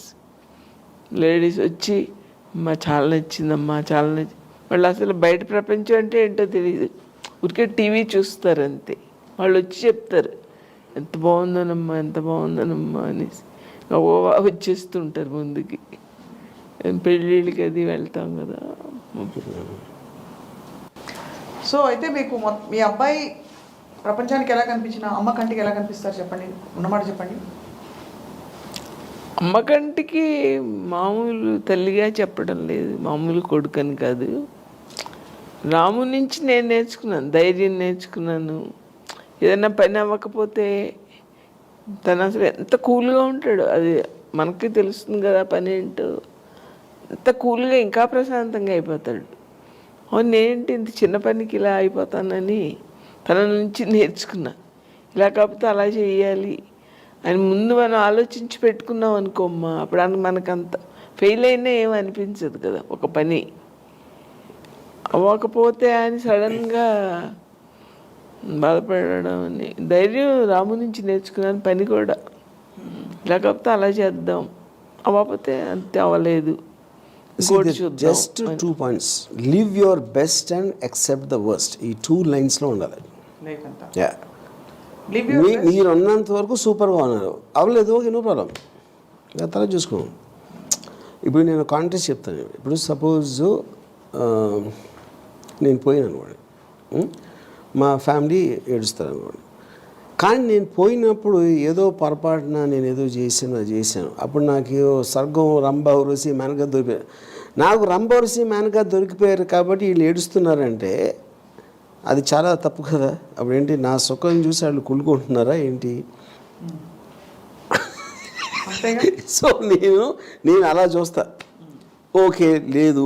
లేడీస్ వచ్చి అమ్మా చాలా నచ్చిందమ్మా చాలా నచ్చింది. వాళ్ళు అసలు బయట ప్రపంచం అంటే ఏంటో తెలియదు, ఊరికే టీవీ చూస్తారు అంతే. వాళ్ళు వచ్చి చెప్తారు ఎంత బాగుందనమ్మా ఎంత బాగుందనమ్మా అనేసి వచ్చేస్తుంటారు ముందుకి. పెళ్ళిళ్ళకి అది వెళ్తాం కదా. సో అయితే మీకు మీ అబ్బాయి ప్రపంచానికి ఎలా కనిపించినా అమ్మ కంటికి ఎలా కనిపిస్తారు చెప్పండి, ఉన్నమాట చెప్పండి. అమ్మ కంటికి మామూలు తల్లిగా చెప్పడం లేదు, మామూలు కొడుకని కాదు. రాము నుంచి నేను నేర్చుకున్నాను, ధైర్యం నేర్చుకున్నాను. ఏదైనా పని అవ్వకపోతే తను అసలు ఎంత కూల్గా ఉంటాడు, అది మనకి తెలుస్తుంది కదా పని ఏంటో. ఎంత కూల్గా ఇంకా ప్రశాంతంగా అయిపోతాడు. అవును, నేనేంటి ఇంత చిన్న పనికి ఇలా అయిపోతానని తన నుంచి నేర్చుకున్నా. ఇలా కాకపోతే అలా చేయాలి అని ముందు మనం ఆలోచించి పెట్టుకున్నాం అనుకోమ్మా, అప్పుడు మనకంత ఫెయిల్ అయినా ఏమనిపించదు కదా ఒక పని. అవ్వకపోతే అని సడన్గా బాధపడడం అని ధైర్యం రాము నుంచి నేర్చుకున్నాను. పని కూడా ఇలా కాకపోతే అలా చేద్దాం, అవ్వకపోతే అంతే అవ్వలేదు. Just 2 points. Live your best and accept the worst. ఈ 2 లైన్స్లో ఉండాలి. మీరు ఉన్నంత వరకు సూపర్గా ఉన్నారు, అవ్వలేదు ఓకే నో ప్రాబ్లం, తర్వాత చూసుకో. ఇప్పుడు నేను కాంటెస్ట్ చెప్తాను. ఇప్పుడు సపోజ్ నేను పోయినాను అనుకోండి, మా ఫ్యామిలీ ఏడుస్తారు అనుకోండి. కానీ నేను పోయినప్పుడు ఏదో పొరపాటున నేను ఏదో చేశాను. అప్పుడు నాకు స్వర్గం రంభ ఉరుసి మేనక దొరికిపోయారు. నాకు రంభ ఉరుసి మేనక దొరికిపోయారు కాబట్టి వీళ్ళు ఏడుస్తున్నారంటే అది చాలా తప్పు కదా. అప్పుడు ఏంటి, నా సుఖం చూసి వాళ్ళు కుళ్ళుకుంటున్నారా ఏంటి? సో నేను అలా చూస్తా. ఓకే లేదు,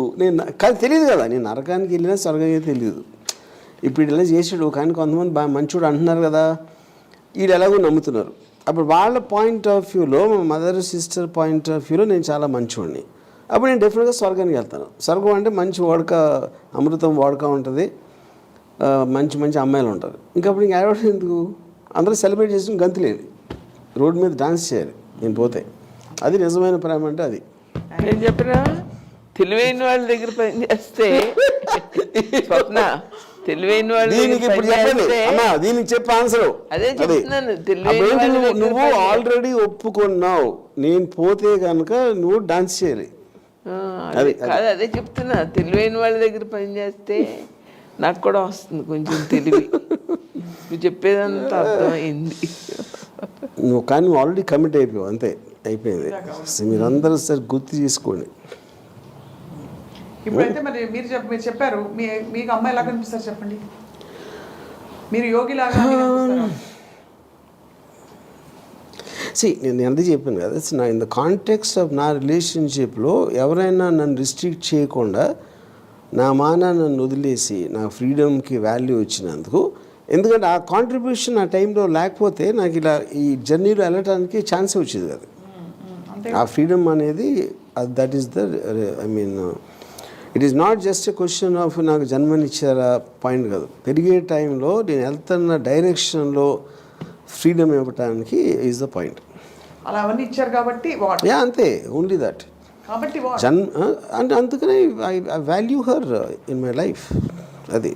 కానీ తెలియదు కదా, నేను నరకానికి వెళ్ళినా స్వర్గానికి తెలియదు. ఇప్పుడు ఇలా చేసాడు కానీ కొంతమంది బాగా మంచోడు అంటున్నారు కదా, వీళ్ళు ఎలాగో నమ్ముతున్నారు. అప్పుడు వాళ్ళ పాయింట్ ఆఫ్ వ్యూలో, మా మదర్ సిస్టర్ పాయింట్ ఆఫ్ వ్యూలో నేను చాలా మంచివాడిని. అప్పుడు నేను డెఫినెట్గా స్వర్గానికి వెళ్తాను. స్వర్గం అంటే మంచి అమృతం వాడక ఉంటుంది, మంచి మంచి అమ్మాయిలు ఉంటారు. ఇంకప్పుడు ఇంక ఏడవడం ఎందుకు, అందరూ సెలబ్రేట్ చేసి గంతులేని రోడ్డు మీద డాన్స్ చేయాలి నేను పోతే. అది నిజమైన ప్రేమ అంటే అది. నేను చెప్పినా తెలివైన వాళ్ళ దగ్గర పని చేస్తే స్వప్న, తెలివైన వాళ్ళు దీనికి చెప్పే ఆన్సర్ అదే చెప్తున్నాను. నువ్వు ఆల్రెడీ ఒప్పుకున్నావు, నేను పోతే కనుక నువ్వు డాన్స్ చేయాలి. కాదు అదే చెప్తున్నా, తెలివైన వాళ్ళ దగ్గర పని చేస్తే నాకు కూడా వస్తుంది కొంచెం తెలివి. నువ్వు చెప్పేదంతా అర్థమైంది. నువ్వు కానీ నువ్వు ఆల్రెడీ కమిట్ అయిపోయావు, అంతే అయిపోయింది. మీరందరూ సరే గుర్తు చేసుకోండి. ఇప్పుడైతే మరి మీరు చెప్పారు, మీకు అమ్మాయి ఎలా కనిపిస్తారు చెప్పండి, మీరు యోగిలాగా నేను ఎంత చెప్పాను కదా, నా ఇన్ ద కాంటెక్స్ట్ ఆఫ్ నా రిలేషన్షిప్లో ఎవరైనా నన్ను రిస్ట్రిక్ట్ చేయకుండా నా నన్ను వదిలేసి నా ఫ్రీడమ్కి వాల్యూ వచ్చినందుకు, ఎందుకంటే ఆ కాంట్రిబ్యూషన్ ఆ టైంలో లేకపోతే నాకు ఇలా ఈ జర్నీలో వెళ్ళటానికి ఛాన్స్ వచ్చేది కదా. ఆ ఫ్రీడమ్ అనేది that is the it is not just a question of నాకు జన్మనిచ్చారా పాయింట్ కాదు. పెరిగే టైంలో నేను వెళ్తున్న డైరెక్షన్లో ఫ్రీడమ్ ఇవ్వటానికి ఈజ్ ద పాయింట్. అలా అవన్నీ ఇచ్చారు కాబట్టి వాట్, యా అంతే, ఓన్లీ దట్. కాబట్టి వాట్ అంటే అందుకనే I value her in my life. అది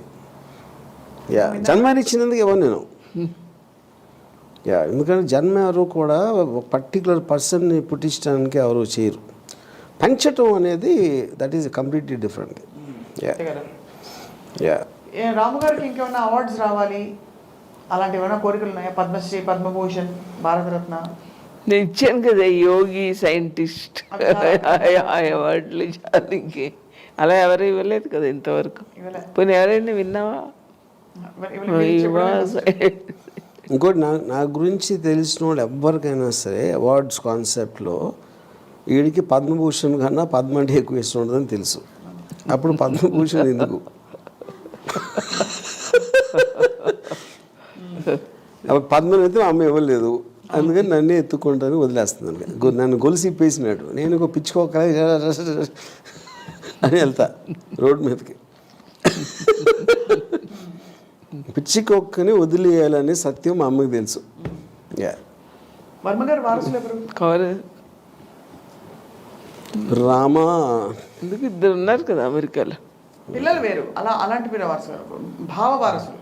యా జన్మనిచ్చినందుకు ఇవ్వను నేను. యా ఎందుకంటే జన్మ ఎవరు కూడా ఒక పర్టికులర్ పర్సన్ని పుట్టించడానికి ఎవరు చేయరు. పెంచటం అనేది that is completely different. Yeah yeah Ramu గారికి ఇంకేమైనా అవార్డ్స్ రావాలి అలాంటి ఏమైనా కోరికలు ఉన్నాయా? పద్మశ్రీ, పద్మభూషణ్, భారతరత్న నేను ఇచ్చాను కదా యోగి సైంటిస్ట్ అవార్డులు చాలా. ఇంకే అలా ఎవరు ఇవ్వలేదు కదా ఇంతవరకు. పోనీ ఎవరైనా విన్నావా? ఇంకోటి నా గురించి తెలిసిన వాళ్ళు ఎవరికైనా సరే అవార్డ్స్ కాన్సెప్ట్లో వీడికి పద్మభూషణ్ కన్నా పద్మ అంటే ఎక్కువ ఇష్టం ఉంటుందని తెలుసు. అప్పుడు పద్మభూషణ్ ఎందుకు? అప్పుడు పద్మని అయితే మా అమ్మ ఇవ్వలేదు, అందుకని నన్నే ఎత్తుకుంటాను వదిలేస్తున్నాను. నన్ను గొలుసు ఇప్పేసినాడు, నేను ఒక పిచ్చుకోక అని వెళ్తా రోడ్డు మీదకి. పిచ్చికొక్కని వదిలేయాలనే సత్యం మా అమ్మకి తెలుసు. వర్మ గారు వారసులు ఎవరు? రామ ఎందుకు ఇద్దరు ఉన్నారు కదా అమెరికాలో. పిల్లలు వేరు, అలాంటి మీరు వారసులు, భావ వారసులు,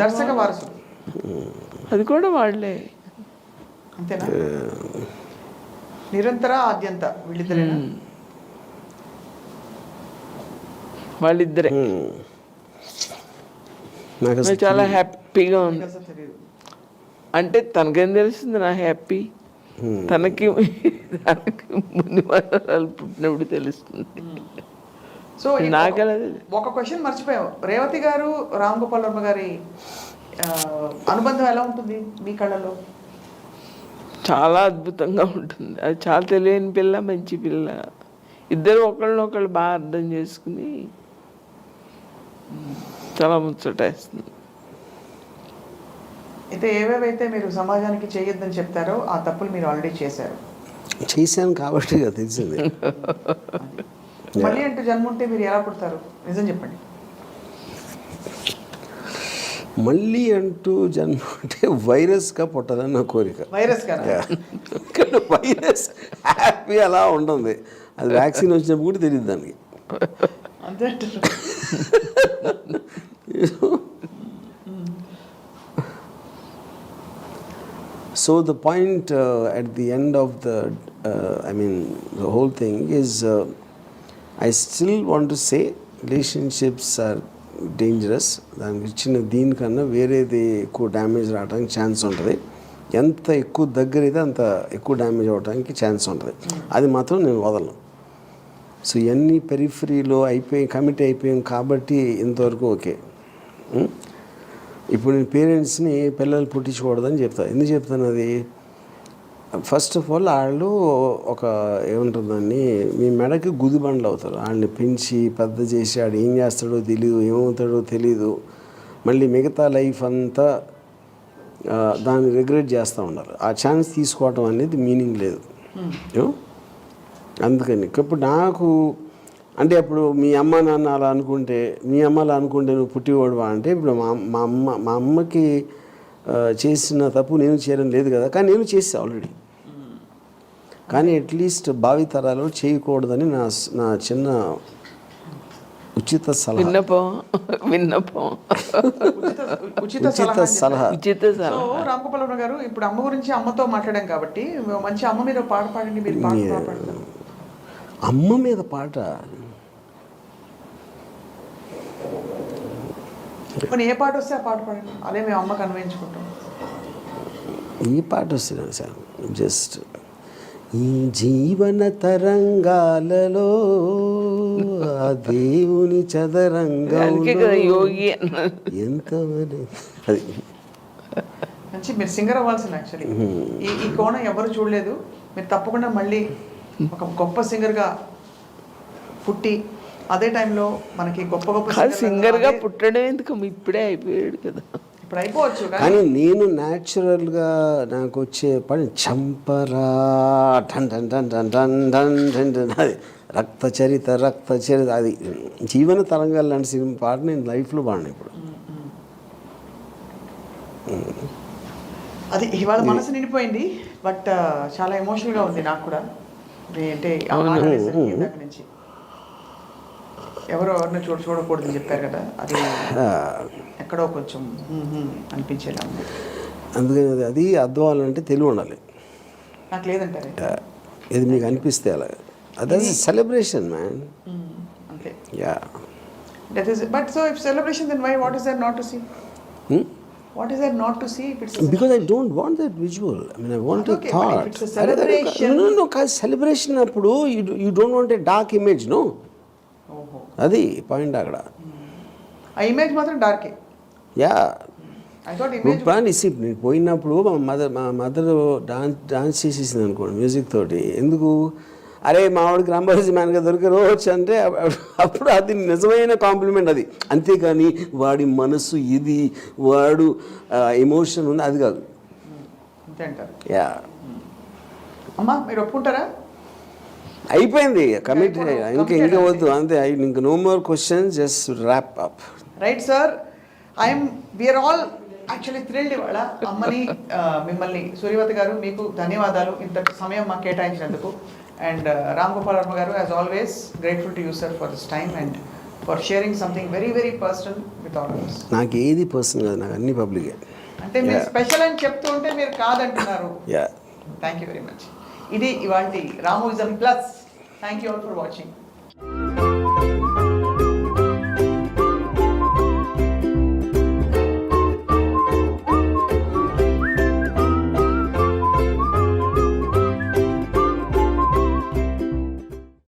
దర్శక వారసులు, అది కూడా వాళ్ళే అంతేనా? నిరంతర ఆద్యంత వీళ్ళిద్దరేనా? వాళ్ళిద్దరే. నాకు చాలా హ్యాపీగా ఉంది. అంటే తనకేం తెలుస్తుంది నా హ్యాపీ, తనకి ముందు వారాలు పుట్టినప్పుడు తెలుస్తుంది. సో నాకలా ఒక క్వశ్చన్ మర్చిపోయావు. రేవతి గారు, రామ్ గోపాల్ వర్మ గారి అనుబంధం ఎలా ఉంటుంది మీ కళ్ళలో? చాలా అద్భుతంగా ఉంటుంది. అది చాలా తెలియని పిల్ల, మంచి పిల్ల. ఇద్దరు ఒకళ్ళనొకళ్ళు బాగా అర్థం చేసుకుని చాలా ముచ్చటేస్తుంది. అయితే ఏవేవైతే మీరు సమాజానికి చేయొద్దని చెప్తారో ఆ తప్పులు మీరు ఆల్రెడీ చేశాను కాబట్టి తెలిసింది. మళ్ళీ అంటూ జన్మ ఉంటే మీరు ఎలా పుడతారు? నిజం చెప్పండి. మళ్ళీ అంటూ జన్మ అంటే వైరస్గా పుట్టాలని నా కోరిక. వైరస్ కదా? వైరస్ హ్యాపీ అలా ఉంటుంది. అది వ్యాక్సిన్ వచ్చినప్పుడు కూడా తెలియదు దానికి. అంతే అంటారు. So the point at the end of the whole thing is I still want to say relationships are dangerous. దానికి ఇచ్చిన దీనికన్నా వేరేది ఎక్కువ డ్యామేజ్ రావడానికి ఛాన్స్ ఉంటుంది. ఎంత ఎక్కువ దగ్గర అయితే అంత ఎక్కువ డ్యామేజ్ అవ్వడానికి ఛాన్స్ ఉంటుంది. అది మాత్రం నేను వదలను. సో ఇవన్నీ పెరిఫరీలో కమిట్ అయిపోయాం కాబట్టి ఇంతవరకు ఓకే. ఇప్పుడు నేను పేరెంట్స్ని పిల్లలు పుట్టించకూడదని చెప్తాను. ఎందుకు చెప్తాను అది? ఫస్ట్ ఆఫ్ ఆల్ వాళ్ళు ఒక ఏముంటుందని మీ మెడకి గుదిబండ్లు అవుతారు. వాళ్ళని పెంచి పెద్ద చేసి వాడు ఏం చేస్తాడో తెలీదు, ఏమవుతాడో తెలీదు. మళ్ళీ మిగతా లైఫ్ అంతా దాన్ని రిగ్రెట్ చేస్తూ ఉండాలి. ఆ ఛాన్స్ తీసుకోవటం అనేది మీనింగ్ లేదు. అందుకని ఇప్పుడు నాకు అంటే అప్పుడు మీ అమ్మ నాన్న అలా అనుకుంటే, మీ అమ్మ అలా అనుకుంటే నువ్వు పుట్టివాడువా అంటే, ఇప్పుడు మా అమ్మకి చేసిన తప్పు నేను చేయడం లేదు కదా, కానీ నేను చేసా ఆల్రెడీ. కానీ అట్లీస్ట్ భావితరాలు చేయకూడదని నా చిన్న ఉచిత సలహా. రామ్ గోపాల్ వర్మ గారు, ఇప్పుడు అమ్మ గురించి అమ్మతో మాట్లాడాం కాబట్టి మంచి అమ్మ మీద పాట పాడండి. మీరు పాడతారు? అమ్మ మీద పాట ఏ పాట వస్తే ఆ పాట పాడండి, అదే మేము అమ్మకు అన్వయించుకుంటాం. ఈ పాట వస్తున్నాను సార్. జస్ట్ ఈ జీవన తరంగాలలో ఆ దేవుని చదరంగంలో యోగి ఎంత అది మంచి మీరు సింగర్ అవ్వాల్సింది. యాక్చువల్లీ ఈ కోణం ఎవరు చూడలేదు. మీరు తప్పకుండా మళ్ళీ ఒక గొప్ప సింగర్గా పుట్టి అదే టైంలో మనకి గొప్ప సింగర్గా పుట్టడం ఎందుకు, ఇప్పుడే అయిపోయాడు కదా. ఇప్పుడు అయిపోవచ్చు కానీ నేను న్యాచురల్గా నాకు వచ్చే పని చంపరా టన్ టన్ టన్ టన్ టన్ టన్ టన్ టన్ అది రక్త చరిత అది జీవన తరంగాలు లాంటి సినిమా పాట నేను లైఫ్లో పాడిన ఇప్పుడు. అది ఇవాళ మనసు నిండిపోయింది, బట్ చాలా ఎమోషనల్గా ఉంది నాకు కూడా. అంటే ఆ మాట అనేసరికి ఇందాక నుంచి ఎవరిని చూడకూడదని చెప్పారు కదా, అది ఎక్కడో కొంచెం అనిపించేలా ఉంది. అందుకని అది అర్థం అవ్వాలంటే తెలివి ఉండాలి. నాకు లేదంటారు ఇది మీకు అనిపిస్తే అలాగే అదే సెలబ్రేషన్ మ్యాన్. అంతే. Yeah that is but so if celebration then why what is there not to see? What is there not to see if it's a because I don't want that visual. I mean, I want a okay, thought. but if it's a celebration. No, cause celebration appudu you don't want a dark image, no. ఓహో, అది point అక్కడ. ఆ image మాత్రం డార్కే. Yeah I thought image నేను పోయినప్పుడు మా mother dance చేసేసింది అనుకోండి మ్యూజిక్ తోటి. ఎందుకు అరే మావాడికి రాంబాజీ మ్యాన్గా దొరికారు వచ్చు అంటే అప్పుడు అది నిజమైన కాంప్లిమెంట్ అది. అంతేకాని వాడి మనసు ఇది వాడు ఎమోషన్ ఉంది అది కాదు. అంతే అంటారు. యా అమ్మా మీరు ఒప్పుకుంటారా? అయిపోయింది కమిట్, ఇంకా వద్దు అంతే. ఇంకా no more questions, just wrap up. Right sir, we're all actually thrilled ఇవాళ. అమ్మని మిమ్మల్ని సూర్యవతి గారు మీకు ధన్యవాదాలు ఇంత సమయం మాకు కేటాయించినందుకు. అండ్ రామ్ గోపాల్ వర్మ గారు, as always grateful to you sir for this time and for sharing something very very personal with all of us. నాకు ఏది పర్సనల్ కాదు, నాకు అన్ని పబ్లికే. అంటే మీరు స్పెషల్ అని చెప్తూ ఉంటే మీరు కాదంటున్నారు. Yeah thank you very much. ఇది ఇవాళ Ramuism plus. Thank you all for watching.